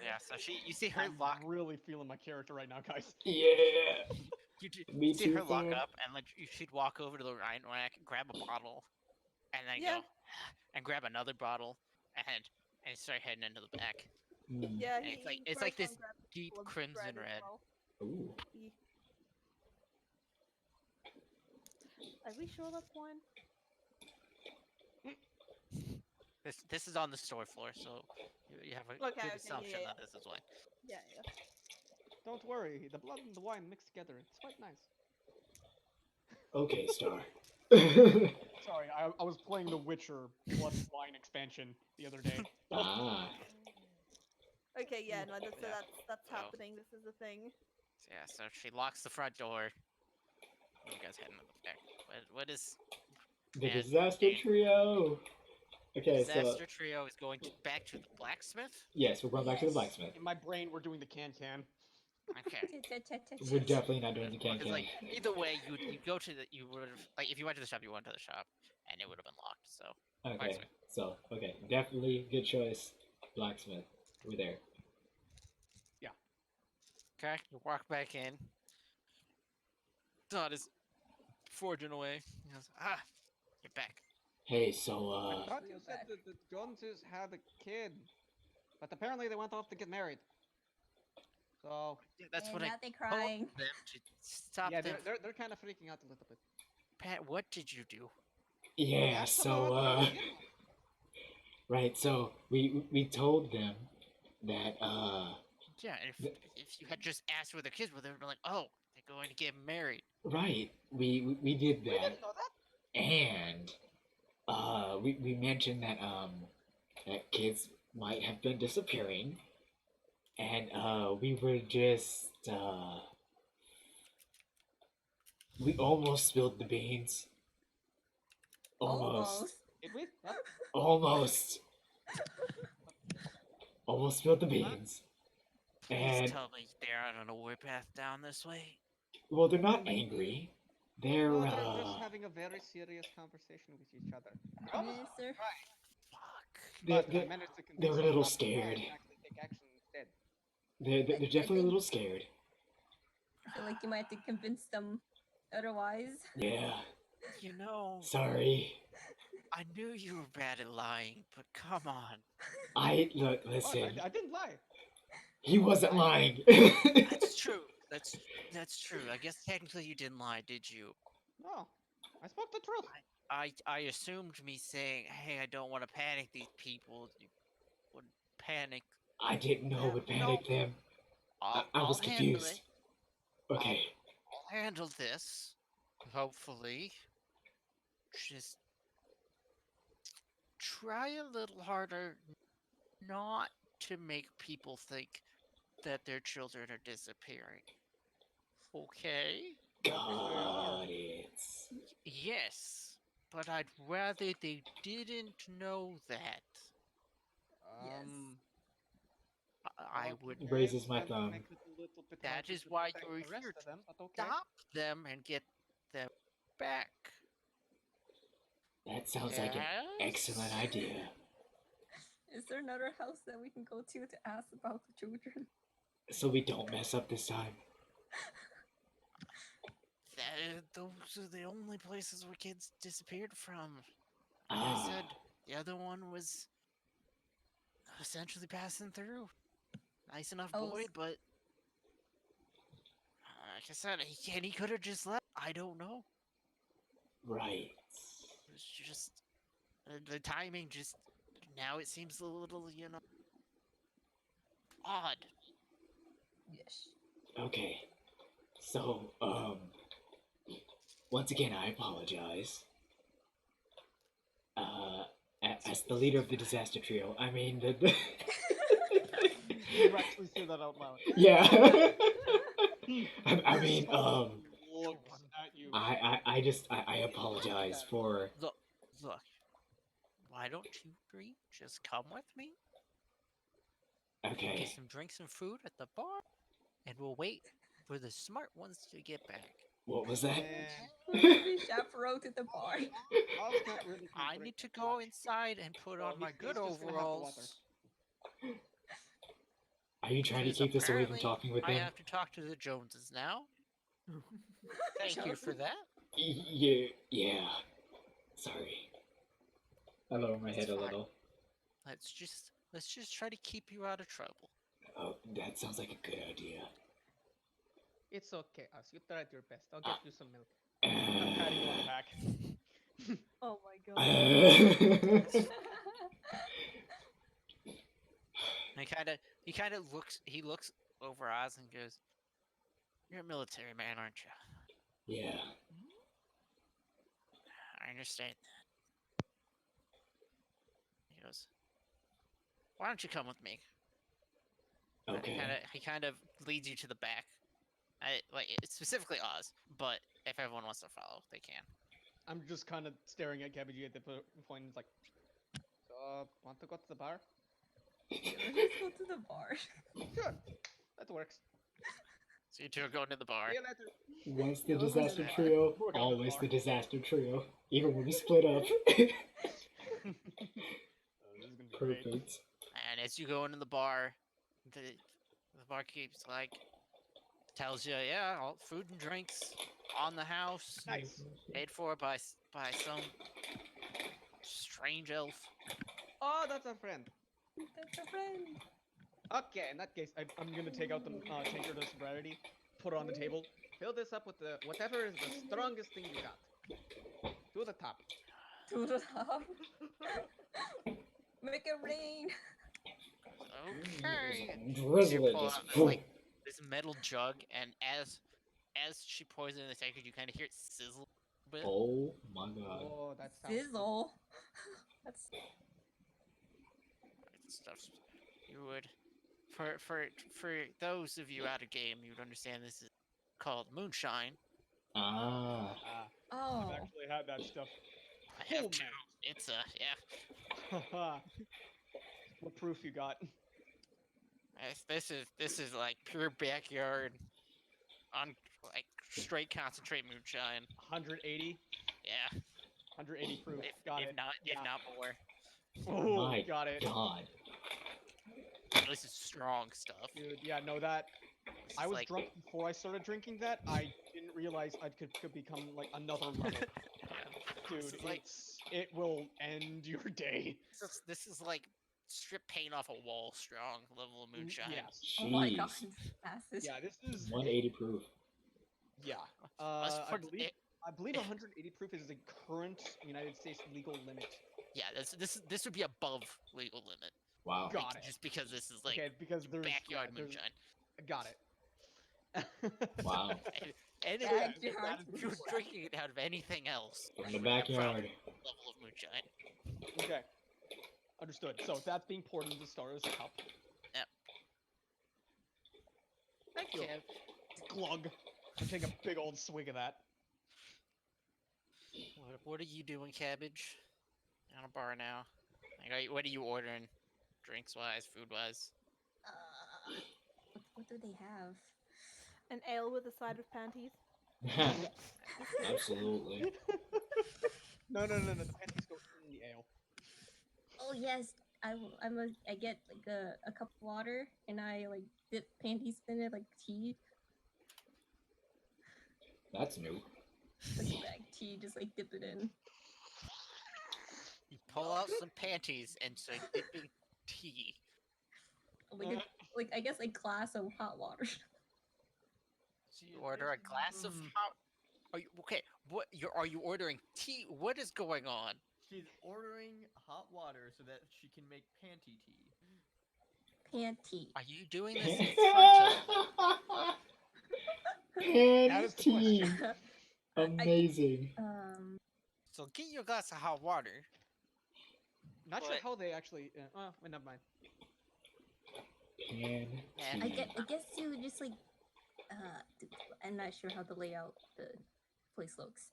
Yeah, so you see her I'm lock. really feeling my character right now, guys. Yeah. Me You see her too, lock fam. up, and like she'd walk over to the Rhine rack, grab a bottle, and then Yeah. go and grab another bottle, and start heading into the back. Mm. Yeah, And it's like this Grishon grabbed a deep couple of crimson bread as red. well. Ooh. Are we sure that's wine? This is on the store floor, so you have a Okay, good okay, assumption yeah. that this is wine. Yeah, yeah. Don't worry, the blood and the wine mixed together. It's quite nice. Okay, star. Sorry, I was playing The Witcher Blood and Wine expansion the other day. Ah. Okay, yeah, no, so Yeah. that's So- happening. This is a thing. Yeah, so she locks the front door. You guys heading to the back. What is The And- disaster and- trio. Okay, Disaster so Trio is going back to the blacksmith? yes, we're going back to the Yes. blacksmith. In my brain, we're doing the can-can. Okay. We're definitely not doing the Because can-can. like either way, you go to you would have like if you went to the shop, you went to the shop, and it would have been locked. So Okay, blacksmith. so okay, definitely good choice. Blacksmith, we're there. okay, you walk back in. Todd is forging away. He goes, you're back. Hey, so I thought you Real said bad. that the Joneses had a kid, but apparently they went off to get married. So Yeah, that's And what I now they told crying. them to stop yeah, them. they're kind of freaking out a little bit. Pat, what did you do? yeah, Ask them so about the kid. Right. So we told them that Yeah, if you had just asked where the kids were, they would be like, oh, they're going to get married. right. We did We that, didn't know that. and we mentioned that kids might have been disappearing, and we were just we almost spilled the beans. Almost. Did we? Huh? Almost. Almost spilled the beans. Please And tell me they're on a warpath down this way. well, they're not angry. They're No, they're just having a very serious conversation with each other. Almost Yes, sir. Fuck. They're- But I they're- managed to they're convince a them little not to try scared. and actually take action instead. they're definitely a little scared. I feel like you might have to convince them otherwise. Yeah. You know, Sorry. I knew you were bad at lying, but come on. Look. What? Listen. I didn't lie. He wasn't lying. That's true. That's true. I guess technically you didn't lie, did you? No, I spoke the truth. I assumed me saying, "Hey, I don't want to panic these people." You would panic. I didn't know it would No. panic them. I I'll was handle confused. it. Okay. I'll handle this. Hopefully. Just try a little harder not to make people think that their children are disappearing. Okay? Got it. Yes, but I'd rather they didn't know that. I would Raises my that thumb. makes it a little bit That harder is to why protect you're the rest here of them, but okay. stop them and get them back. That sounds like an excellent Yes? idea. Is there another house that we can go to ask about the children? So we don't mess up this time. Those are the only places where kids disappeared from. Like I said, the other one was essentially passing through. Nice enough Oh, boy, but like I said, he could have just left. I don't know. Right. It's just the timing. Just now, it seems a little, odd. Yes. Okay. So, once again, I apologize. As the leader of the disaster trio, I mean the You actually say that out loud. yeah. I mean, Looks at you. I apologize for. Look, why don't you three just come with me? Get Okay. some drinks and food at the bar, and we'll wait for the smart ones to get back. What was that? Be chaperone to the bar. Oz can't really I concentrate need to go much. inside and put Well, on my he's good just gonna have the water. overalls. Are you trying to because keep this away from apparently talking with I them? have to talk to the Joneses now. Thank you for that. Yeah. Sorry. I lower my It's head a fine. little. Let's just try to keep you out of trouble. Oh, that sounds like a good idea. It's okay, Oz. You tried your best. I'll get you some milk. I'm patting you on the back. Oh my god. He kind of looks over Oz and goes, "You're a military man, aren't you?" Yeah. I understand that. He goes, "Why don't you come with me?" Okay. He kind of leads you to the back. It's specifically Oz, but if everyone wants to follow, they can. I'm just kind of staring at Cabbagey at the point. And it's like, so, want to go to the bar? Yeah, let's go to the bar. Sure, that works. So you two are going to the bar. See you later. Once the Yeah, we'll go to disaster the bar. trio, We're going to the always bar. the disaster trio. Even when we split up. This is gonna be great. Perfect. And as you go into the bar, the barkeep's tells you, yeah, all food and drinks on the house, Nice. paid for by some strange elf. Oh, that's our friend. That's a friend. Okay, in that case, I'm gonna take out the Tinker of Sobriety, put it on the table, fill this up with whatever is the strongest thing you got. To the top. To the top. Make it rain. Okay. She Drizzle it pull just. out this like this metal jug, and as she pours it in the tank, you kind of hear it sizzle a bit. Oh my god. Oh, that sounds. Sizzle. That's Stuff you would for those of you out of game, you would understand this is called moonshine. Ah. I've oh. actually had that stuff. I have Oh, two. man. It's yeah. What proof you got? This is like pure backyard, on like straight concentrate moonshine. 180. Yeah. 180 proof. Got if it. not Yeah. more. Oh, My got it. god. This is strong stuff. Dude, yeah, no, that. This I is was like, drunk before I started drinking that. I didn't realize I could become like another level. Dude, This is like- it will end your day. This is like strip paint off a wall strong level of moonshine. Yes. Oh my god. Jeez. Fastest. Yeah, this is 180 proof. yeah. Let's I put believe it- I believe 180 proof is the current United States legal limit. Yeah, this would be above legal limit. Wow. Got it. Just because this is like Okay, because there's backyard yeah, there's- moonshine. Got it. Wow. And Backyard if you're drinking it out of anything else, From the you would have backyard. level of moonshine. Okay. Understood. So that's being poured into the starter's cup. Thank you. Glug. I take a big old swig of that. What are you doing, Cabbage? On a bar now. Like, what are you ordering? Drinks wise, food wise. What do they have? An ale with a side of panties. Absolutely. No. The panties go in the ale. Oh yes, I get like a cup of water and I like dip panties in it like tea, That's new. like black tea, just like dip it in. You pull out some panties and start dipping tea. Like like I guess a glass of hot water. You order a glass of hot. Are you okay? Are you ordering tea? What is going on? She's ordering hot water so that she can make panty tea. Panty. Are you doing this in front of? That is the Panty. question. Amazing. So get your glass of hot water. Not sure But- how they actually. Never mind. I guess you would just like I'm not sure how the layout the place looks,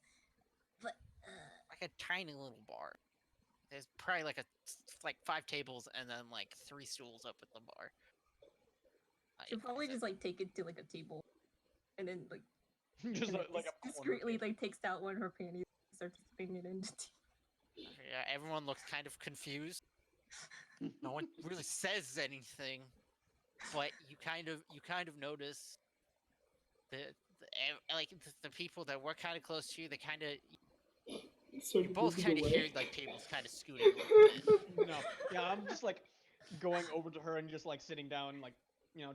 but Like a tiny little bar. There's probably like like 5 tables and then like 3 stools up at the bar. she'll probably so- just like take it to like a table, and then like Just kinda like a discreetly like takes out one of her panties and starts dipping it into tea. Yeah, everyone looks kind of confused. No one really says anything, but you kind of notice the people that were kind of close to you. They kind of you both kind of hear like tables kind of scooting a little bit. No. Yeah, I'm just like going over to her and just like sitting down, like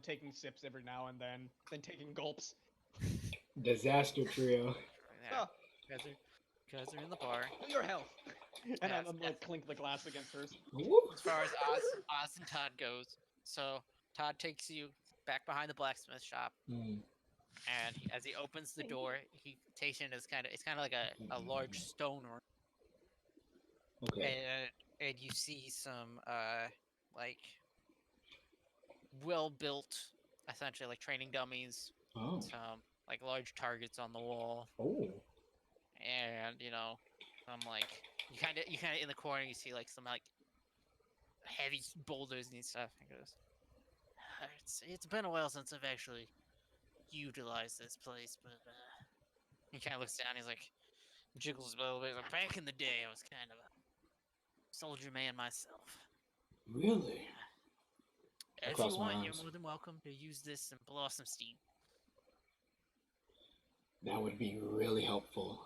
taking sips every now and then taking gulps. Disaster trio. Yeah, guys are in the bar. For your health. And Yes, I'm yes. like clink the glass against hers. Woo. As far as Oz and Todd goes, so Todd takes you back behind the blacksmith shop. Mm. And as he opens the door, he takes you in as it's kind of like a large stone room, Okay. and you see some like well built, essentially like training dummies, Oh. some like large targets on the wall, Oh. and some like you kind of in the corner you see like some like heavy boulders and stuff. He goes, it's been a while since I've actually utilized this place, but he kind of looks down. He's like, jiggles a little bit. Like, back in the day, I was kind of a soldier man myself. Really? If cross you my want, you're arms. more than welcome to use this and blow off some steam. That would be really helpful.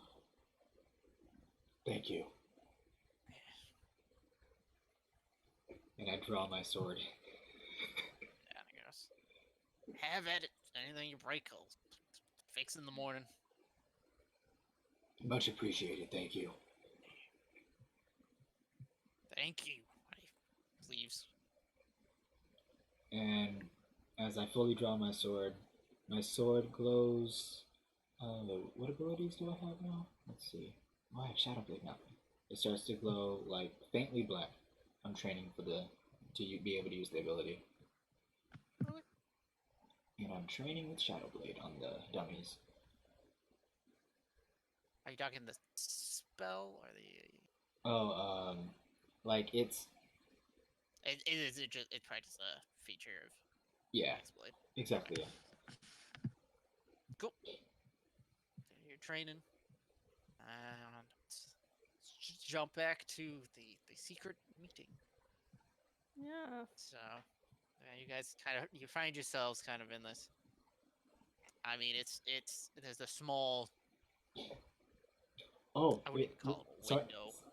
Thank you. And I draw my sword. Yeah, I guess. Have at it. Anything you break, I'll fix in the morning. Much appreciated. Thank you. Thank you. leaves. And as I fully draw my sword glows. What abilities do I have now? Let's see. Oh, I have Shadow Blade now. It starts to glow like faintly black. I'm training for be able to use the ability. Really? And I'm training with Shadow Blade on the dummies. Are you talking the spell or the? Oh, like it's It is just it's probably just a feature of yeah, X-Blade. exactly. Yeah. Cool. So you're training. And let's jump back to the secret meeting. Yeah. So, you guys you find yourselves kind of in this. I mean, there's a small. Oh, I wouldn't wait, even call it a sorry.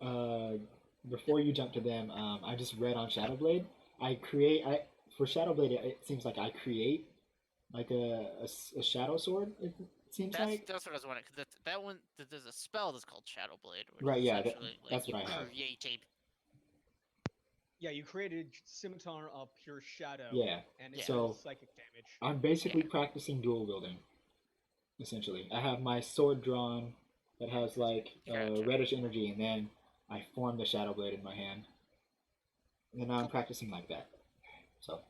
window. Before you jump to them, I just read on Shadow Blade. For Shadow Blade, it seems like I create like a shadow sword. It seems like. That's what I was wondering. Cause that one, there's a spell that's called Shadow Blade. Which Right, is yeah, essentially, that's you what I have. create a. Yeah, you created Scimitar of Pure Shadow. Yeah, And it so- does psychic damage. I'm basically practicing dual wielding. Essentially, I have my sword drawn that has like Gotcha. reddish energy, and then I form the Shadow Blade in my hand. And then I'm Cool. practicing like that. So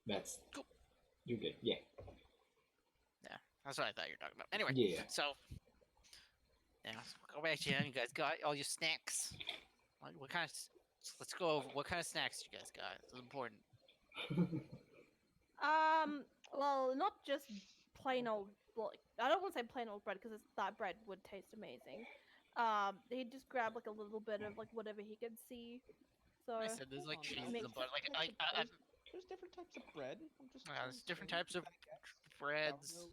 that's Cool. You're good. Yeah. That's what I thought you were talking about. Anyway, Yeah. so now go back to you. You guys got all your snacks. What kind of? Let's go over what kind of snacks you guys got. It's important. Well, not just plain old. Like, I don't want to say plain old bread because that bread would taste amazing. He'd just grab like a little bit of like whatever he could see. So I said there's like Hold on, cheese mix and butter. it. There's different types of bread. I'm just There's different saying, types of kinda guess. breads, Sourdough,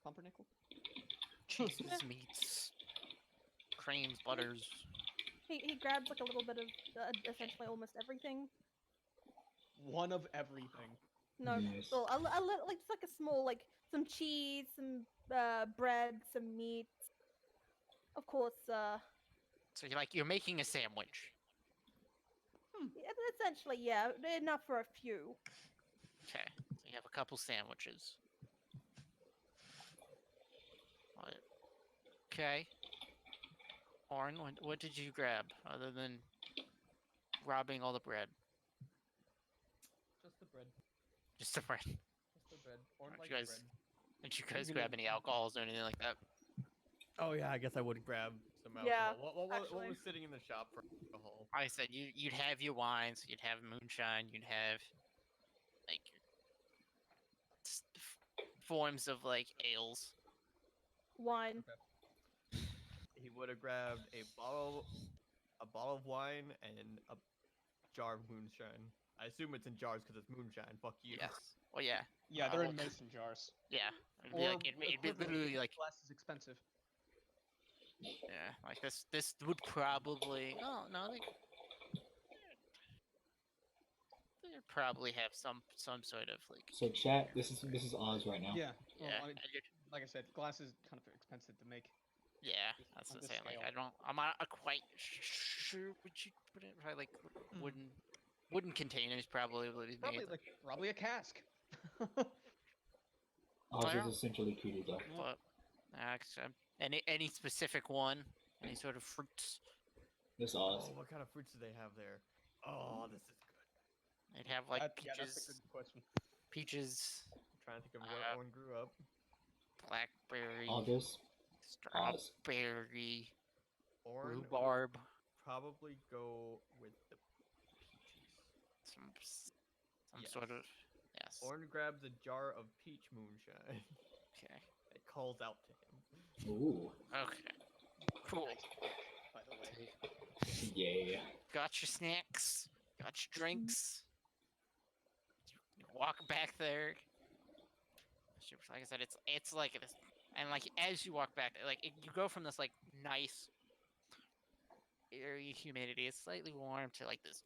pumpernickel. cheeses, meats, creams, butters. He grabs like a little bit of essentially almost everything. One of everything. No, Nice. well, like just like a small like some cheese, some bread, some meat. Of course, So you're making a sandwich. essentially, yeah, enough for a few. Okay, so you have a couple sandwiches. What? Okay. Orin, what did you grab other than robbing all the bread? Just the bread. Just the bread. Just the bread. Or Aren't like you guys- bread. Did you guys grab any alcohols or anything like that? Oh yeah, I guess I would grab some alcohol. Yeah, What actually. was sitting in the shop for alcohol? I said you'd have your wines, you'd have moonshine, you'd have like forms of like ales. Wine. He would have grabbed a bottle of wine and a jar of moonshine. I assume it's in jars because it's moonshine. Fuck you. Yes. Well, yeah. Yeah, they're in well, mason jars. Yeah. It'd be like it'd be equivalent, literally like glass is expensive. yeah, like this would probably they'd probably have some sort of like So chat, this is Oz right now. Yeah. Well, yeah. I mean, like I said, glass is kind of expensive to make. Yeah, that's on what I'm this saying. Like scale. I'm not quite sure what you put in. Probably like wooden containers probably would be made. Probably a cask. Oz Yeah. is essentially treated though. But any specific one? Any sort of fruits? This Oz. Oh, what kind of fruits do they have there? Oh, this is good. They'd have like Yeah, that's a peaches, good question. peaches, I'm trying to think of where Owen grew up. blackberry, August. Oz. strawberry, Orin would rhubarb, probably go with the peaches. some Yes. sort of yes. Orin grabs a jar of peach moonshine. Okay. It calls out to him. Ooh. Okay. Cool. By the way. Yeah. Got your snacks. Got your drinks. You walk back there. Like I said, it's like this, and like as you walk back, like you go from this like nice, airy humidity, it's slightly warm to like this.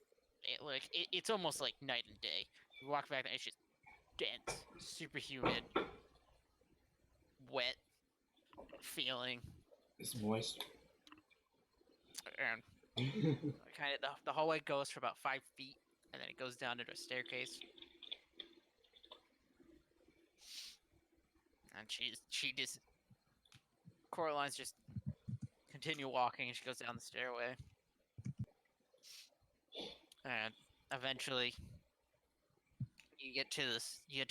It's almost like night and day. You walk back, and it's just dense, super humid, wet feeling, It's moist. and kind of the hallway goes for about 5 feet. and then it goes down into a staircase. And she just Coraline's just continue walking, and she goes down the stairway, and eventually you get to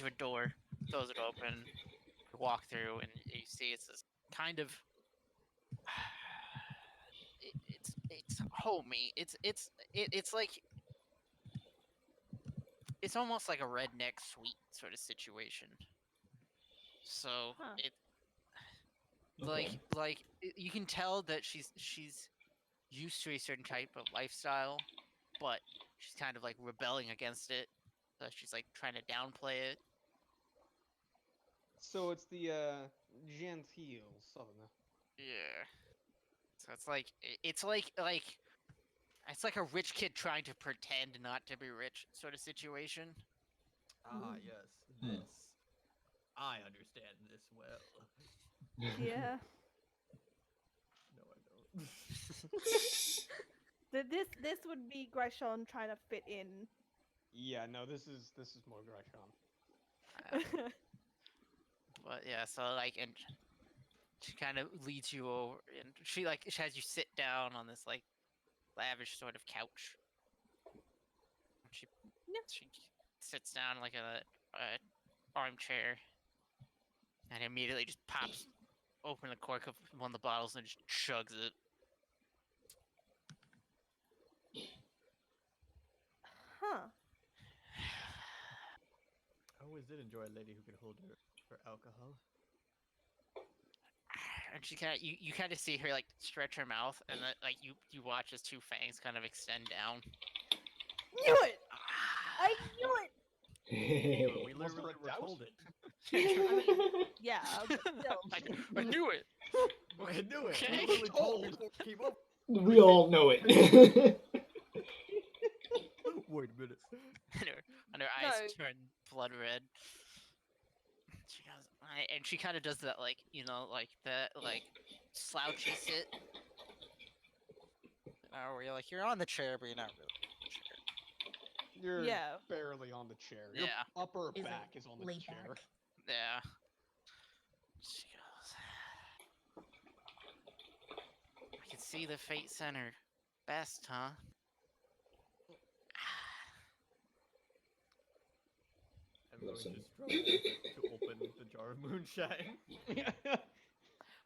a door, throws it open, you walk through, and you see it's this kind of it's homey. It's like it's almost like a redneck suite sort of situation. So Huh. it Okay. you can tell that she's used to a certain type of lifestyle, but she's kind of like rebelling against it. So she's like trying to downplay it. So it's the genteel southerner. Yeah. So it's like a rich kid trying to pretend not to be rich sort of situation. Ah, yes, Hmm. this. I understand this well. Yeah. No, I don't. This would be Gresham trying to fit in. Yeah, no, this is more Gresham. But yeah, so like, and she kind of leads you over, and she has you sit down on this like lavish sort of couch. She she sits down like a armchair, and immediately just pops open the cork of one of the bottles and just chugs it. Huh. I always did enjoy a lady who could hold her alcohol. And she kind of you kind of see her like stretch her mouth, and then like you watch as two fangs kind of extend down. Knew it! I knew it! We Was there literally a were doubt? told it. Yeah, but still. I knew it. I knew it. Okay. We literally told before we came up. We all know it. Wait a minute. And her eyes turn blood red. She goes, and she kind of does that, like, you know, like that, like slouchy sit. Where you're like, you're on the chair, but you're not really on the chair. You're Yeah. barely on the chair. Your Yeah. upper Is it back is on the laid chair. back? Yeah. She goes, I can see the fate center best, huh? I'm going Listen. to struggle to open the jar of moonshine.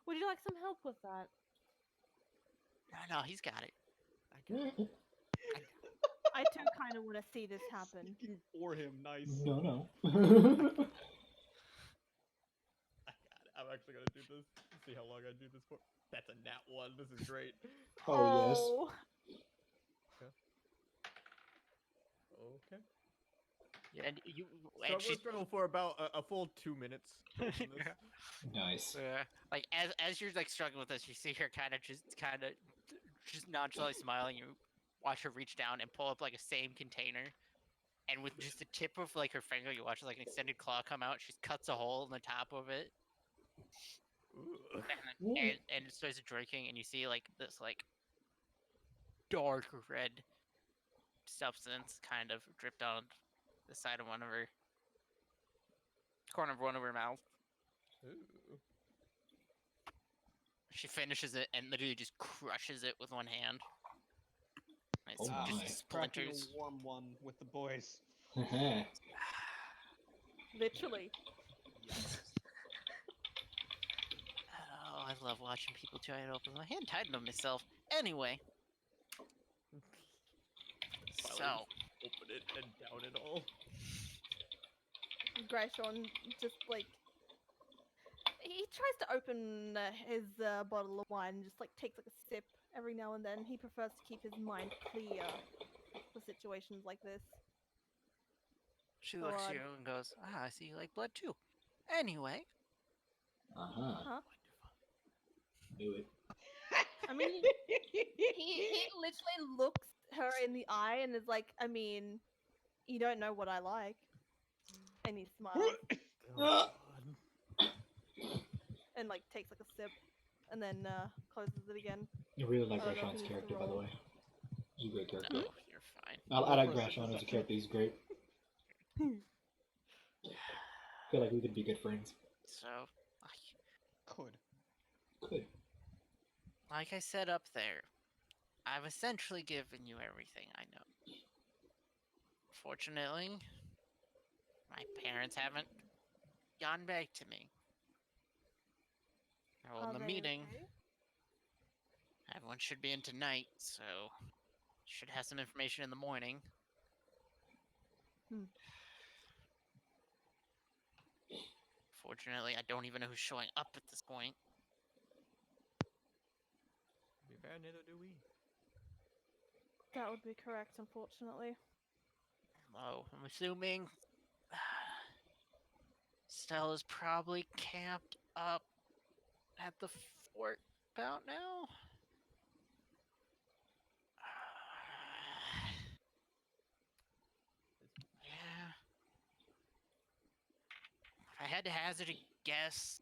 Would you like some help with that? No, he's got it. I got it. I too kind of want to see this happen. Speaking for him, nice. No. I got it. I'm actually gonna do this. See how long I do this for. That's a nat 1. This is great. Oh, Okay. And you Struggle for about a full 2 minutes. on this. yes. Nice. like as you're like struggling with this, you see her kind of just nonchalantly smiling. You watch her reach down and pull up like a same container, and with just the tip of like her finger, you watch like an extended claw come out. She cuts a hole in the top of it, Ooh. and starts drinking, and you see like this like dark red substance kind of drip down the side of corner of one of her mouth. Ooh. She finishes it and literally just crushes it with one hand. It's Oh my. just Cracking splinters. a warm one with the boys. Literally. Oh, I love watching people try to open my hand tied them myself. Anyway. So, Open it and down it all. Gresham just like he tries to open his bottle of wine and just like takes like a sip every now and then. He prefers to keep his mind clear for situations like this. she looks at God. you and goes, I see you like blood too. Anyway. Uh-huh. Knew it. I mean, he literally looks her in the eye and is like, I mean, you don't know what I like. And he smiles Oh, and like takes like a sip and then closes it again. I really like I don't know if Roshan's he needs to character, by the roll. way. He's a great character. No, you're fine. I Roll like for a Grashon as a deception. character. He's great. Feel like we could be good friends. So, Could. Good. like I said up there, I've essentially given you everything I know. Fortunately, my parents haven't gotten back to me. They're Are holding a they meeting. okay? Everyone should be in tonight, so should have some information in the morning. Fortunately, I don't even know who's showing up at this point. To be fair, neither do we. That would be correct, unfortunately. Oh, I'm assuming Stella's probably camped up at the fort about now. Yeah. If I had to hazard a guess,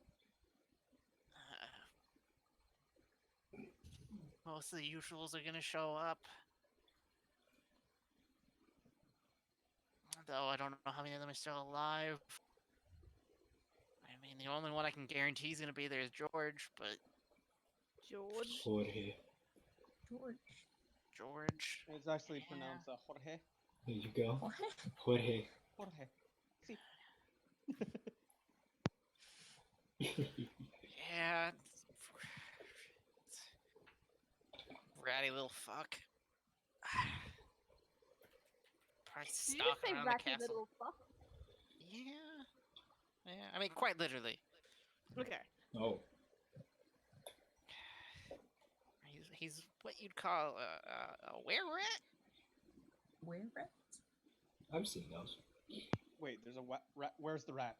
most of the usuals are gonna show up. Though I don't know how many of them are still alive. I mean, the only one I can guarantee is gonna be there is George, but George. Jorge. George. It's actually Yeah. pronounced Jorge. There you go. What? Jorge. Jorge. See. Yeah. Ratty little fuck. Probably Did you just stalking say around the ratty castle. little fuck? Yeah. Yeah, I mean, quite literally. Okay. Oh. He's what you'd call a were-rat? Where rat? I've seen those. Wait, there's a rat. Where's the rat?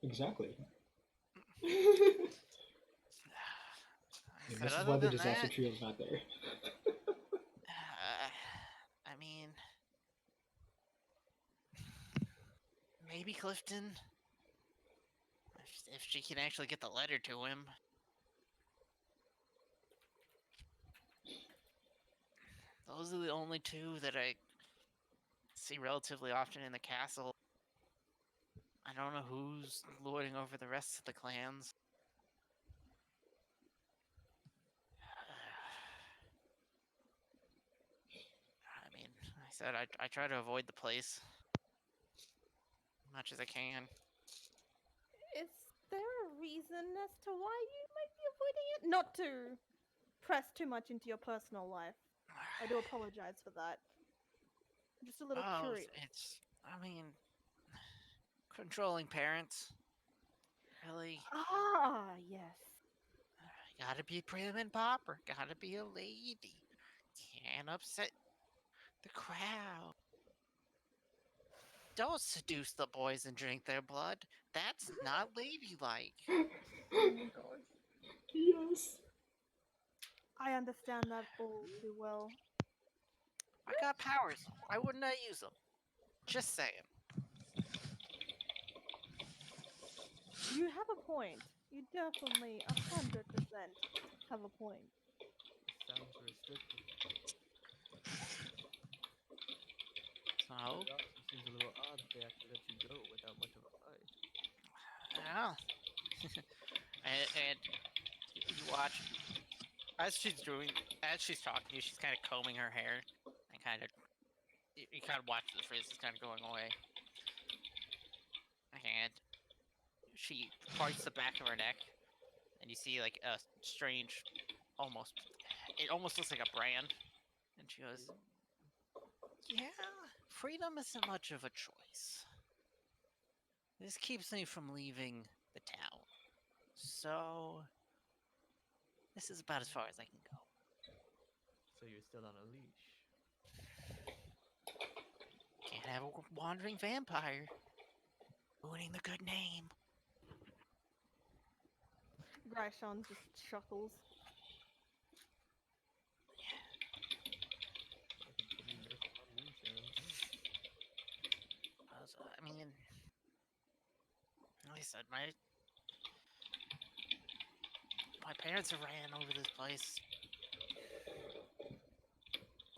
Exactly. I And said, this is other why the than disaster that, trio is not there. I mean, maybe Clifton. If she can actually get the letter to him. Those are the only two that I see relatively often in the castle. I don't know who's lording over the rest of the clans. I mean, I said I try to avoid the place as much as I can. Is there a reason as to why you might be avoiding it? Not to press too much into your personal life. I do apologize for that. I'm just a little curious. I mean, controlling parents. Really, Ah, yes. gotta be prim and proper. Gotta be a lady. Can't upset the crowd. Don't seduce the boys and drink their blood. That's not ladylike. Oh my gosh. Yes. I understand that all too well. I got powers. Why wouldn't I use them? Just saying. You have a point. You definitely 100% have a point. Sounds restrictive. So, It also seems a little odd that they actually let you go without much of a fight. yeah. and you watch as she's talking to you, she's kind of combing her hair and you kind of watch the frizz is kind of going away. And she parts the back of her neck, and you see like a strange, it almost looks like a brand. And she goes, "Yeah, freedom isn't much of a choice. This keeps me from leaving the town. So, this is about as far as I can go." So you're still on a leash. Can't have a wandering vampire ruining the good name. Raishon just chuckles. I mean, like I said, my parents have ran over this place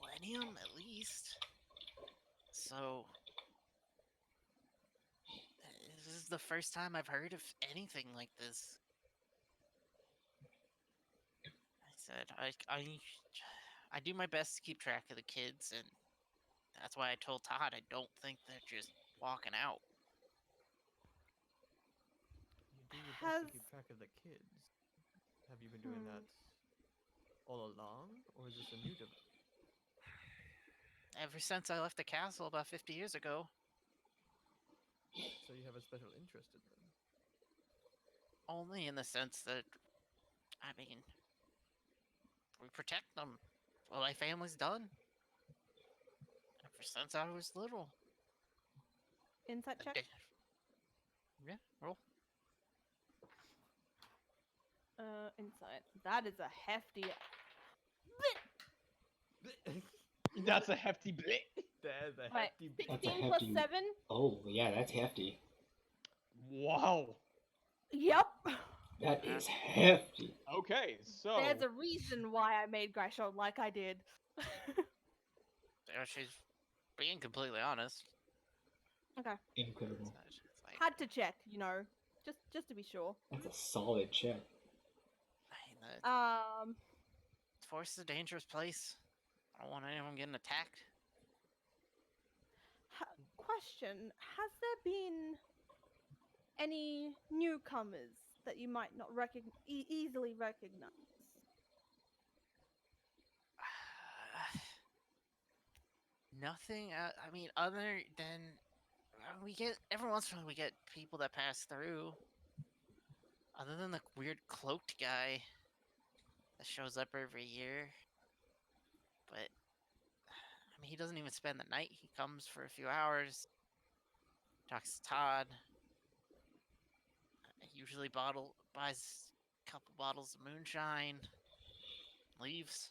millennium at least. So this is the first time I've heard of anything like this. I said I do my best to keep track of the kids, and that's why I told Todd I don't think they're just walking out. You do your best Has to keep track of the kids. Have you been doing that all along, or is this a new development? Ever since I left the castle about 50 years ago. So you have a special interest in them? Only in the sense that, I mean, we protect them. What my family's done. Ever since I was little. insight check? Yeah, roll. Insight. That is a hefty. That's a hefty bit. That's a Right, hefty bit. That's a 16 plus hefty- 7. Oh, yeah, that's hefty. Wow. Yep. That is hefty. Okay, so There's a reason why I made Grashon like I did. She's being completely honest. Incredible. It's like, Had to check, you know, just to be sure. That's a solid check. I mean, the Um, forest is a dangerous place. I don't want anyone getting attacked. question: has there been any newcomers that you might not easily recognize? Nothing. I mean, other than we get every once in a while we get people that pass through. Other than the weird cloaked guy that shows up every year, but I mean, he doesn't even spend the night. He comes for a few hours, talks to Todd. Usually buys a couple bottles of moonshine, leaves.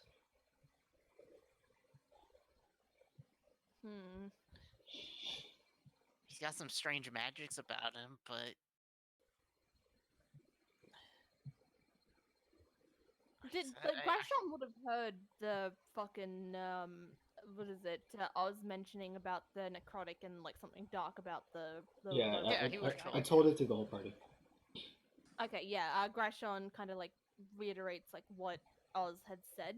He's got some strange magics about him, but Grashon would have heard the fucking what is it? Oz mentioning about the necrotic and like something dark about the Yeah, Yeah, he was I told it to the whole party. Okay, yeah. Grashon kind of like reiterates like what Oz had said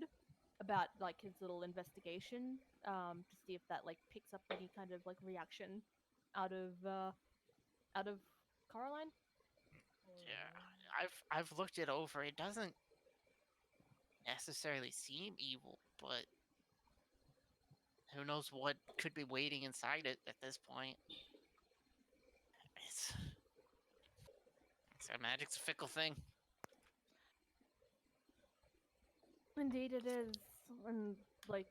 about like his little investigation, to see if that like picks up any kind of like reaction out of Coraline. yeah, I've looked it over. It doesn't necessarily seem evil, but who knows what could be waiting inside it at this point. It's magic's a fickle thing. Indeed, it is, and like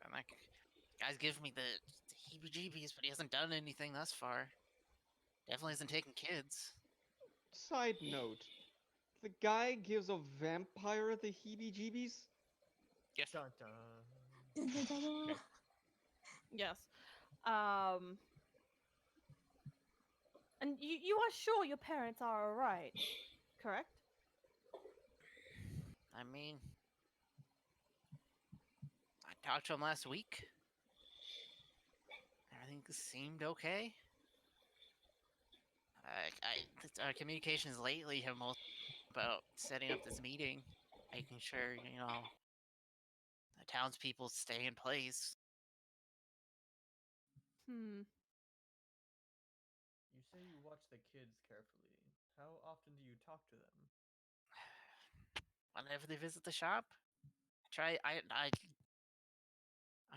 And like, guy's giving me the heebie-jeebies, but he hasn't done anything thus far. Definitely isn't taking kids. side note. The guy gives a vampire the heebie-jeebies? Yes. Dun, dun. Okay. yes, and you are sure your parents are alright, correct? I mean, I talked to him last week. Everything seemed okay. Our communications lately have most about setting up this meeting, making sure, you know, the townspeople stay in place. Hmm. You say you watch the kids carefully. How often do you talk to them? Whenever they visit the shop, I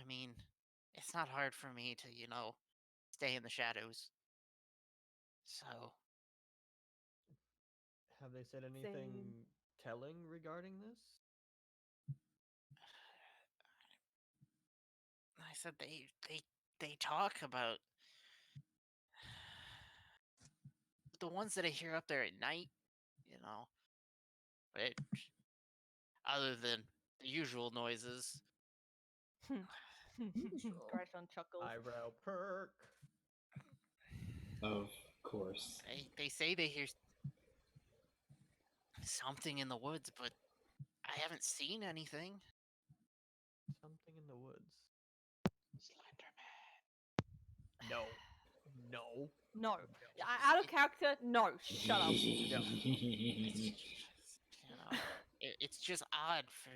mean, it's not hard for me to, you know, stay in the shadows. So, Have they said anything Same. telling regarding this? I said they talk about the ones that I hear up there at night, you know. But other than the usual noises, Grashon chuckles. Eyebrow perk. Of course. they say they hear something in the woods, but I haven't seen anything. Something in the woods. Slender No. No. No. Out of character, no. Shut up. It's just odd for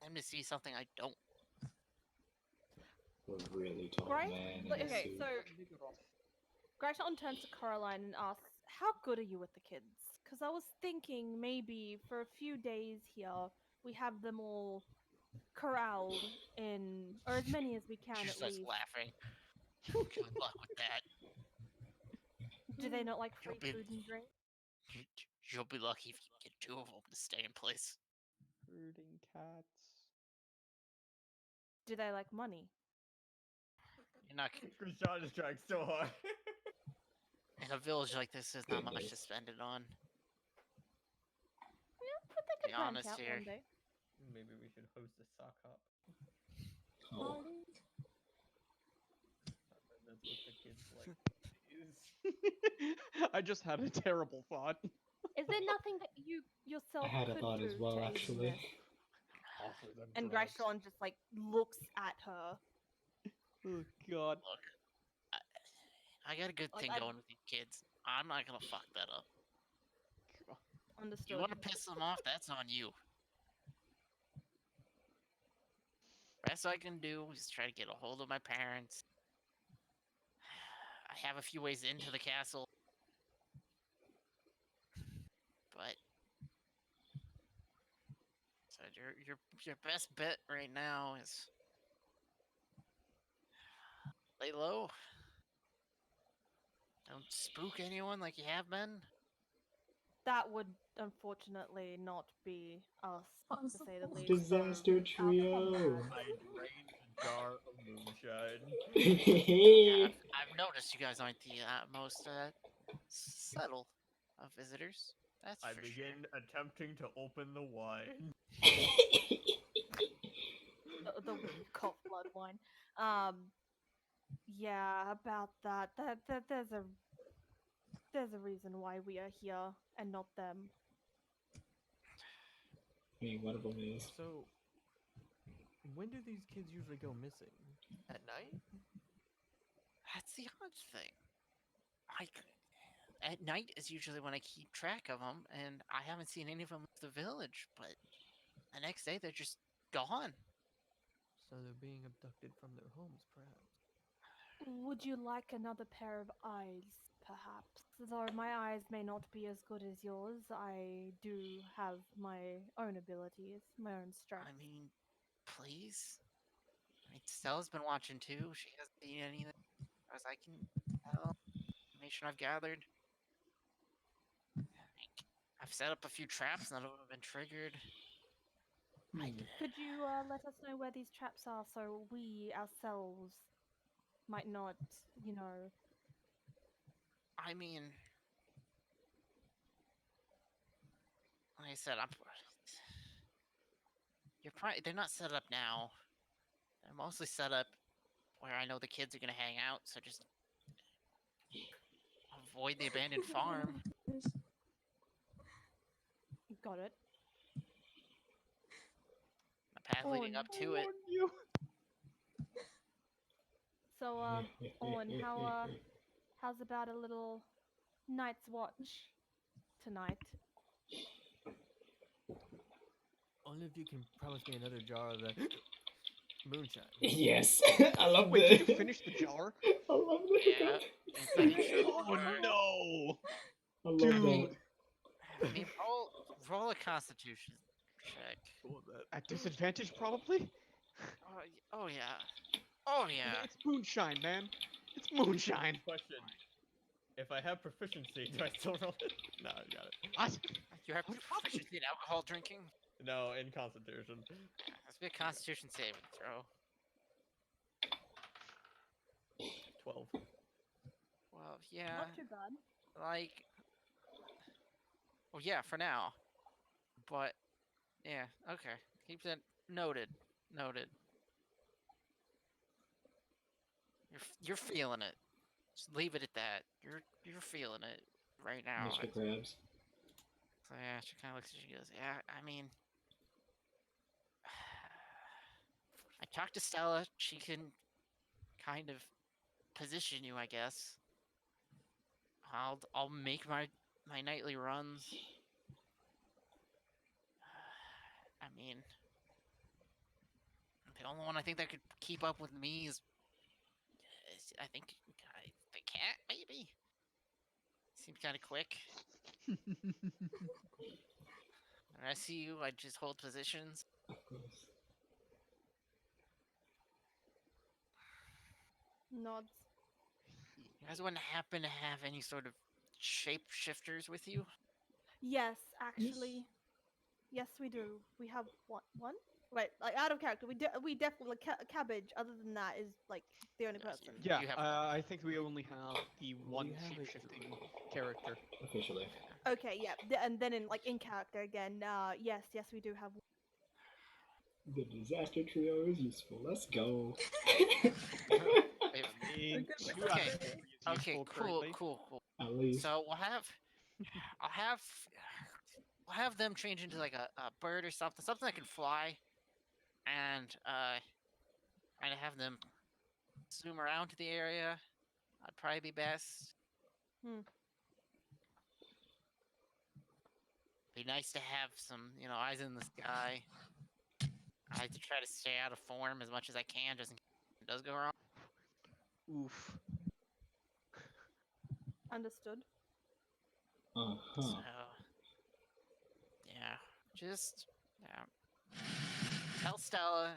them to see something I don't. A really tall Right? man in Like, a okay, suit. so Grayshawn turns to Caroline and asks, "How good are you with the kids? Because I was thinking maybe for a few days here we have them all corralled in, or as many as we can She at starts least. laughing. Good luck with that. Do they not like You'll free be- food and drink? You'll be lucky if you get 2 of them to stay in place. Herding cats. Do they like money? You're not Krishan is trying so hard. in a village like this. There's not much to Goodness. spend it on. Yeah, but they Be could branch honest out here. one day. Maybe we should host a sock hop. Oh, That's what the kids like. I just had a terrible thought. Is there nothing that you yourself I had a could thought do as well, to aid in actually. this? Offer them And drugs. Grayshawn just like looks at her. Oh god. Look, I got a good Like, thing I- going with these kids. I'm not gonna fuck that up. Understood. You want to piss them off? That's on you. Best I can do is try to get a hold of my parents. I have a few ways into the castle, but so your best bet right now is lay low. Don't spook anyone like you have been. That would unfortunately not be us, to say the Possible. least. so Disaster our trio. comrades- I drained a jar of moonshine. Yeah, I've noticed you guys aren't the most subtle of visitors. That's I for begin attempting to open the wine. the cough blood wine. Yeah, about that. That there's a reason why we are here and not them. I mean, one of them is. So, when do these kids usually go missing? At night? That's the odd thing. At night is usually when I keep track of them, and I haven't seen any of them leave the village. But the next day, they're just gone. So they're being abducted from their homes, perhaps. Would you like another pair of eyes, perhaps? Though my eyes may not be as good as yours, I do have my own abilities, my own strength. I mean, please. I mean, Stella's been watching too. She hasn't seen anything, as I can tell. Information I've gathered. I've set up a few traps, none of them have been triggered. Could you let us know where these traps are so we ourselves might not, you know... I mean, like I said, they're not set up now. They're mostly set up where I know the kids are gonna hang out, so just avoid the abandoned farm. Got it. The path leading up to it. You. So, Owen, how's about a little night's watch tonight? Only if you can promise me another jar of that moonshine. Yes, I love Wait, the. did you finish the jar? I love the Yeah. hiccup. Oh no! I love Dude. that. I mean, roll a Constitution check. At disadvantage, probably? Oh yeah. Oh yeah. It's moonshine, man. It's moonshine. Question. If I have proficiency, do I still roll it? No, I got it. What? You have proficiency in alcohol drinking? No, in Constitution. Let's be a Constitution saving throw. 12. Well, yeah. Not too bad. Like, well, yeah, for now. But, yeah, okay. Keep that noted. Noted. You're feeling it. Just leave it at that. You're feeling it right now. Mr. Krabs. So yeah, she kind of looks at you and goes, yeah, I mean, I talked to Stella. She can kind of position you, I guess. I'll make my nightly runs. I mean, the only one I think that could keep up with me is I think the cat maybe. Seems kind of quick. When I see you, I just hold positions. Of course. Nods. You guys wouldn't happen to have any sort of shapeshifters with you? Yes, actually. Yes, we do. We have one. Right, like out of character. We definitely cabbage. Other than that, is like the only Yes, person. Yeah, You have I think we only have the one We have a shape-shifting character. Officially. Okay, yeah, and then in character again. Yes, we do have. The disaster trio is useful. Let's go. Wait, I mean, good two with out of okay. three is Okay, useful cool, currently. cool. At least. So I'll have them change into like a bird or something that can fly, and kind of have them zoom around to the area. That'd probably be best. Be nice to have some, eyes in the sky. I like to try to stay out of form as much as I can, just in case it does go wrong. Oof. Understood. Uh-huh. So, yeah, just tell Stella,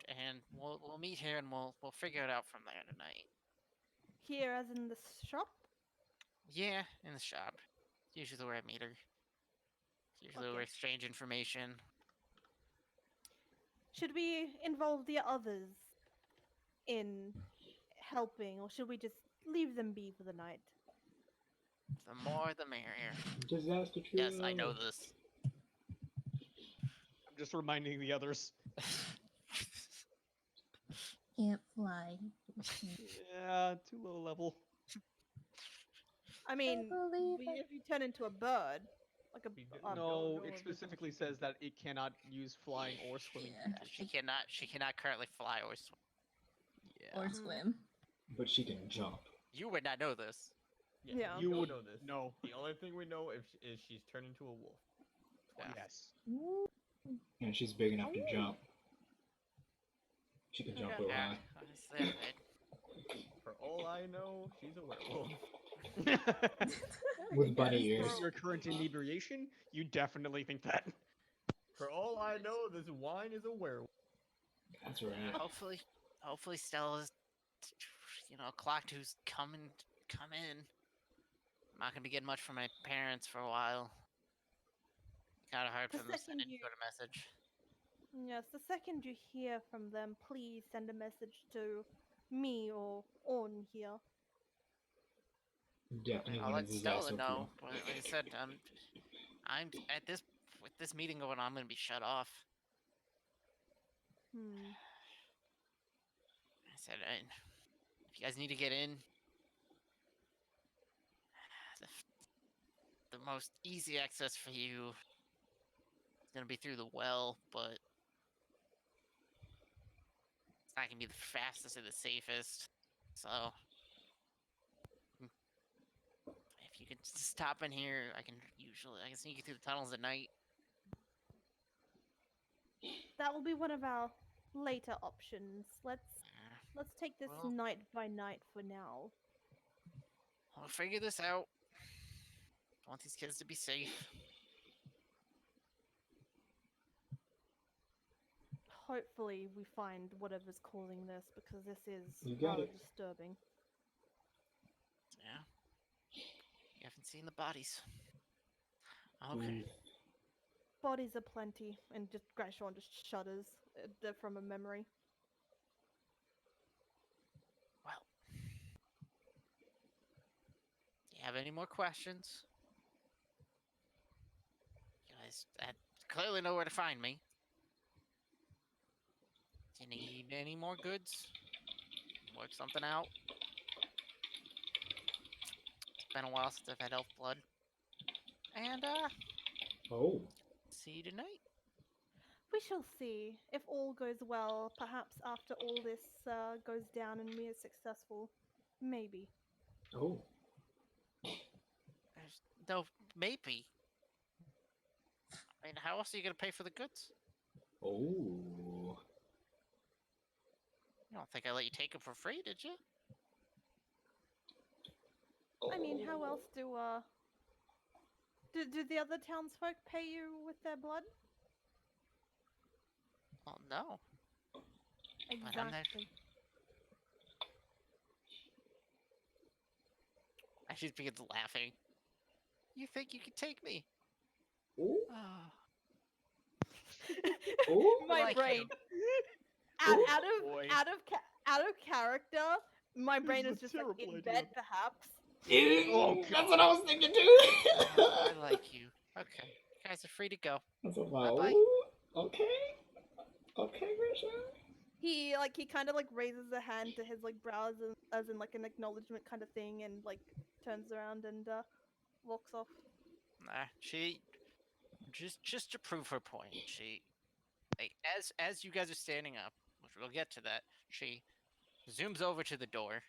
and we'll meet here, and we'll figure it out from there tonight. Here, as in the shop. Yeah, in the shop. It's usually where I meet her. Usually we Okay. exchange information. Should we involve the others in helping, or should we just leave them be for the night? The more, the merrier. Disaster trio. Yes, I know this. I'm just reminding the others. Can't fly. Yeah, too low level. I mean, believe it. if you turn into a bird, like a We do- a- No, no, it this- specifically says that it cannot use flying or swimming Yeah. features. She cannot currently fly or swim. Yeah. Or swim. But she can jump. You would not know this. Yeah. You don't would know this. know. The only thing we know is she's turned into a wolf. Yeah. Yes. Ooh. And she's big enough to jump. She can jump Okay. real Yeah, high. honestly, For all I know, she's a werewolf. With bunny Yes. ears. Your current inebriation, you definitely think that. For all I know, this wine is a werewolf. That's right. hopefully Stella's, clocked who's come in. I'm not gonna be getting much from my parents for a while. Kind of hard The for them to send second any you- sort of message. Yes, the second you hear from them, please send a message to me or On here. Definitely I'll one let of the Stella disaster know. trio. But like I said, I'm with this meeting going on, I'm gonna be shut off. I said, if you guys need to get in, the most easy access for you is gonna be through the well, but it's not gonna be the fastest or the safest. So, if you could stop in here, I can sneak you through the tunnels at night. That will be one of our later options. Let's take this Well- night by night for now. I'll figure this out. I want these kids to be safe. Hopefully, we find whatever's causing this, because this is You got rather it. disturbing. Yeah. You haven't seen the bodies. Okay. Ooh. Bodies are plenty, and just Grashon just shudders from a memory. Well. Do you have any more questions? You guys clearly know where to find me. Do you need any more goods? Work something out? It's been a while since I've had elf blood. And, Oh. see you tonight. We shall see. If all goes well, perhaps after all this goes down and we are successful, Maybe. Oh. There's no maybe. I mean, how else are you gonna pay for the goods? Oh. I don't think I let you take them for free, did you? I mean, how else do the other townsfolk pay you with their blood? Well, no. But I'm there. Exactly. And she begins laughing. You think you can take me? Oh. Ah. Oh. My like brain. him. Out, Ooh, out of boy. out of character, my This brain is is a just like terrible in idea. bed, perhaps. Oh, That's what I was thinking too. I like you. Okay. You guys are free to go. That's about. Bye-bye. Ooh, okay. Okay, Grisha. He kind of like raises a hand to his like brows as in like an acknowledgement kind of thing, and like turns around and walks off. Nah, she just to prove her point, she like as you guys are standing up, which we'll get to that, she zooms over to the door.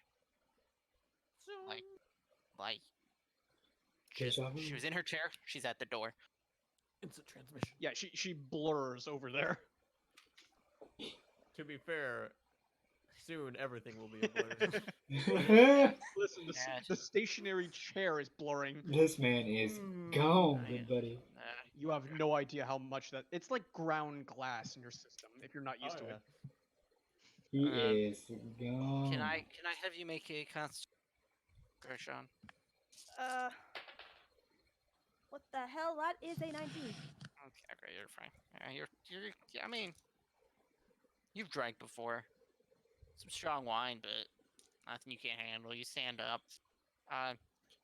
Like just Deja vu. she was in her chair, she's at the door. It's a transmission. Yeah, she blurs over there. To be fair, soon everything will be a blur. Listen, Yeah. the stationary chair is blurring. This man is gone, good buddy. You have no idea how much that. It's like ground glass in your system if you're not used to it. He Um, is gone. Can I have you make a Gershon? What the hell? That is a 19. Okay, great, you're fine. You're yeah, I mean, you've drank before. Some strong wine, but nothing you can't handle. You stand up.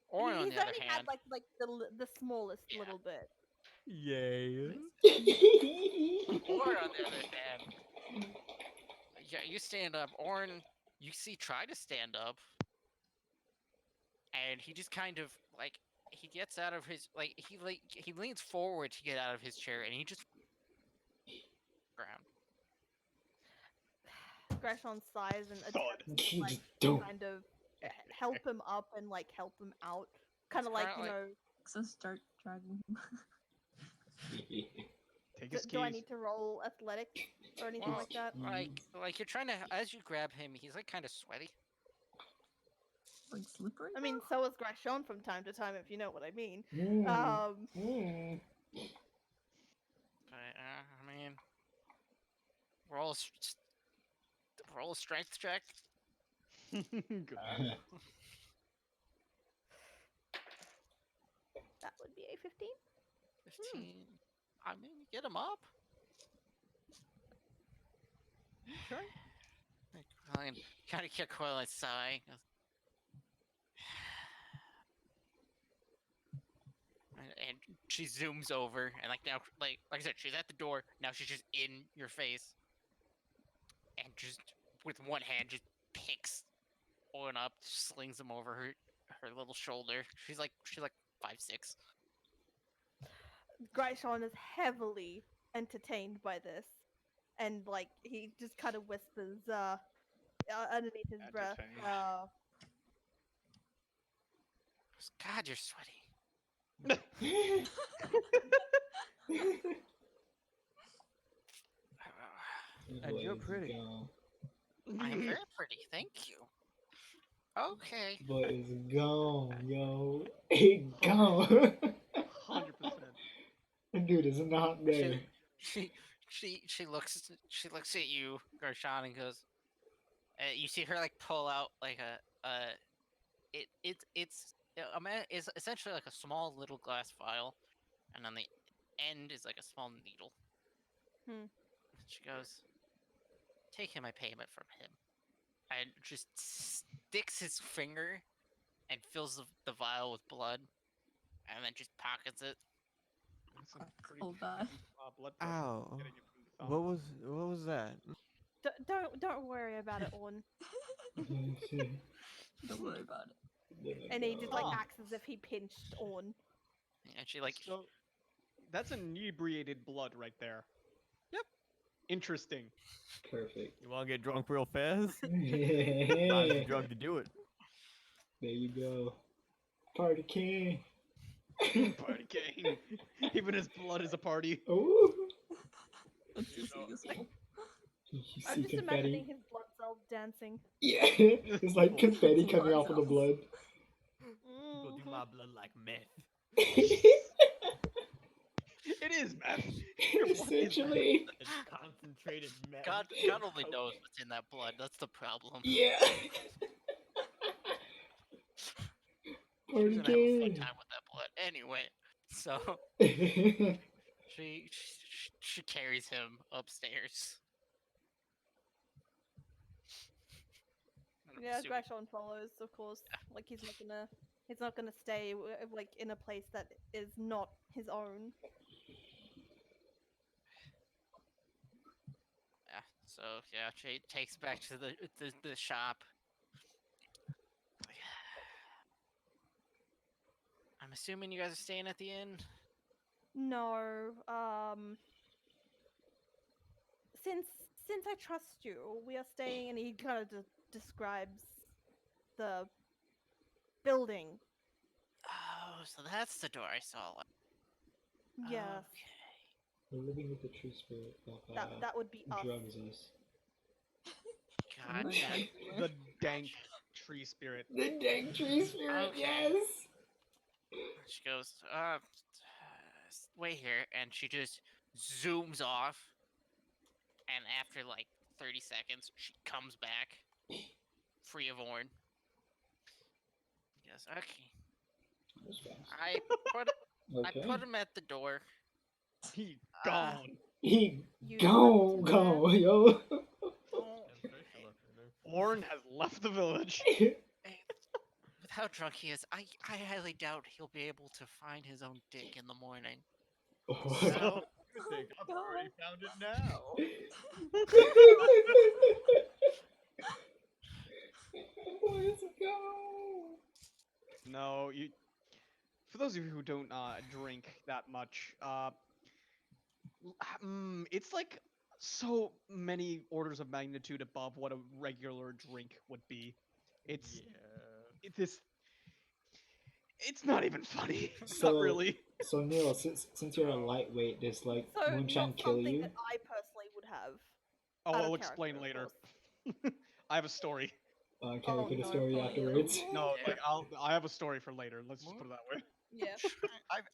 Orin, on He's the other only hand, had like the smallest little bit. Yay. Orin, on the other hand, yeah, you stand up. Orin, you see, try to stand up, and he just kind of like he gets out of his he leans forward to get out of his chair, and he just ground. Gresham sighs and Thud. attempts to like Don't. kind of help him up and like help him out. Kind of It's like, kinda you like- know, So start dragging him. Take his do I keys. need to roll athletics or anything Well, like that? Like you're trying to, as you grab him, he's like kind of sweaty. Like slippery? I mean, so is Gresham from time to time, if you know what I mean. Mm, Um, mm. But I mean, roll a strength check. Good. that would be a 15. 15. I mean, get him up. Sure. Like, kind of get Coyle sigh. And she zooms over, and like now, like I said, she's at the door. Now she's just in your face, and just with one hand, just picks Owen up, slings him over her little shoulder. She's like 5'6". Gresham is heavily entertained by this, and like he just kind of whispers underneath his breath. Entertained. God, you're sweaty. And you're Boy is pretty. gone. I'm very pretty, thank you. Okay. Boy is gone, yo. He gone. 100%. Dude is not there. She looks at you, Gershon, and goes. You see her like pull out like it's essentially like a small little glass vial, and on the end is like a small needle. She goes, "Take him my payment from him," and just sticks his finger and fills the vial with blood, and then just pockets it. That's a pretty Oh god. blood pressure Ow. getting it from the thumb. What was that? Don't worry about it, Orn. Don't worry about it. And he just like Oh. acts as if he pinched Orn. And she like So that's inebriated blood right there. Yep. Interesting. Perfect. You want to get drunk real fast? Find Yeah. the drug to do it. There you go. Party king. Party king. Even his blood is a party. Ooh. That's You just know, useful. You I'm see just imagining confetti. his blood cells dancing. Yeah, it's like confetti coming off of the blood. People do Mhm. my blood like meth. It is meth. Your blood is meth. Essentially. It's concentrated meth. God only knows what's in that blood. That's the problem. Yeah. She's Party gonna have a fun king. time with that blood. Anyway, so she carries him upstairs. And I'm Yeah, assuming- Grashon follows, of course. Like he's not gonna stay like in a place that is not his own. Yeah. So yeah, she takes back to the shop. I'm assuming you guys are staying at the inn. No, since I trust you, we are staying, and he kind of describes the building. Oh, so that's the door I saw. Yes, Okay. We're living with the true spirit that would be us. drugs us. God Right, damn. right. The dank tree spirit. The dank tree spirit, Okay. yes. She goes, wait here, and she just zooms off. And after like 30 seconds, she comes back, free of Orn. Yes, okay. That was fast. I Okay. put him at the door. He gone. He You go, left him go, yo. Oh, Orn has left the village. with how drunk he is, I highly doubt he'll be able to find his own dick in the morning. So, You think I've already found it now? Let's go. No, you. For those of you who don't drink that much, it's like so many orders of magnitude above what a regular drink would be. It's Yeah. it's not even funny. So- Not really. So Neil, since you're a lightweight, does like So moonshine not kill something you? that I personally would have. Oh, out of I'll character, explain of later. course. I have a story. Can we Oh, put a no, story Polly. afterwards? No, Yeah. like I have a story for later. Let's just put it that way. Yeah.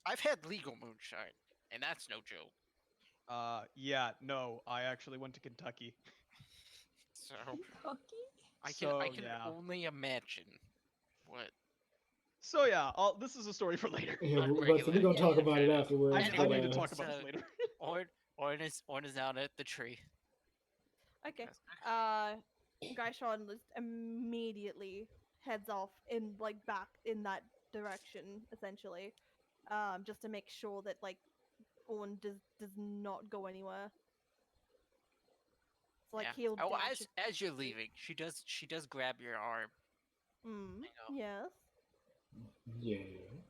I've had legal moonshine, and that's no joke. Yeah, no, I actually went to Kentucky. So Kentucky? I can yeah. only imagine what. So yeah, this is a story for later. Yeah, but so we're Unregulated. gonna talk Yeah, about fair it enough. afterwards. I but, need to uh, talk about this So- later. Orn is out at the tree. Okay. Yes. Gaishon just immediately heads off in like back in that direction, essentially, just to make sure that like Orn does not go anywhere. It's like Yeah. he'll. Oh, dash as you're leaving, she does grab your arm. Mm, I know. yes. Yeah. And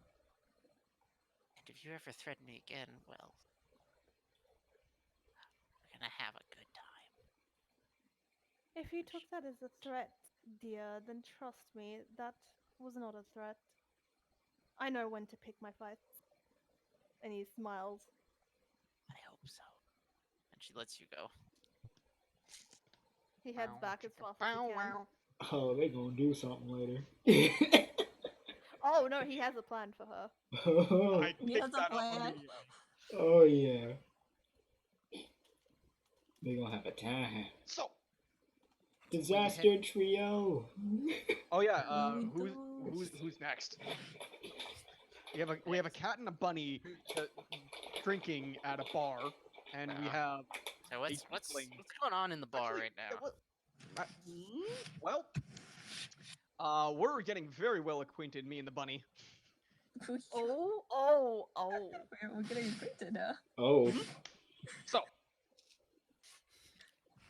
if you ever threaten me again, well, we're gonna have a good time. If you took that as a threat, dear, then trust me, that was not a threat. I know when to pick my fights. And he smiles. I hope so. And she lets you go. He heads Bow, back as chicka, fast as he bow, can. wow. Oh, they gonna do something later. Oh no, he has a plan for her. Oh, I He picked has a that up plan. immediately. oh yeah. They gonna have a time. So, Disaster trio. oh yeah, We who's next? We have a cat and a bunny drinking at a bar, and we have So what's tiefling. going on in the bar Actually, right now? well, we're getting very well acquainted, me and the bunny. Oh. We're getting printed, huh? Oh.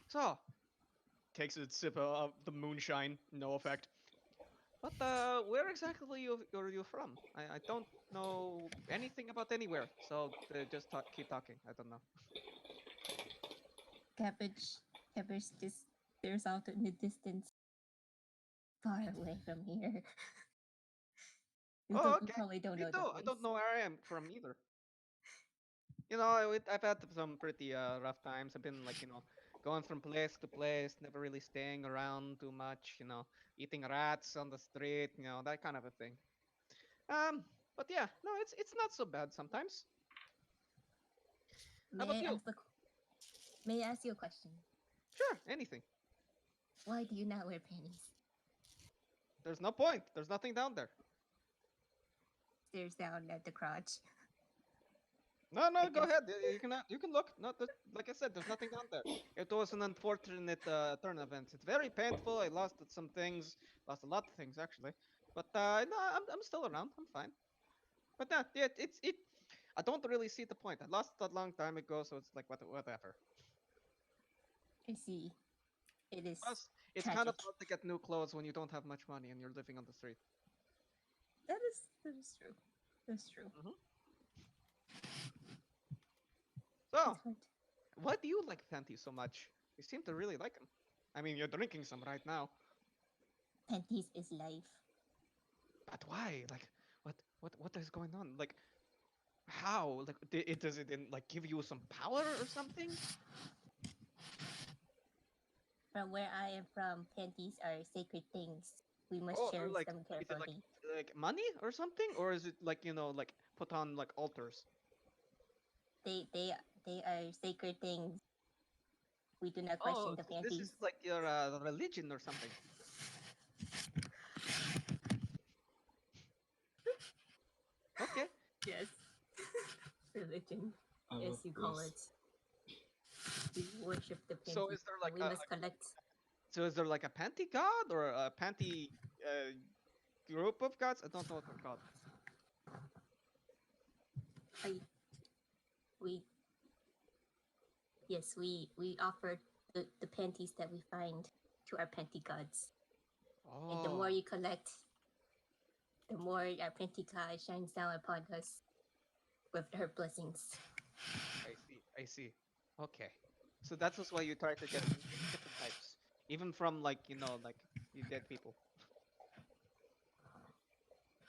So, takes a sip of the moonshine, no effect. But where exactly are you from? I don't know anything about anywhere, so just keep talking. I don't know. Cabbage just stares out in the distance. Far away from here. You Oh, don't- you okay. probably don't Me know too. the I don't place. know where I am from either. I've had some pretty rough times. I've been like, going from place to place, never really staying around too much. Eating rats on the street. That kind of a thing. But yeah, no, it's not so bad sometimes. How about May I you? ask May I ask you a question? Sure, anything. Why do you not wear panties? There's no point. There's nothing down there. Stairs down at the crotch. No, I go guess- ahead. You can look. No, like I said, there's nothing down there. It was an unfortunate turn event. It's very painful. I lost some things. Lost a lot of things actually. But no, I'm still around. I'm fine. But yeah, it. I don't really see the point. I lost a long time ago, so it's like whatever. I see. It is Plus, it's kind of tragic. hard to get new clothes when you don't have much money and you're living on the street. That is true. That's true. So, It's hard. why do you like panties so much? You seem to really like them. I mean, you're drinking some right now. Panties is life. But why? Like, what is going on? Like, how? Like, does it like give you some power or something? From where I am from, panties are sacred things. We must Oh, cherish like, them is it carefully. like money or something, or is it like like put on like altars? They are sacred things. We do not question Oh, the so this panties. is like your religion or something. Okay. Yes. Religion, I as love you call this. it. We worship the panties. So is there like we must collect. So is there like a panty god or a panty group of gods? I don't know what they're called. We yes, we offer the panties that we find to our panty gods. Oh. And the more you collect, the more our panty god shines down upon us with her blessings. I see. Okay. So that's just why you try to get different types. Even from like, like you dead people.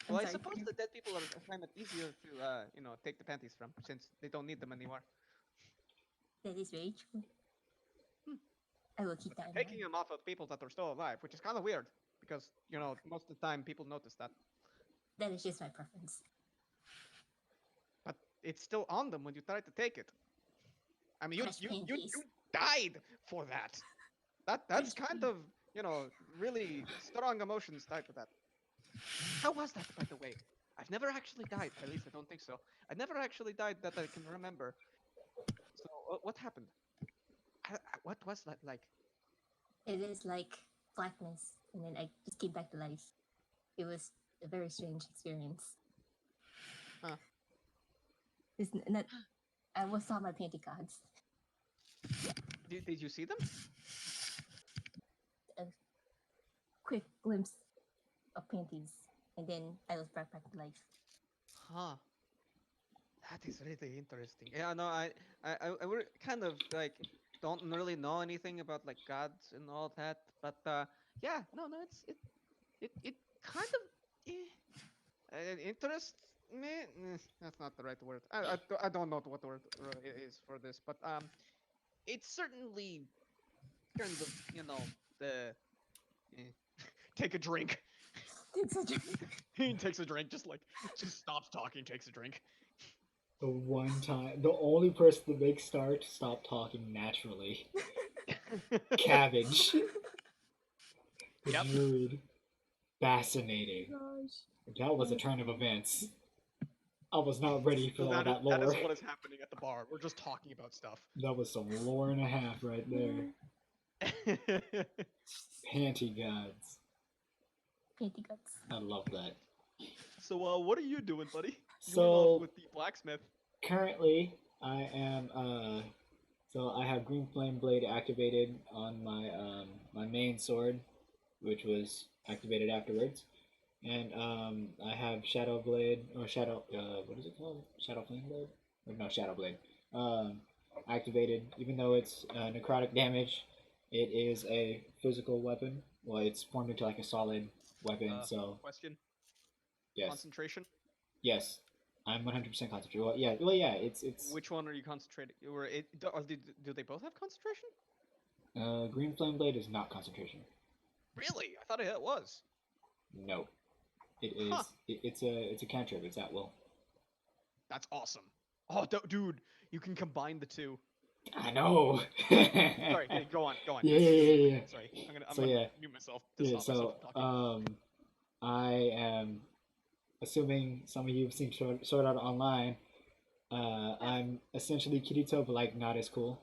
I'm Well, I sorry, suppose can the dead people are find it easier to take the panties from since they don't need them anymore. That is very true. I will keep that in Taking mind. them off of people that are still alive, which is kind of weird because, most of the time people notice that. That is just my preference. But it's still on them when you try to take it. I mean, Fresh you panties. died for that. That's Fresh kind of, really strong emotions tied to that. How was that, by the way? I've never actually died. At least I don't think so. I never actually died that I can remember. So what happened? What was that like? It is like blackness, and then I just came back to life. It was a very strange experience. Huh. It's not. I was saw my panty gods. Did you see them? A quick glimpse of panties, and then I was brought back to life. Huh. That is really interesting. Yeah, no, I kind of like don't really know anything about like gods and all that, but yeah, no, it kind of interests me. That's not the right word. I don't know what the word is for this, but it's certainly kind of the take a drink. It's such a He takes a drink, just stops talking, takes a drink. The one time, the only person to make Start stop talking naturally. Cabbage. The Yep. druid. Fascinating. gosh. That was a turn of events. I was not ready for So all that that lore. is what is happening at the bar. We're just talking about stuff. That was some lore and a half right there. Panty gods. Panty gods. I love that. So, what are you doing, buddy? You went So off with the blacksmith. currently, I am so I have Green Flame Blade activated on my my main sword, which was activated afterwards, and I have Shadow Blade or Shadow what is it called? Shadow Flame Blade? Or no, Shadow Blade. Activated. Even though it's necrotic damage, it is a physical weapon. Well, it's formed into like a solid weapon. So Question. Yes. Concentration. Yes. I'm 100% concentrated. Well, yeah. Well, yeah. It's. Which one are you concentrating? Or do they both have concentration? Green Flame Blade is not concentration. Really? I thought it was. No. It is. Huh. It's a cantrip. It's at will. That's awesome. Oh, dude, you can combine the two. I know. Sorry, hey, go on. Yeah. Sorry, I'm So, gonna yeah. mute myself to Yeah. stop myself So from talking. I am assuming some of you have seen Sword Art Online. I'm essentially Kirito, but like not as cool.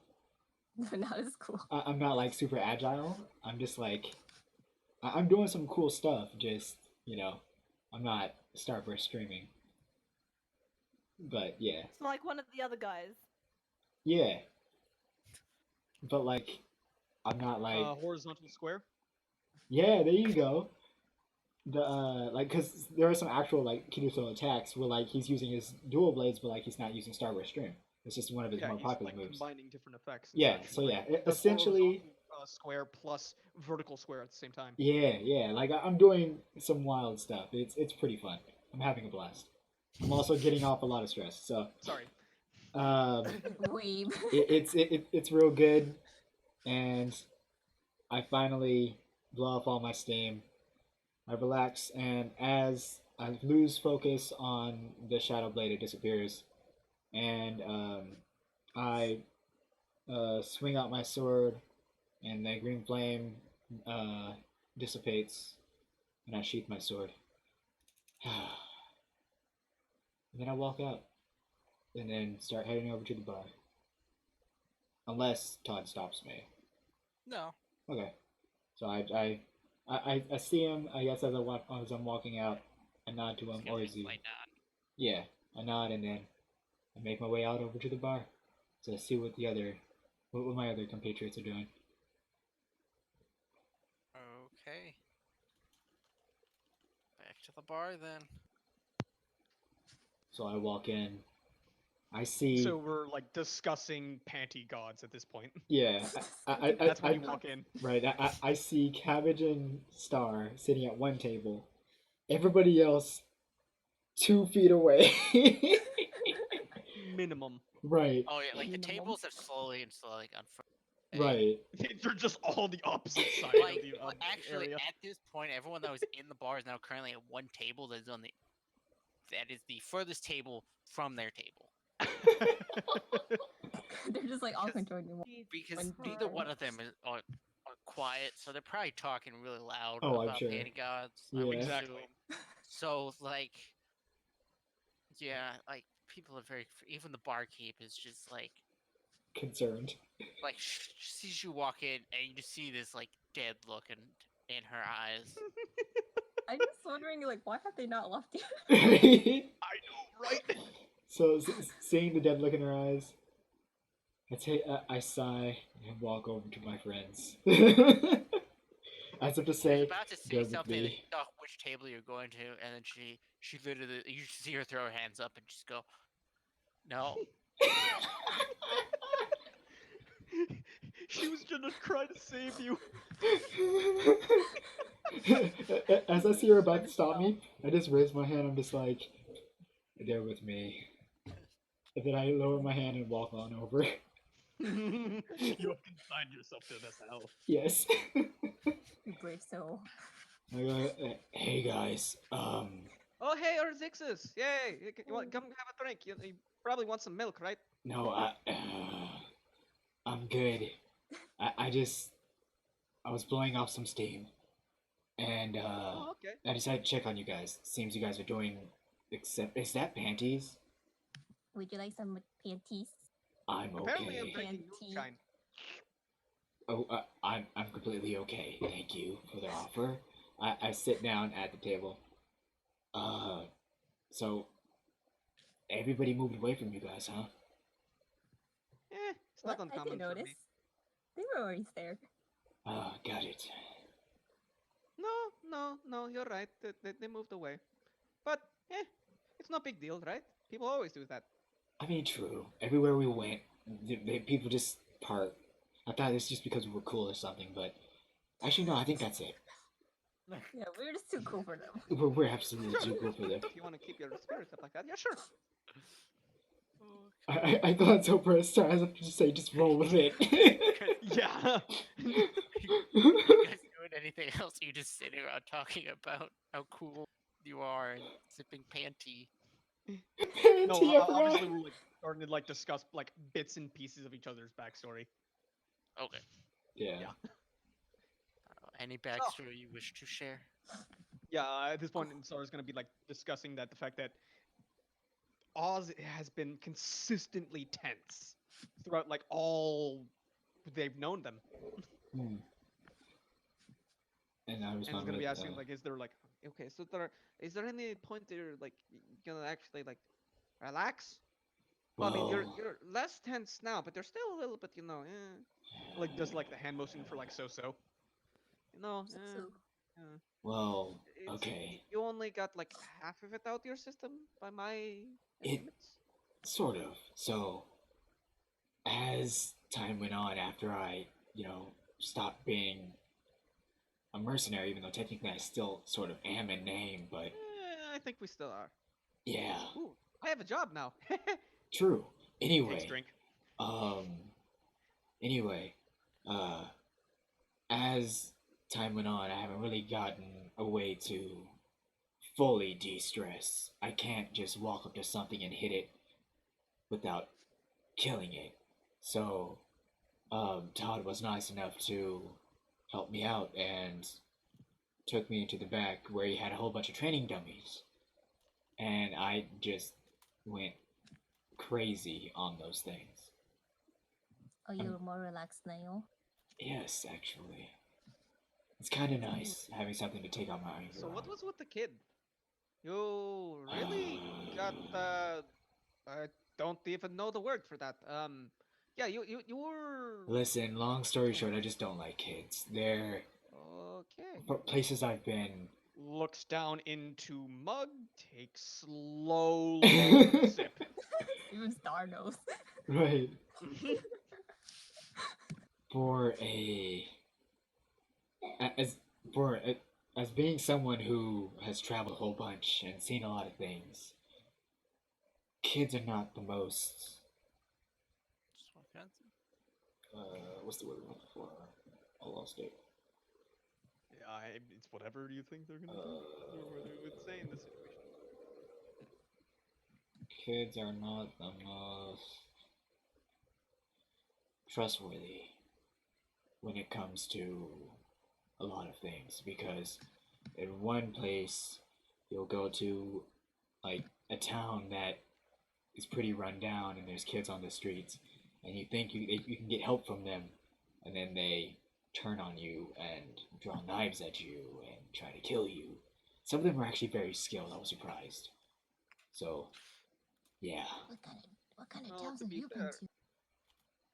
Not as cool. I'm not like super agile. I'm just like I'm doing some cool stuff. Just I'm not Starburst streaming. But yeah, It's like one of the other guys. yeah. But like, I'm not like Horizontal square. yeah. There you go. The like, cause there are some actual like Kirito attacks where like he's using his dual blades, but like he's not using Starburst stream. It's just one of his Yeah, more he's popular like moves. combining different effects. And Yeah. such, So like, yeah, does essentially. horizontal, square plus vertical square at the same time. Yeah. Like I'm doing some wild stuff. It's pretty fun. I'm having a blast. I'm also getting off a lot of stress. So Sorry. Weeb. it's real good, and I finally blow off all my steam. I relax, and as I lose focus on the Shadow Blade, it disappears, and I swing out my sword, and the green flame dissipates, and I sheath my sword. And then I walk out, and then start heading over to the bar. Unless Todd stops me. No. Okay. So I see him. I guess as I'm walking out, I nod to him, or is he? Nod. Yeah, I nod, and then I make my way out over to the bar to see what my other compatriots are doing. Okay. Back to the bar then. So I walk in. I see. So we're like discussing panty gods at this point. Yeah, That's when you walk in. Right, I see Cabbage and Star sitting at one table. Everybody else 2 feet away. Minimum. Right. Oh yeah, like the Minimum. tables have slowly gone further. Right. They're just all the opposite side Like, of the actually, area. at this point, everyone that was in the bar is now currently at one table that is the furthest table from their table. They're just like all Because- controlling. Because One neither table. one of them are quiet, so they're probably talking really loud Oh, I'm about sure. panty gods. I Yeah. would Exactly. assume. So like, yeah, like people are even the barkeep is just like Concerned. sees you walk in and you just see this like dead look in her eyes. I'm just wondering, like, why have they not left yet? I know, right? So seeing the dead look in her eyes, I sigh and walk over to my friends. As if to She's say, about to "Go say with something, and me." you know which table you're going to, and then she literally you see her throw her hands up and just go, "No." She was gonna try to save you. As I see her about to stop me, I just raise my hand. I'm just like, "They're with me." And then I lower my hand and walk on over. You have consigned yourself to this hell. Yes. Brave soul. I go, "Hey guys, Oh, hey, Urzixus! Yay! Come have a drink. You probably want some milk, right? no, I'm good. I was blowing off some steam, and Oh, okay. I decided to check on you guys. Seems you guys are doing. Is that panties? Would you like some panties? I'm Apparently, I'm okay. drinking Panty. moonshine. Oh, I'm completely okay. Thank you for the offer. I sit down at the table. So everybody moved away from you guys, huh? It's not What? I uncommon didn't for notice. me. They were always there. Got it. No, you're right. They moved away. But, it's no big deal, right? People always do that. I mean, true. Everywhere we went, people just part. I thought it's just because we were cool or something, but actually, no. I think that's it. Yeah, we're just too cool for them. We're absolutely too cool for them. If you want to keep your spirits up like that, yeah, sure. I thought so for a start. I was about to say, just roll with it. Yeah. You guys doing anything else? You just sitting around talking about how cool you are and sipping panty. No, Panty, I obviously forgot. we're like starting to like discuss like bits and pieces of each other's backstory. Okay. Yeah. Yeah. Any backstory you wish to share? Yeah, at this point, Sarah's gonna be like discussing that the fact that Oz has been consistently tense throughout like all they've known them, Hmm. And I and was he's gonna be asking like, is there like, okay, so is there any point there like gonna actually like relax? Well, I mean, you're less tense now, but there's still a little bit, like does like the hand motion for like so, So, well, it's, okay. you only got like half of it out your system by my It estimates. sort of. So, as time went on, after I, stopped being a mercenary, even though technically I still sort of am in name, but I think we still are. yeah, Ooh, I have a job now. true. Takes Anyway, drink. anyway, as time went on, I haven't really gotten a way to fully de-stress. I can't just walk up to something and hit it without killing it. So, Todd was nice enough to help me out and took me into the back where he had a whole bunch of training dummies. And I just went crazy on those things. oh, you're more relaxed now. Yes, actually. It's kind of nice having something to take out my anger So what on. was with the kid? You really got I don't even know the word for that. Yeah, you were Listen, long story short, I just don't like kids. They're okay. places I've been. Looks down into mug, takes slow sip. Even Star knows. Right. For as for as being someone who has traveled a whole bunch and seen a lot of things, kids are not the most. What's the word I'm looking for? I lost it. It's whatever you think they're gonna do, or they would say in this situation. Kids are not the most trustworthy when it comes to a lot of things, because in one place you'll go to like a town that is pretty run down and there's kids on the streets and you think you can get help from them, and then they turn on you and draw knives at you and try to kill you. Some of them are actually very skilled. I was surprised. So yeah, What kind of Well, towns to have be you been fair- to?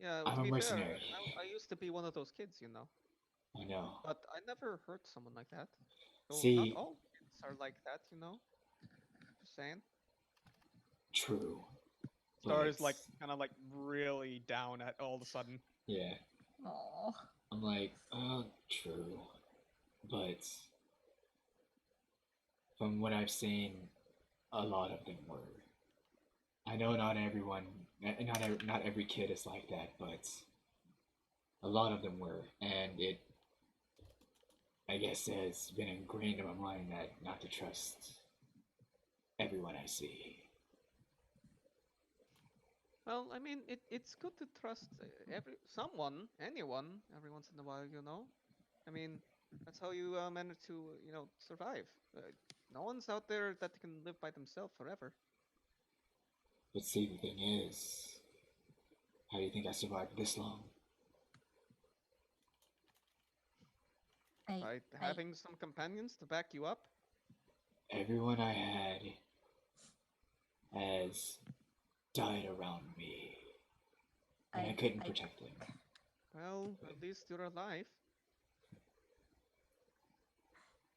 Yeah, I'm to a be fair, mercenary. I used to be one of those kids, I know. but I never hurt someone like that. So See- not all kids are like that, Just saying. True. Star is but- like kind of like really down at all of a sudden. Yeah. Oh, I'm like, true. But from what I've seen, a lot of them were. I know not everyone, not every kid is like that, but a lot of them were, and it, I guess, has been ingrained in my mind that not to trust everyone I see. Well, I mean, it's good to trust anyone, every once in a while, I mean, that's how you manage to, survive. No one's out there that can live by themselves forever. But see, the thing is, how do you think I survived this long? By having some companions to back you up. Everyone I had has died around me, and I couldn't protect them. Well, at least you're alive.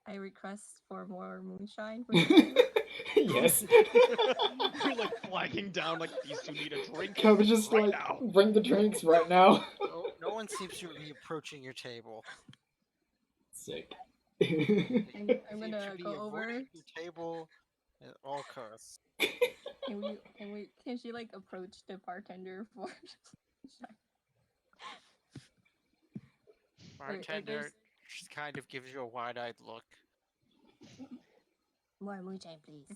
I request for more moonshine. Yes. You're like flagging down, like these two need a drink. Kevin just right like now. bring the drinks right now. No one seems to be approaching your table. Sick. I'm Seem gonna to be go over. avoiding your table at all costs. Can she like approach the bartender for Bartender just kind of gives you a wide-eyed look. more moonshine, please?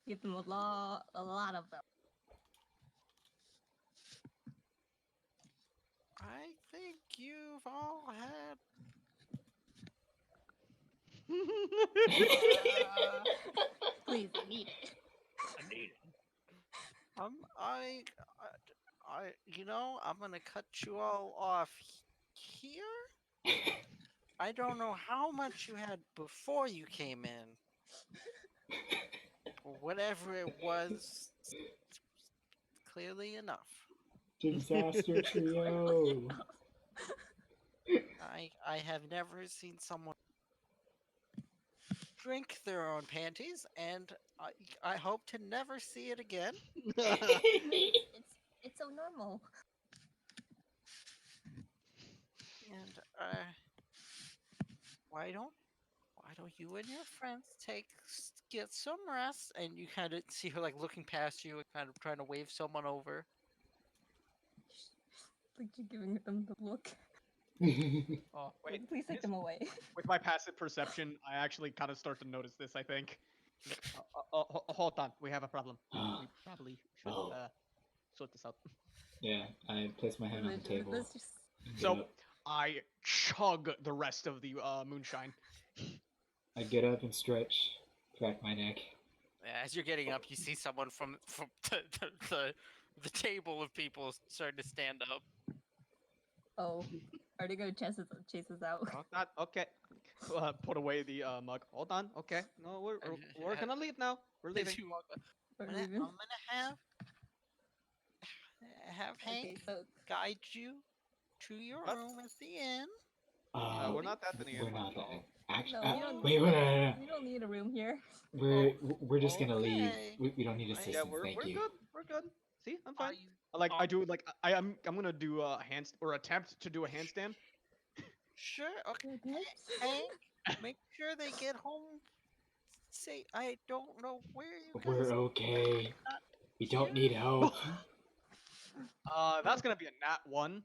Give them a lot of them. I think you've all had. Please, I need it. I need it. I, you know, I'm gonna cut you all off here. I don't know how much you had before you came in. Whatever it was, clearly enough. Disaster trio. I have never seen someone drink their own panties, and I hope to never see it again. It's so normal. And why don't you and your friends get some rest? And you kind of see her like looking past you and kind of trying to wave someone over. Like you're giving them the look. Oh wait, Please take them away. with my passive perception, I actually kind of start to notice this. I think. Hold on, we have a problem. We probably should Oh. sort this out. Yeah, I place my hand on the table. Let's just... and get So up. I chug the rest of the moonshine. I get up and stretch, crack my neck. As you're getting up, you see someone from the table of people starting to stand up. Oh, are they gonna chase us out? Oh, not okay. Put away the mug. Hold on. Okay. No, we're gonna leave now. We're leaving. As you walk up, We're I'm leaving? gonna have Hank Okay, so guide you to your What? room at the inn. We're not that in the We're end. not that. Actually, No, we don't- wait, no. we don't need a room here. We're just gonna leave. Okay. We don't need Yeah, assistance. Yeah, we're Thank you. good. We're good. See, I'm fine. Are you- I do like I'm gonna do a attempt to do a handstand. Sure. Okay. Okay. Hank, make sure they get home. Say, I don't know where you guys. We're okay. We don't need help. That's gonna be a nat 1.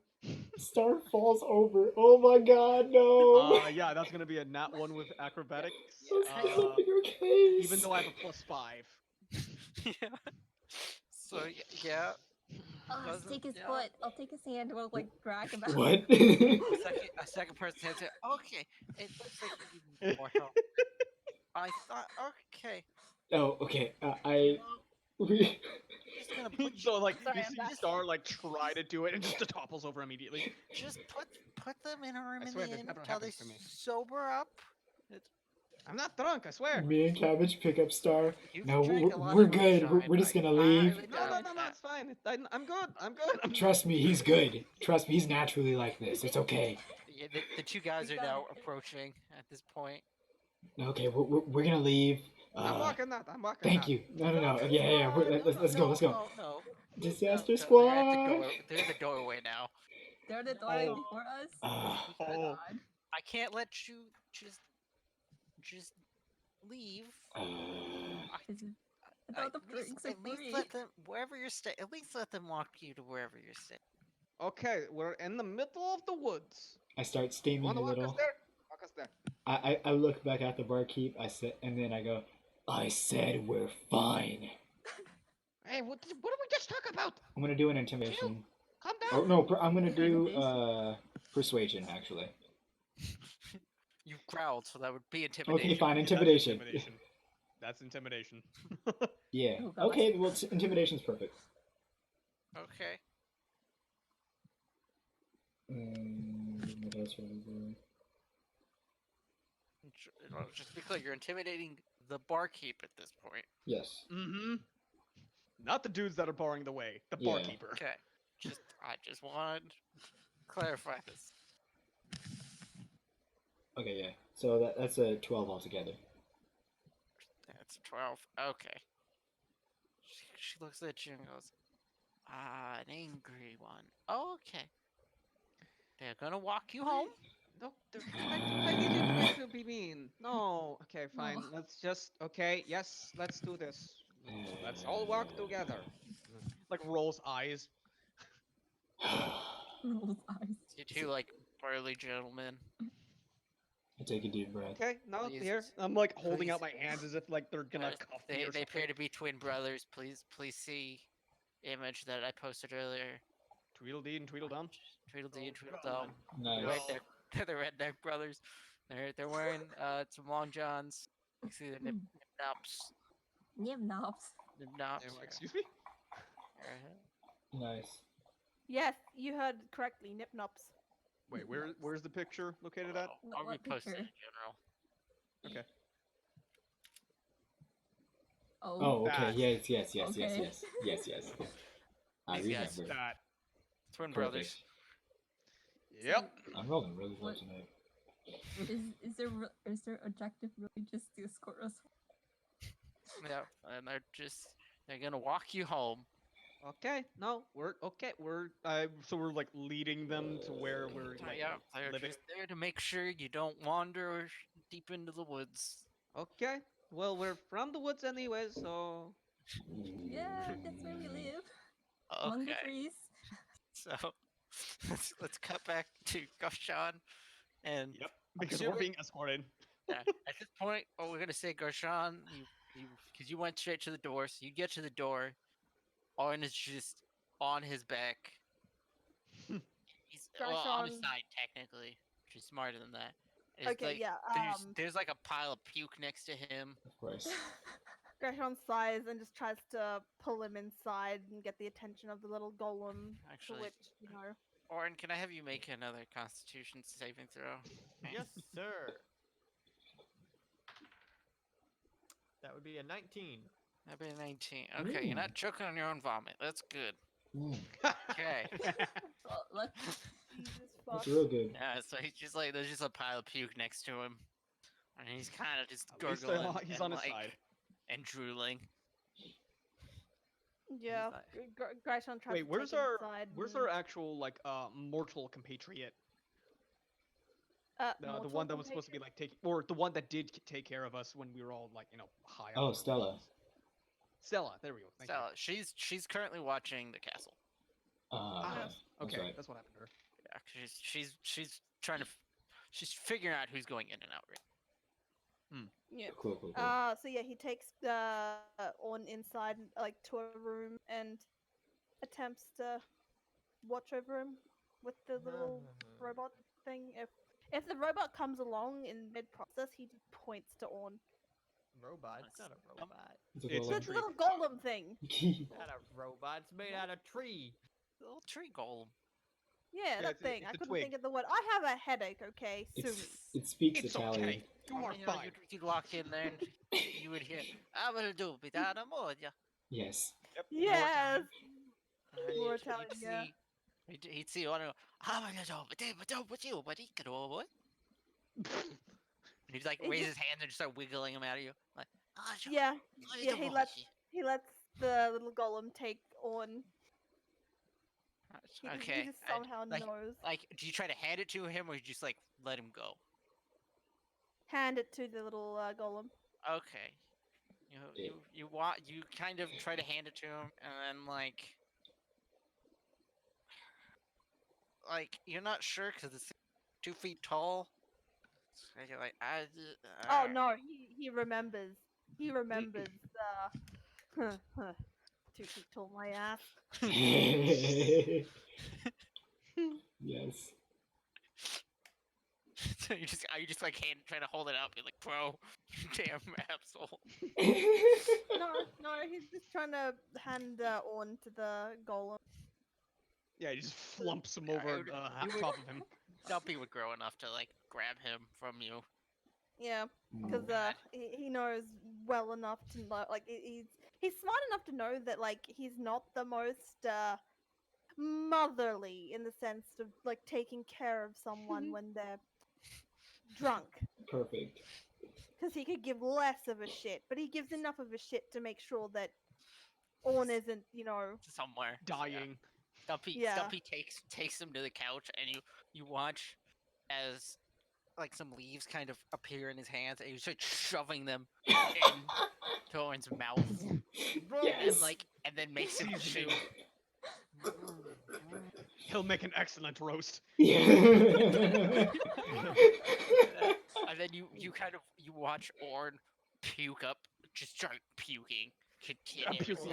Star falls over. Oh my god, no. Yeah, that's gonna be a nat 1 with acrobatics. Your case. Even though I have a +5. Yeah. So yeah. Oh, let's Doesn't- take his yeah. foot. I'll take his hand. We'll like drag him out. What? A second person says it. Okay, it looks like you need more help. I thought. Okay. Oh, okay. Just gonna put you. So like Sorry, you I'm see back. Star like try to do it and just topples over immediately. Just put them in a room I in swear the this inn never until they happens to me. sober up. I'm not drunk, I swear. Me and Cabbage pick up Star. You've No, drank a lot we're of good. moonshine, We're just I gonna leave. highly No, doubt it's fine. I'm good. I'm good. Trust me, he's good. Trust me, he's naturally like this. It's okay. Yeah, the two guys We are got now it. approaching at this point. Okay, we're gonna leave. I'm walking that. I'm walking Thank that. you. No. Yeah. Let's go. Let's go. No. Disaster They're at the squad. door. They're in the doorway now. They're the doorway Oh. before us. Ah, Oh, Oh. God. I can't let you just leave. This is... I thought the drinks are At least free. let them wherever you're staying. At least let them walk you to wherever you're staying. Okay, we're in the middle of the woods. I start steaming Wanna a walk us little. there? Walk us there. I look back at the barkeep. I said, and then I go, I said we're fine. Hey, what did we just talk about? I'm gonna do an intimidation. Calm Oh down. no, I'm gonna do Intimidation? persuasion actually. You growled, so that would be intimidation. Okay, fine, Yeah, that's intimidation. That's intimidation. Yeah. Oh, God. Okay, well, intimidation's perfect. Okay. What else would I do? Just be clear, you're intimidating the barkeep at this point. Yes. Mm-hmm. Not the dudes that are barring the way. The Yeah. barkeeper. Okay. I just wanted to clarify this. Okay, yeah. So that's a 12 altogether. That's 12. Okay. She looks at you and goes, an angry one. Okay. They're gonna walk you home. No, I didn't mean to be mean. No. Okay, fine. No. Let's just. Okay, yes, let's do this. Let's all walk together. Like rolls eyes. Rolls eyes. You two like burly gentlemen. I take a deep breath. Okay, now Please, here. I'm like holding out please. my hands as if like they're gonna Uh, cuff me or they appear something. to be twin brothers. Please see image that I posted earlier. Tweedledee and Tweedledum. Tweedledee and Tweedledum. Nice. Right there. They're the Redneck brothers. They're wearing some long johns. You see the nip nops. Nib knobs. Nip nops. Excuse me. Nice. Yes, you heard correctly. Nip nops. Wait, where's the picture located at? I'll What repost it in picture? general. Okay. Oh, okay. That. Yes. Okay. Yes. I These guys. remember. That. Twin Perfect. brothers. Yep. I'm rolling really low What- tonight. Is their objective really just to escort us home? Yeah, and they're gonna walk you home. Okay. No, we're okay. So we're like leading them to where we're like Yeah, they're living. just there to make sure you don't wander deep into the woods. Okay. Well, we're from the woods anyway, so Yeah, that's where we live. Among the Okay, trees. so let's cut back to Goshan, and yep. Because we're assuming- being escorted. at this point, what we're gonna say, Goshan, because you went straight to the door, so you get to the door. Owen is just on his back. He's on his Goshan- side technically, which is smarter than that. It's Okay, like, yeah. There's like a pile of puke next to him. Of course. Gresham sighs and just tries to pull him inside and get the attention of the little golem. Actually, to which, you know. Orin, can I have you make another Constitution saving throw? Yes, sir. That would be a 19. That'd be a 19. Okay, you're not choking on your own vomit. That's good. Mm, Okay. Well, look, Jesus fuck. that's real good. Yeah, so he's just like, there's just a pile of puke next to him. And he's kind of just At least gurgling. he's and, on his like, side. And drooling. Yeah. Gresham tries Wait, to where's take him our inside where's and- our actual like mortal compatriot? The mortal one that was supposed to be compatriot? like taking, or the one that did take care of us when we were all like high. up Oh, on Stella. ourselves. Stella, there we go. Thank So she's currently watching the castle. Ah, Yeah, you. that's Okay, right. that's what happened to her. Yeah, she's trying to, she's figuring out who's going in and out. Right? Yeah. Cool. So yeah, he takes on inside like to a room and attempts to watch over him with the little robot thing. If the robot comes along in mid process, he just points to On. Robot? It's not a robot. It's a It's The a golem. tree. little golem thing. Not a robot. It's made out of tree. The little tree golem. Yeah, that it's thing. I a couldn't twig. think of the word. I have a headache. Okay, soon. It speaks It's Italian. okay. You are You know, fine. you'd walk in there and you would hear, I will do bidana moja. Yes. Yep. Yes. And More you'd Italian, yeah. see, he'd see one of I will do with you, but he could boy. And he'd like He raise just- his hands and just start wiggling them out of you. Like, "Ah, sure, Yeah. ah, Yeah, you he boy." He lets the little golem take On. He Okay. just and, somehow like, knows. Like, do you try to hand it to him or you just like let him go? Hand it to the little golem. Okay. You kind of try to hand it to him and then like you're not sure because it's 2 feet tall. So you're like, Oh no, he remembers. He remembers. 2 feet tall, my ass. Yes. So you just like trying to hold it up. You're like, bro, damn asshole. No, he's just trying to hand On to the golem. Yeah, he just flumps him Yeah, over would- on you would- top of him. Dumpy would grow enough to like grab him from you. Yeah, Mm. because he knows well enough to know. Like he's smart enough to know that like he's not the most motherly in the sense of like taking care of someone when they're drunk. Perfect. Because he could give less of a shit, but he gives enough of a shit to make sure that On isn't, Somewhere. Dying. Stumpy Yeah. Stumpy takes him to the couch and you watch as like some leaves kind of appear in his hands, and he's like shoving them in Thorin's mouth, Yes. and then makes him chew. Seasoning. He'll make an excellent roast. Yeah. And then you watch Orn puke up, just start puking continuously.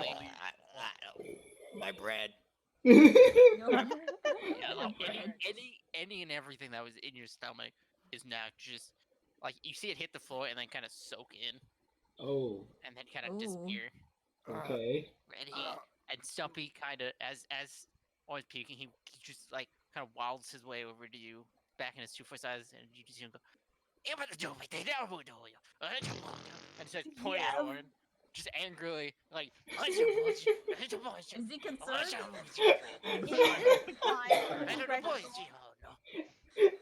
My bread. No. Yeah, like bread. any and everything that was in your stomach is now just like you see it hit the floor and then kind of soak in Oh, and then kind of Ooh. disappear. okay. And Stumpy kind of as always puking, he just like kind of waddles his way over to you, back in his 2 foot size, and you just hear him go, "You better do me, they never do you." And just pointing at Yes. Orin, just angrily, like, Is he concerned?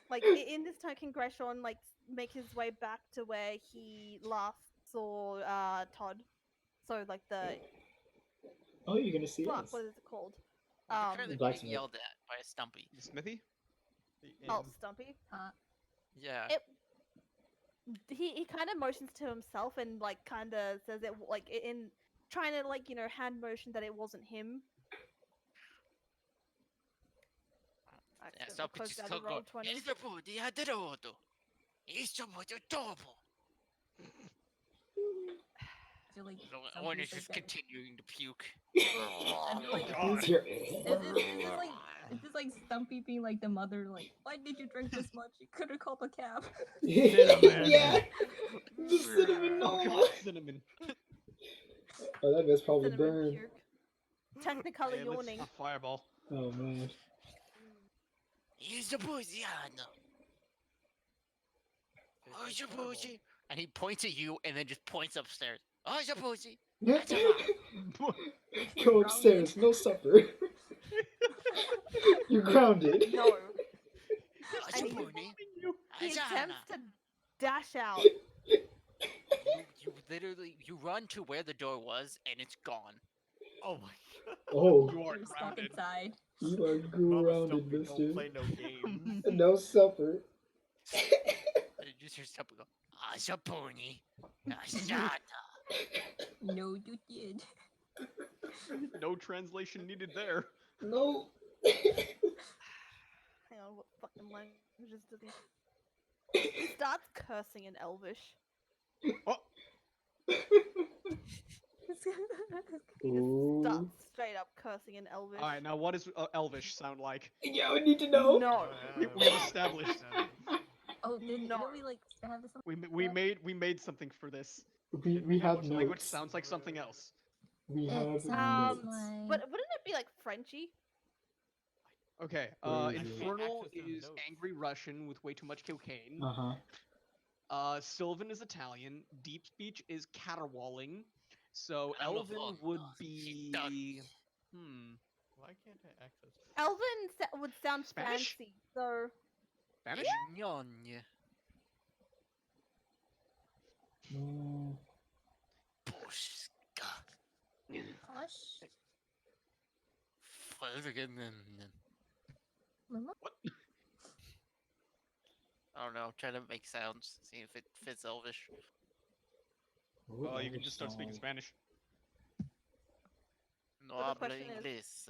Like in this time, can Gresham like make his way back to where he last saw Todd? So like the Oh, you're gonna see fuck, us. what is it called? You're currently being Blacksmith. yelled at by a Stumpy. The smithy? Oh, Stumpy. Yeah. He kind of motions to himself and like kind of says it like in trying to like hand motion that it wasn't him. Yeah, Accidentally Stumpy closed just out kept the going, Roll20. "He's the booty, I did it. He's so much adorable." I feel like Orin Stumpy is just like that. continuing to puke. I feel like Who's your- is this like Stumpy being like the mother, like, why did you drink this much? You could have called a cab. Yeah. The cinnamon Oh roll. god, cinnamon. Oh, that guy's probably Cinnamon burned. puke. Technically Hey, let's- yawning. a fireball. Oh man. He's the booty, Who's your booty? And he points at you and then just points upstairs. Oh, your booty. Go upstairs. No supper. You're grounded. No. What's And your he- booty? He Ajana. attempts to dash out. You literally you run to where the door was and it's gone. Oh my god. Oh, You are You're stuck grounded. inside. you are Mama grounded, Stumpy mister. don't play no games. No supper. And you just hear something go, "Ah, your pony. Ajana." No, you did. No translation needed there. No. Hang on, what fucking languages does he? He starts cursing in Elvish. Oh, He just Ooh. starts straight up cursing in Elvish. alright, now what does Elvish sound like? Yeah, we need to know. No. We have established. Oh, didn't No. we like have this? We made something for this. We have Which language notes. sounds like something else. We It have sounds notes. like. But wouldn't it be like Frenchy? Okay, Crazy. Infernal Access to the is notes. angry Russian with way too much cocaine. Uh-huh. Sylvan is Italian. Deep speech is caterwauling. So I love Elven all would those. be. Done. Why can't I access? Elven would sound Spanish? fancy, so Spanish? Ñoña. Mm, Pushka. Hush. Ferdinand. Mama? I don't know. Try to make sounds. See if it fits Elvish. what Well, you can Elvish just start speaking sound? Spanish. No the habla question is- inglés.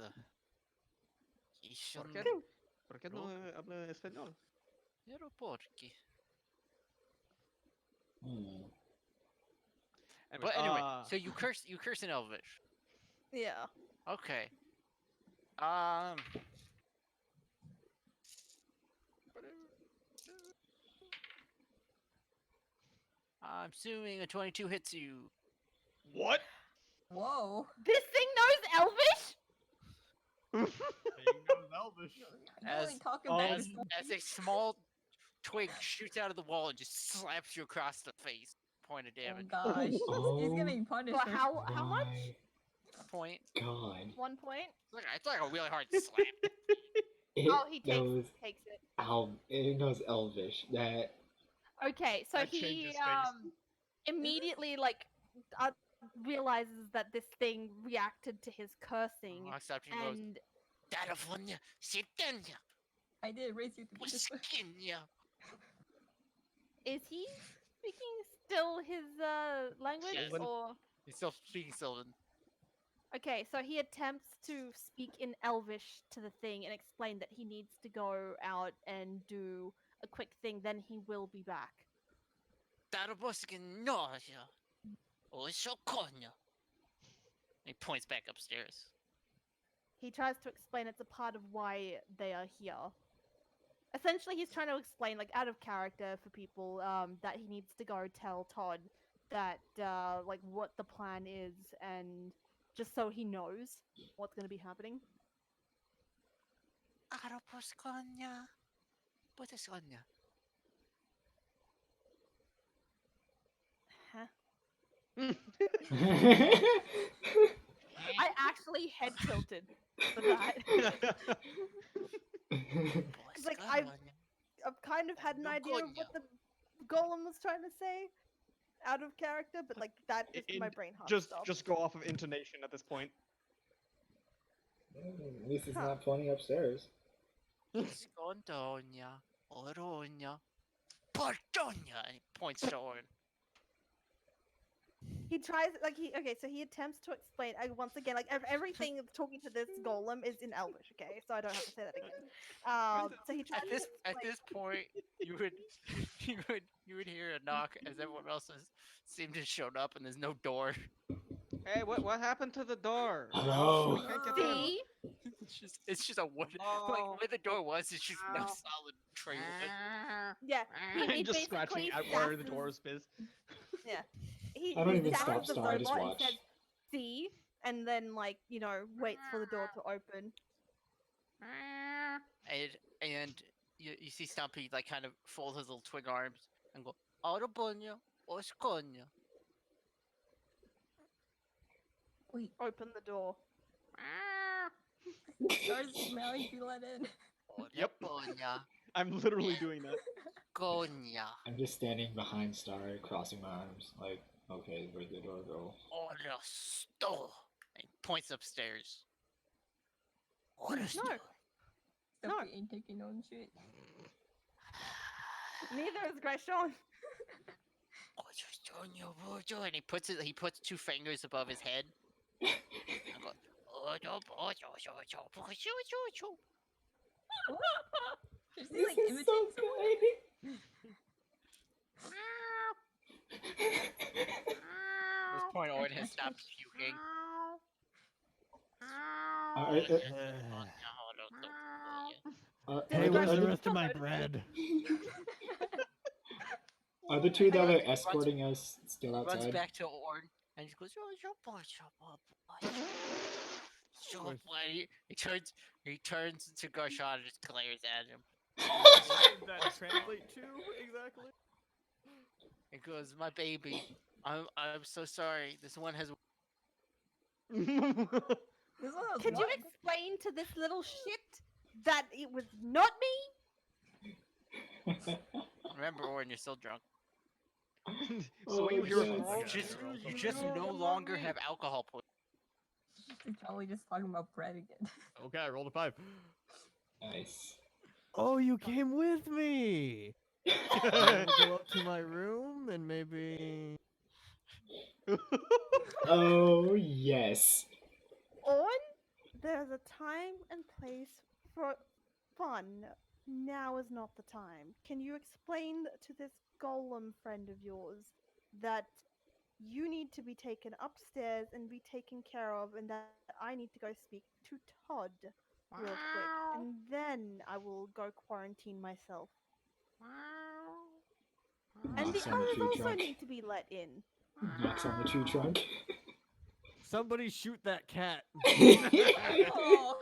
¿Por qué? ¿Por qué no habla español? Pero por qué? Hmm. But anyway, uh, so you curse in Elvish. yeah. Okay. I'm assuming a 22 hits you. what? Whoa. This thing knows Elvish? Elvish. You As- really talking about As, this as a small twig shoots out of the wall and just slaps you across the face. Point of Oh damage. gosh. He's Oh getting punished. But how much? My Point. God. 1 point? It's like a really hard slap. It Oh, he knows takes it. It knows Elvish. That Okay, so That he changes things. immediately like realizes that this thing reacted to his cursing, Except he goes, and California, Sitanya, I did raise you to be this way. Puskinya. Is he speaking still his language Yes. or? He's still speaking Sylvan. Okay, so he attempts to speak in Elvish to the thing and explain that he needs to go out and do a quick thing, then he will be back. He points back upstairs. He tries to explain it's a part of why they are here. Essentially, he's trying to explain, like, out of character for people, that he needs to go tell Todd that, like, what the plan is, and just so he knows what's going to be happening. Huh? I actually head tilted for that. Like, I've kind of had an idea of what the golem was trying to say out of character, but like that is my brain hard to stop. Just go off of intonation at this point. At least it's Huh. not pointing upstairs. Scondonia, Oronia, Portonia, and he points to Orin. He tries, like, so he attempts to explain, once again, like, everything of talking to this golem is in Elvish, okay? So I don't have to say that again. So he tries At this point, you would hear a knock as everyone else has seemed to have shown up, and there's no door. Hey, what happened to the door? Hello? We can't get in. See? It's just a wood. Like where the door was, it's just no solid tray wood. Yeah. He Just scratching basically at where the sasses- door is. Yeah. He I don't even sasses stop the Star, I just robot and watch. says, see? And then, like, waits for the door to open. And you see Stumpy like kind of fold his little twig arms and go, Autobonia, Osconia. Wait, Open the door. Star's smelling be let in. Yep. Autobonia, I'm literally doing that. Gonia, I'm just standing behind Star, crossing my arms, like, okay, where'd the door go? Orosto. And he points upstairs. Orosto. No. Stumpy ain't taking no shit. Neither is Greshon. And he puts two fingers above his head. And goes, Is he This like is imitating so someone? good! At this point, Orin has stopped puking. Hey, where's are the the- rest of my bread? Are the two that are escorting us still Runs outside? back to Orin and he goes, he turns to Garshon and just glares at him. What does that translate to exactly? He goes, my baby, I'm so sorry. This one has This one has Could you what? explain to this little shit that it was not me? remember Orin, you're still drunk. So what you Oh, hear yes. You just no longer have alcohol poisoning. He's probably just talking about bread again. Okay, I rolled a 5. Nice. Oh, you came with me! Wanna go up to my room and maybe... Oh, yes. On, there's a time and place for fun. Now is not the time. Can you explain to this golem friend of yours that you need to be taken upstairs and be taken care of, and that I need to go speak to Todd real quick, and then I will go quarantine myself. And the Knocks on the others tree also trunk. need to be let in. Knocks on the tree trunk. Somebody shoot that cat. Oh,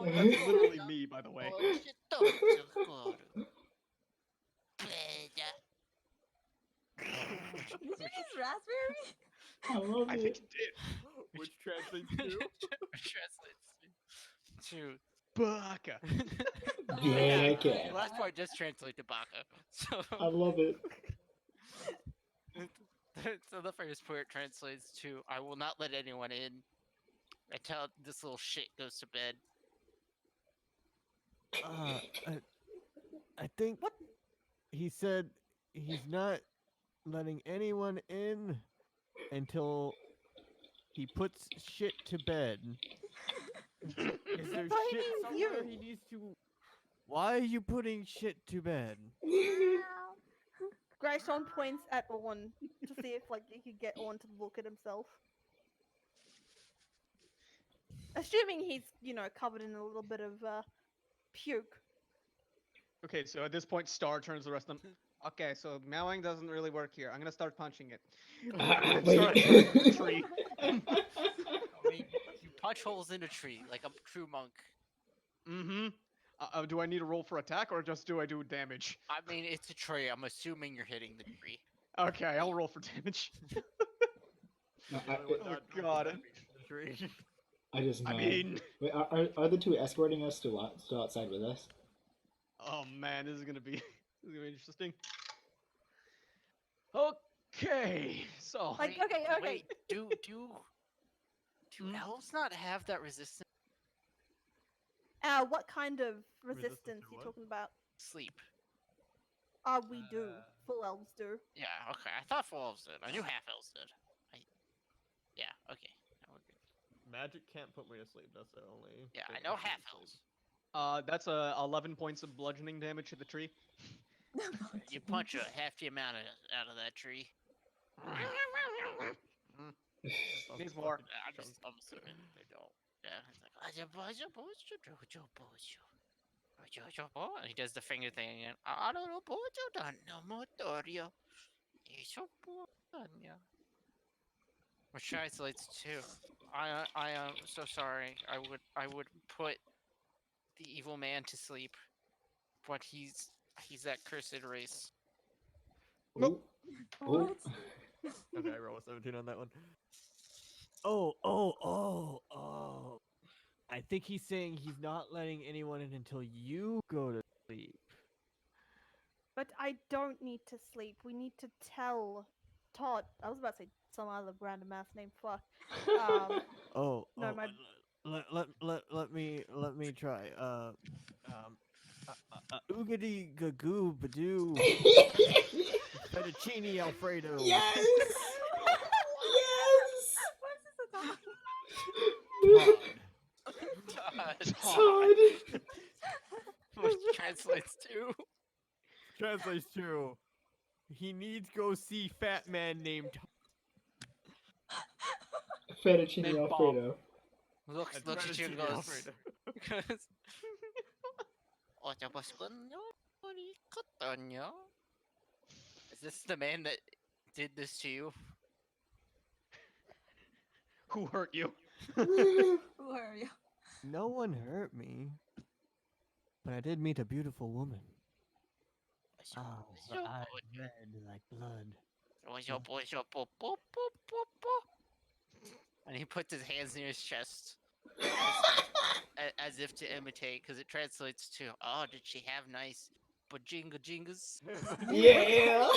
Oh, that's literally me, by the way. did you just raspberry? I love I it. think it did. Which translates to... Translates to Baka. Yeah, the okay. last part just translates to Baka. So I love it. so the first part translates to I will not let anyone in until this little shit goes to bed. I think What? he said he's not letting anyone in until he puts shit to bed. Is there thought he shit means somewhere you. he needs to? Why are you putting shit to bed? Grayshawn points at Orn to see if like he could get Orn to look at himself. Assuming he's, covered in a little bit of puke. Okay, so at this point, Star turns the rest of them. Okay, so meowing doesn't really work here. I'm gonna start punching it. Start punching the tree. I mean, you punch holes in a tree like a true monk. Mm-hmm. Do I need to roll for attack or just do I do damage? I mean, it's a tree. I'm assuming you're hitting the tree. Okay, I'll roll for damage. Oh, God. I just know. I mean, Wait, are the two escorting us still outside with us? oh man, this is gonna be interesting. Okay, so Like, Wait, okay. Wait, do elves not have that resistance? What kind of Resistance resistance to you what? talking about? Sleep. We do. Full elves do. Yeah, okay. I thought full elves did. I knew half elves did. Yeah, okay. Now we're good. Magic can't put me to sleep. That's the only. Yeah, thing I know that puts me half to sleep. elves. that's 11 points of bludgeoning damage to the tree. You punch half the amount out of that tree. Needs more. I'm assuming they don't. Yeah, it's like, and he does the finger thing again. I don't know, which translates to, I am so sorry. I would put the evil man to sleep, but he's that cursed race. Ooh. Ooh. What? Okay, I roll a 17 on that one. Oh. I think he's saying he's not letting anyone in until you go to sleep. But I don't need to sleep. We need to tell Todd. I was about to say some other random ass name. Fuck. Oh, No, my- let me try. Oogity gagoo badoo. Fettuccine Alfredo. Yes! Todd. Todd! Which translates to, Translates to, he needs to go see fat man named Fettuccine Mid bomb. Alfredo. looks at you and Fettuccine goes, Alfredo. Is this the man that did this to you? Who hurt you? Who are you? No one hurt me, but I did meet a beautiful woman. Oh, her eyes red like blood. And he puts his hands near his chest as if to imitate, because it translates to, oh, did she have nice bajinga-jingas? Yeah!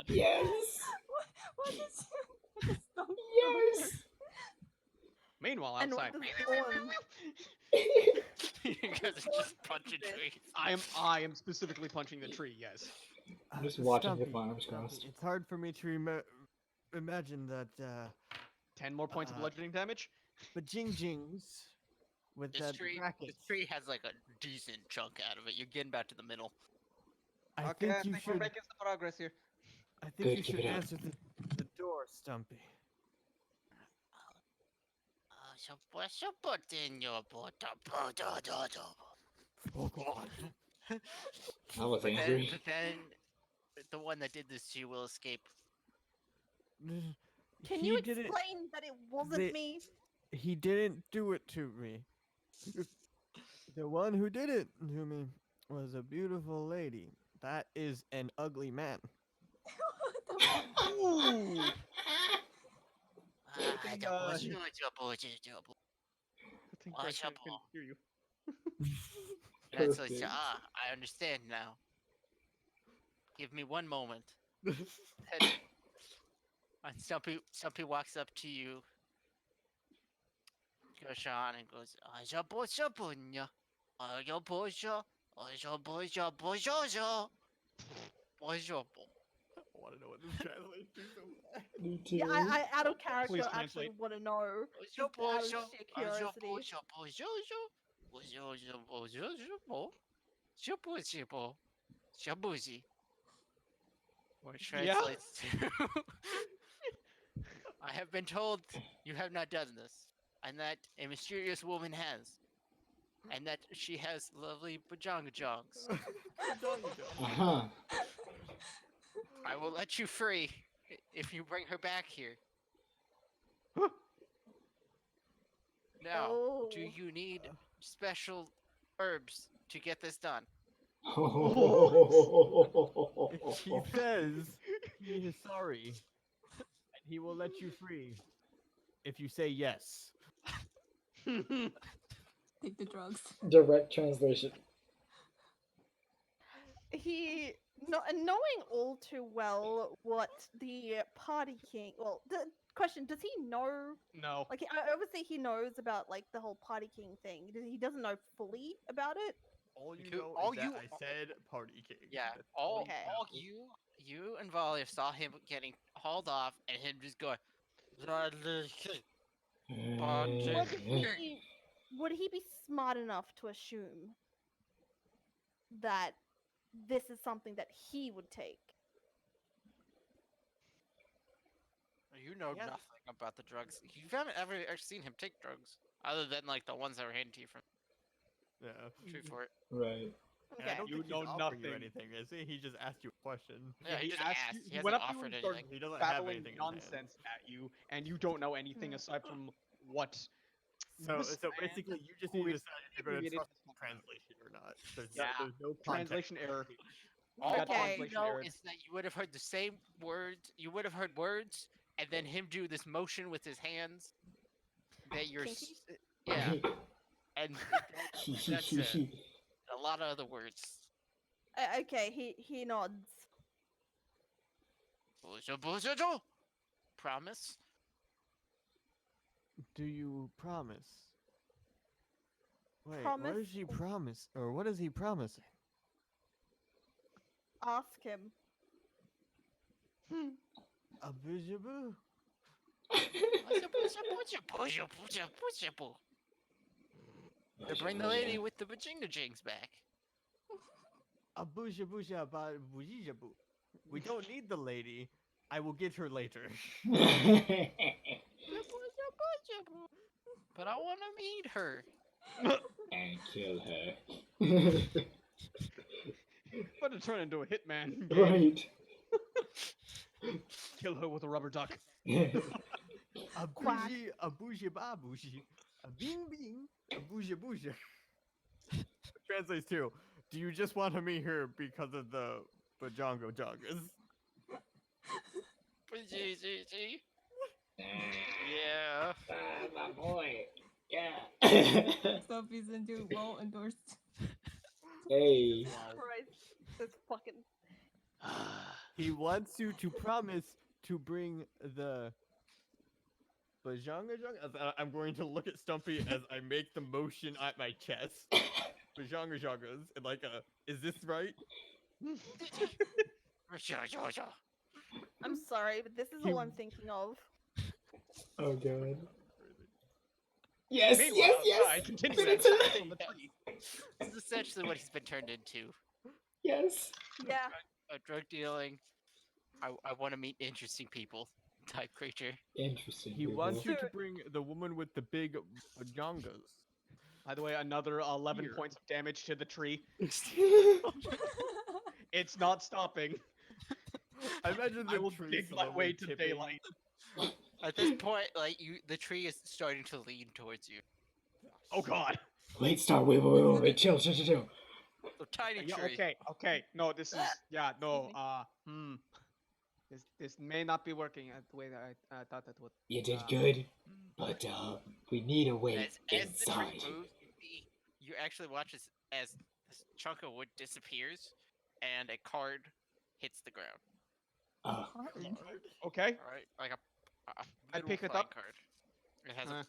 Yes! What is Yes! Meanwhile, And what outside, does Orn? You guys are just punching trees. I am specifically punching the tree. Yes. I'm just watching Stumpy, with my arms Stumpy, crossed. It's hard for me to imagine that 10 more points of Uh, bludgeoning damage. bajingjings with This that bracket. this tree has like a decent chunk out of it. You're getting back to the middle. I think you we're should. making some progress here. I think Good, you keep should it up. answer the door, Stumpy. Oh God. I was But angry. then the one that did this to you will escape. Can He you didn't- explain that it wasn't they- me? He didn't do it to me. The one who did it to me was a beautiful lady. That is an ugly man. Ooh. Ah, think, double, uh, double, double, double. I think Oh, I can Shuffle. hear you. That's like, Perfect. I understand now. Give me one moment. And Stumpy walks up to you, Goshan, and goes, Bonjour, bonjour, bonjour, bonjour, bonjour, bonjour. I want to know what this translates to so bad. Me too. Yeah, I out of character Please actually translate. want to know. Bonjour, Just out of bonjour, sheer bonjour, curiosity. bonjour, bonjour, bonjour, bonjour, shabuzi. Which Yeah. translates to I have been told you have not done this, and that a mysterious woman has, and that she has lovely bajongajongs. Uh-huh. I will let you free if you bring her back here. Now, Oh. do you need special herbs to get this done? He says he is sorry, and he will let you free if you say yes. Take the drugs. Direct translation. He knowing all too well what the party king. Well, the question: does he know? No. Like, obviously he knows about like the whole party king thing. He doesn't know fully about it. All you Who- know all is that you- I said party king. Yeah, That's all, Okay. all you and Valia saw him getting hauled off, and him just going. Would he be smart enough to assume that this is something that he would take? You know Yeah. nothing about the drugs. You haven't ever seen him take drugs, other than like the ones that were handed to you from Yeah. True for it. Right. And I Okay. don't You think he's know offering you nothing. anything, is he? He just asked you a question. Yeah, he just asked asked. you- He he hasn't went up to you offered and started anything. He doesn't have babbling anything in his hand. nonsense at you, and you don't know anything aside from what. So this so man basically, you just who need to is decide if you're going to inebriated trust has the told you. translation or not. There's Yeah. no, there's no context. Translation error. All, got all you translation know error. is that you would have heard the same words. You would have heard words, and then him do this motion with his hands. That you're, Kinky? yeah, and that's it. A lot of other words. Okay, he nods. Promise. Do you promise? Wait, Promise what does she w- promise? Or what is he promising? Ask him. A boo. To bring the lady with the bajingajings back. A boozia ba boo. We don't need the lady. I will get her later. But I want to meet her. And kill her. About to turn into a hitman. game. Right. Kill her with a rubber duck. A Quack. bougie ba bougie. A bing bing. A bougie. Translates to, do you just want to meet her because of the bajongo joggers? Yeah. My boy. Yeah. Stuff he's into well endorsed. Hey. Christ, this fucking. He wants you to promise to bring the bajonga. I'm going to look at Stumpy as I make the motion at my chest. Bajonga joggers. And like, is this right? I'm sorry, but this is all I'm thinking of. Oh god. Yes, Meanwhile, yes, I yes. continue Put to it to attack the- from the tree. This is essentially what he's been turned into. Yes. Yeah. A drug dealing. I want to meet interesting people type creature. Interesting. He wants people. you to bring the woman with the big bajongas. By the way, another 11 Here. points of damage to the tree. It's not stopping. I imagine I the will tree dig my slowly way to tipping. daylight. At this point, like the tree is starting to lean towards you. Oh god. Wait, stop. Wait. Chill. A tiny Yeah, tree. okay. No, this is yeah, no. Excuse me. This may not be working the way that I thought that would. You did good, but we need a way As the inside. tree moves, you actually watch as this chunk of wood disappears, and a card hits the ground. Okay. All right, like a I middle pick it playing up. card. It has Uh.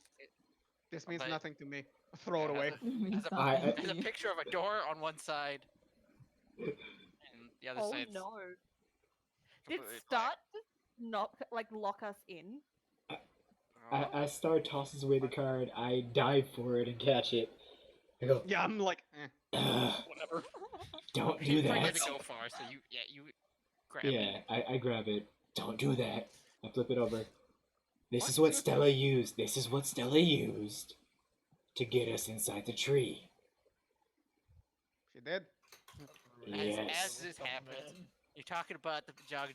This means But- nothing to me. Throw it Yeah, away. There's a, I- there's a picture of a door on one side, and the other Oh side's no! Did completely black. Start just not like lock us in? Oh. As Star tosses away the card, I dive for it and catch it. I go, Yeah, I'm like, "Ugh, whatever. don't He do probably that. doesn't go far, so you grab it. Yeah, I grab it. Don't do that. I flip it over. This What? is what Stella used. This is what Stella used to get us inside the tree. She did. Yes. As this happens, you're talking about the jog,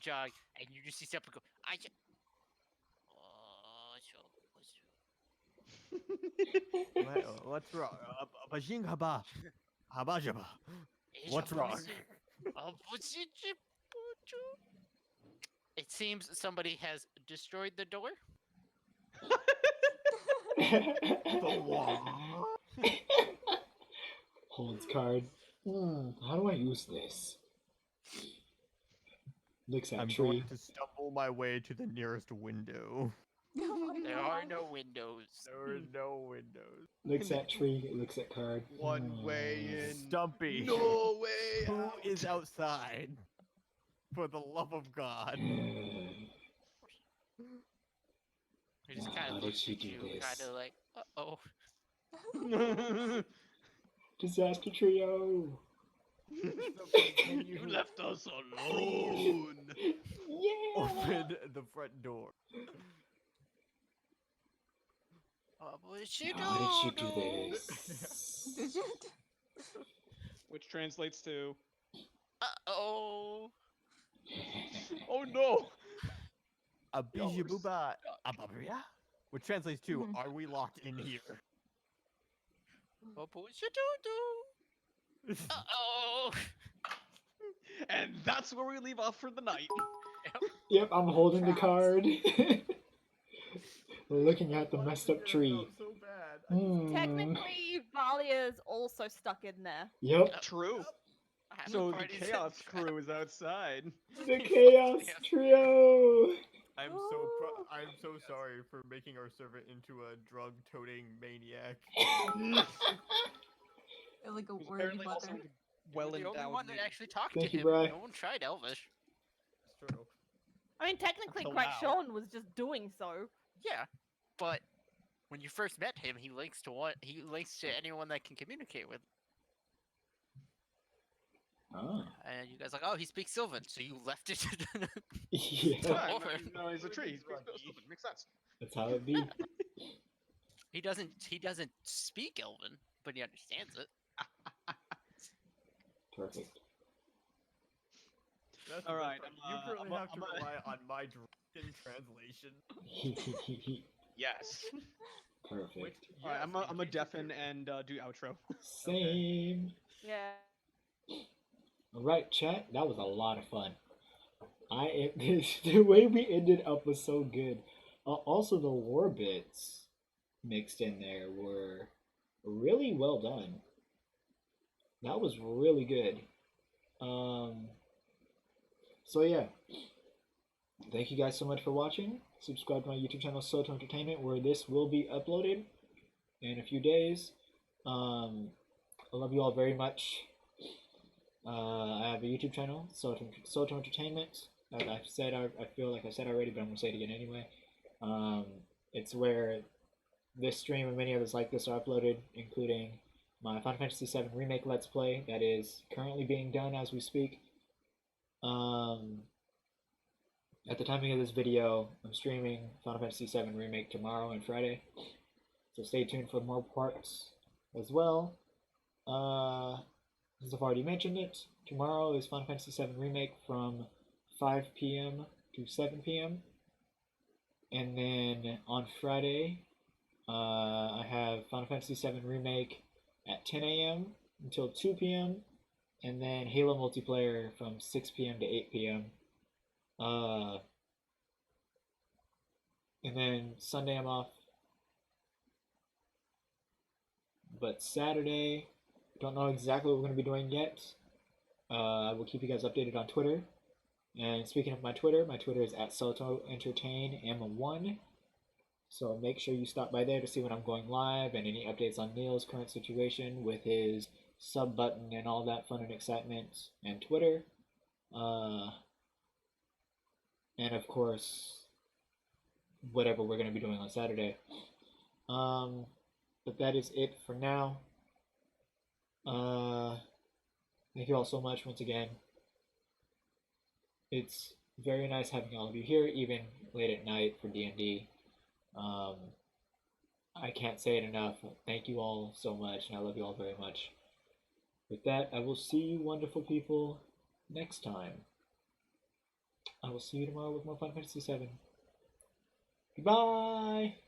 and you just see something go. What's wrong? Bajing haba. Habajaba. What's wrong? It seems somebody has destroyed the door. Holds card. How do I use this? Looks at I'm tree. going to stumble my way to the nearest window. There are no windows. There are no windows. Looks at tree. Looks at card. One way in. Stumpy. No way. Who is outside? For the love of God. He just kind How of did looks she at do you, this? kind of like, oh. Disaster trio. You left us alone. Yeah. Open the front door. How did she do this? Which translates to, Oh. oh no. Abijibuba Ababria? Which translates to, are we locked in here? Oh. And that's where we leave off for the night. Yep, I'm holding the Traps. card. Looking at the messed up tree. So bad. Technically, Valia's also stuck in there. Yep, True. Half So the party's in chaos trap. crew is outside. the chaos trio. I'm so sorry for making our servant into a drug-toting maniac. Like a Who's word apparently also butter. well The only endowed. one that actually talked Thank to you, him. Bri. No one tried Elvish. It's true. I mean, technically, Until Craig now. Sean was just doing so. Yeah, but when you first met him, he links to anyone that can communicate with. Oh. And you guys are like, oh, he speaks Sylvan, so you left it. Yeah, Yeah, Over. no, he's a tree. He's makes sense. that's how it be. He doesn't speak Elven, but he understands it. Perfect. That's the All best right, part. I'm, You uh, currently I'm a- have to I'm a- rely on my drunken translation. Yes. Perfect. Which, Alright, yes, I'm in a case you're deafen curious. and do outro. Same. Yeah. Alright, chat. That was a lot of fun. The way we ended up was so good. Also, the war bits mixed in there were really well done. That was really good. So yeah, thank you guys so much for watching. Subscribe to my YouTube channel, Soto Entertainment, where this will be uploaded in a few days. I love you all very much. I have a YouTube channel, Soto Entertainment. Like I've said, I feel like I said already, but I'm gonna say it again anyway. It's where this stream and many others like this are uploaded, including my Final Fantasy VII Remake Let's Play that is currently being done as we speak. At the timing of this video, I'm streaming Final Fantasy VII Remake tomorrow and Friday, so stay tuned for more parts as well. As I've already mentioned it, tomorrow is Final Fantasy VII Remake from 5 p.m. to 7 p.m. And then on Friday, I have Final Fantasy VII Remake at 10 a.m. until 2 p.m. And then Halo multiplayer from 6 p.m. to 8 p.m. And then Sunday I'm off. But Saturday, don't know exactly what we're going to be doing yet. I will keep you guys updated on Twitter. And speaking of my Twitter is at SotoEntertainM1. So make sure you stop by there to see when I'm going live and any updates on Neil's current situation with his sub button and all that fun and excitement, and Twitter. And of course, whatever we're going to be doing on Saturday. But that is it for now. Thank you all so much once again. It's very nice having all of you here, even late at night for D&D. I can't say it enough. Thank you all so much, and I love you all very much. With that, I will see you wonderful people next time. I will see you tomorrow with more Final Fantasy VII. Goodbye!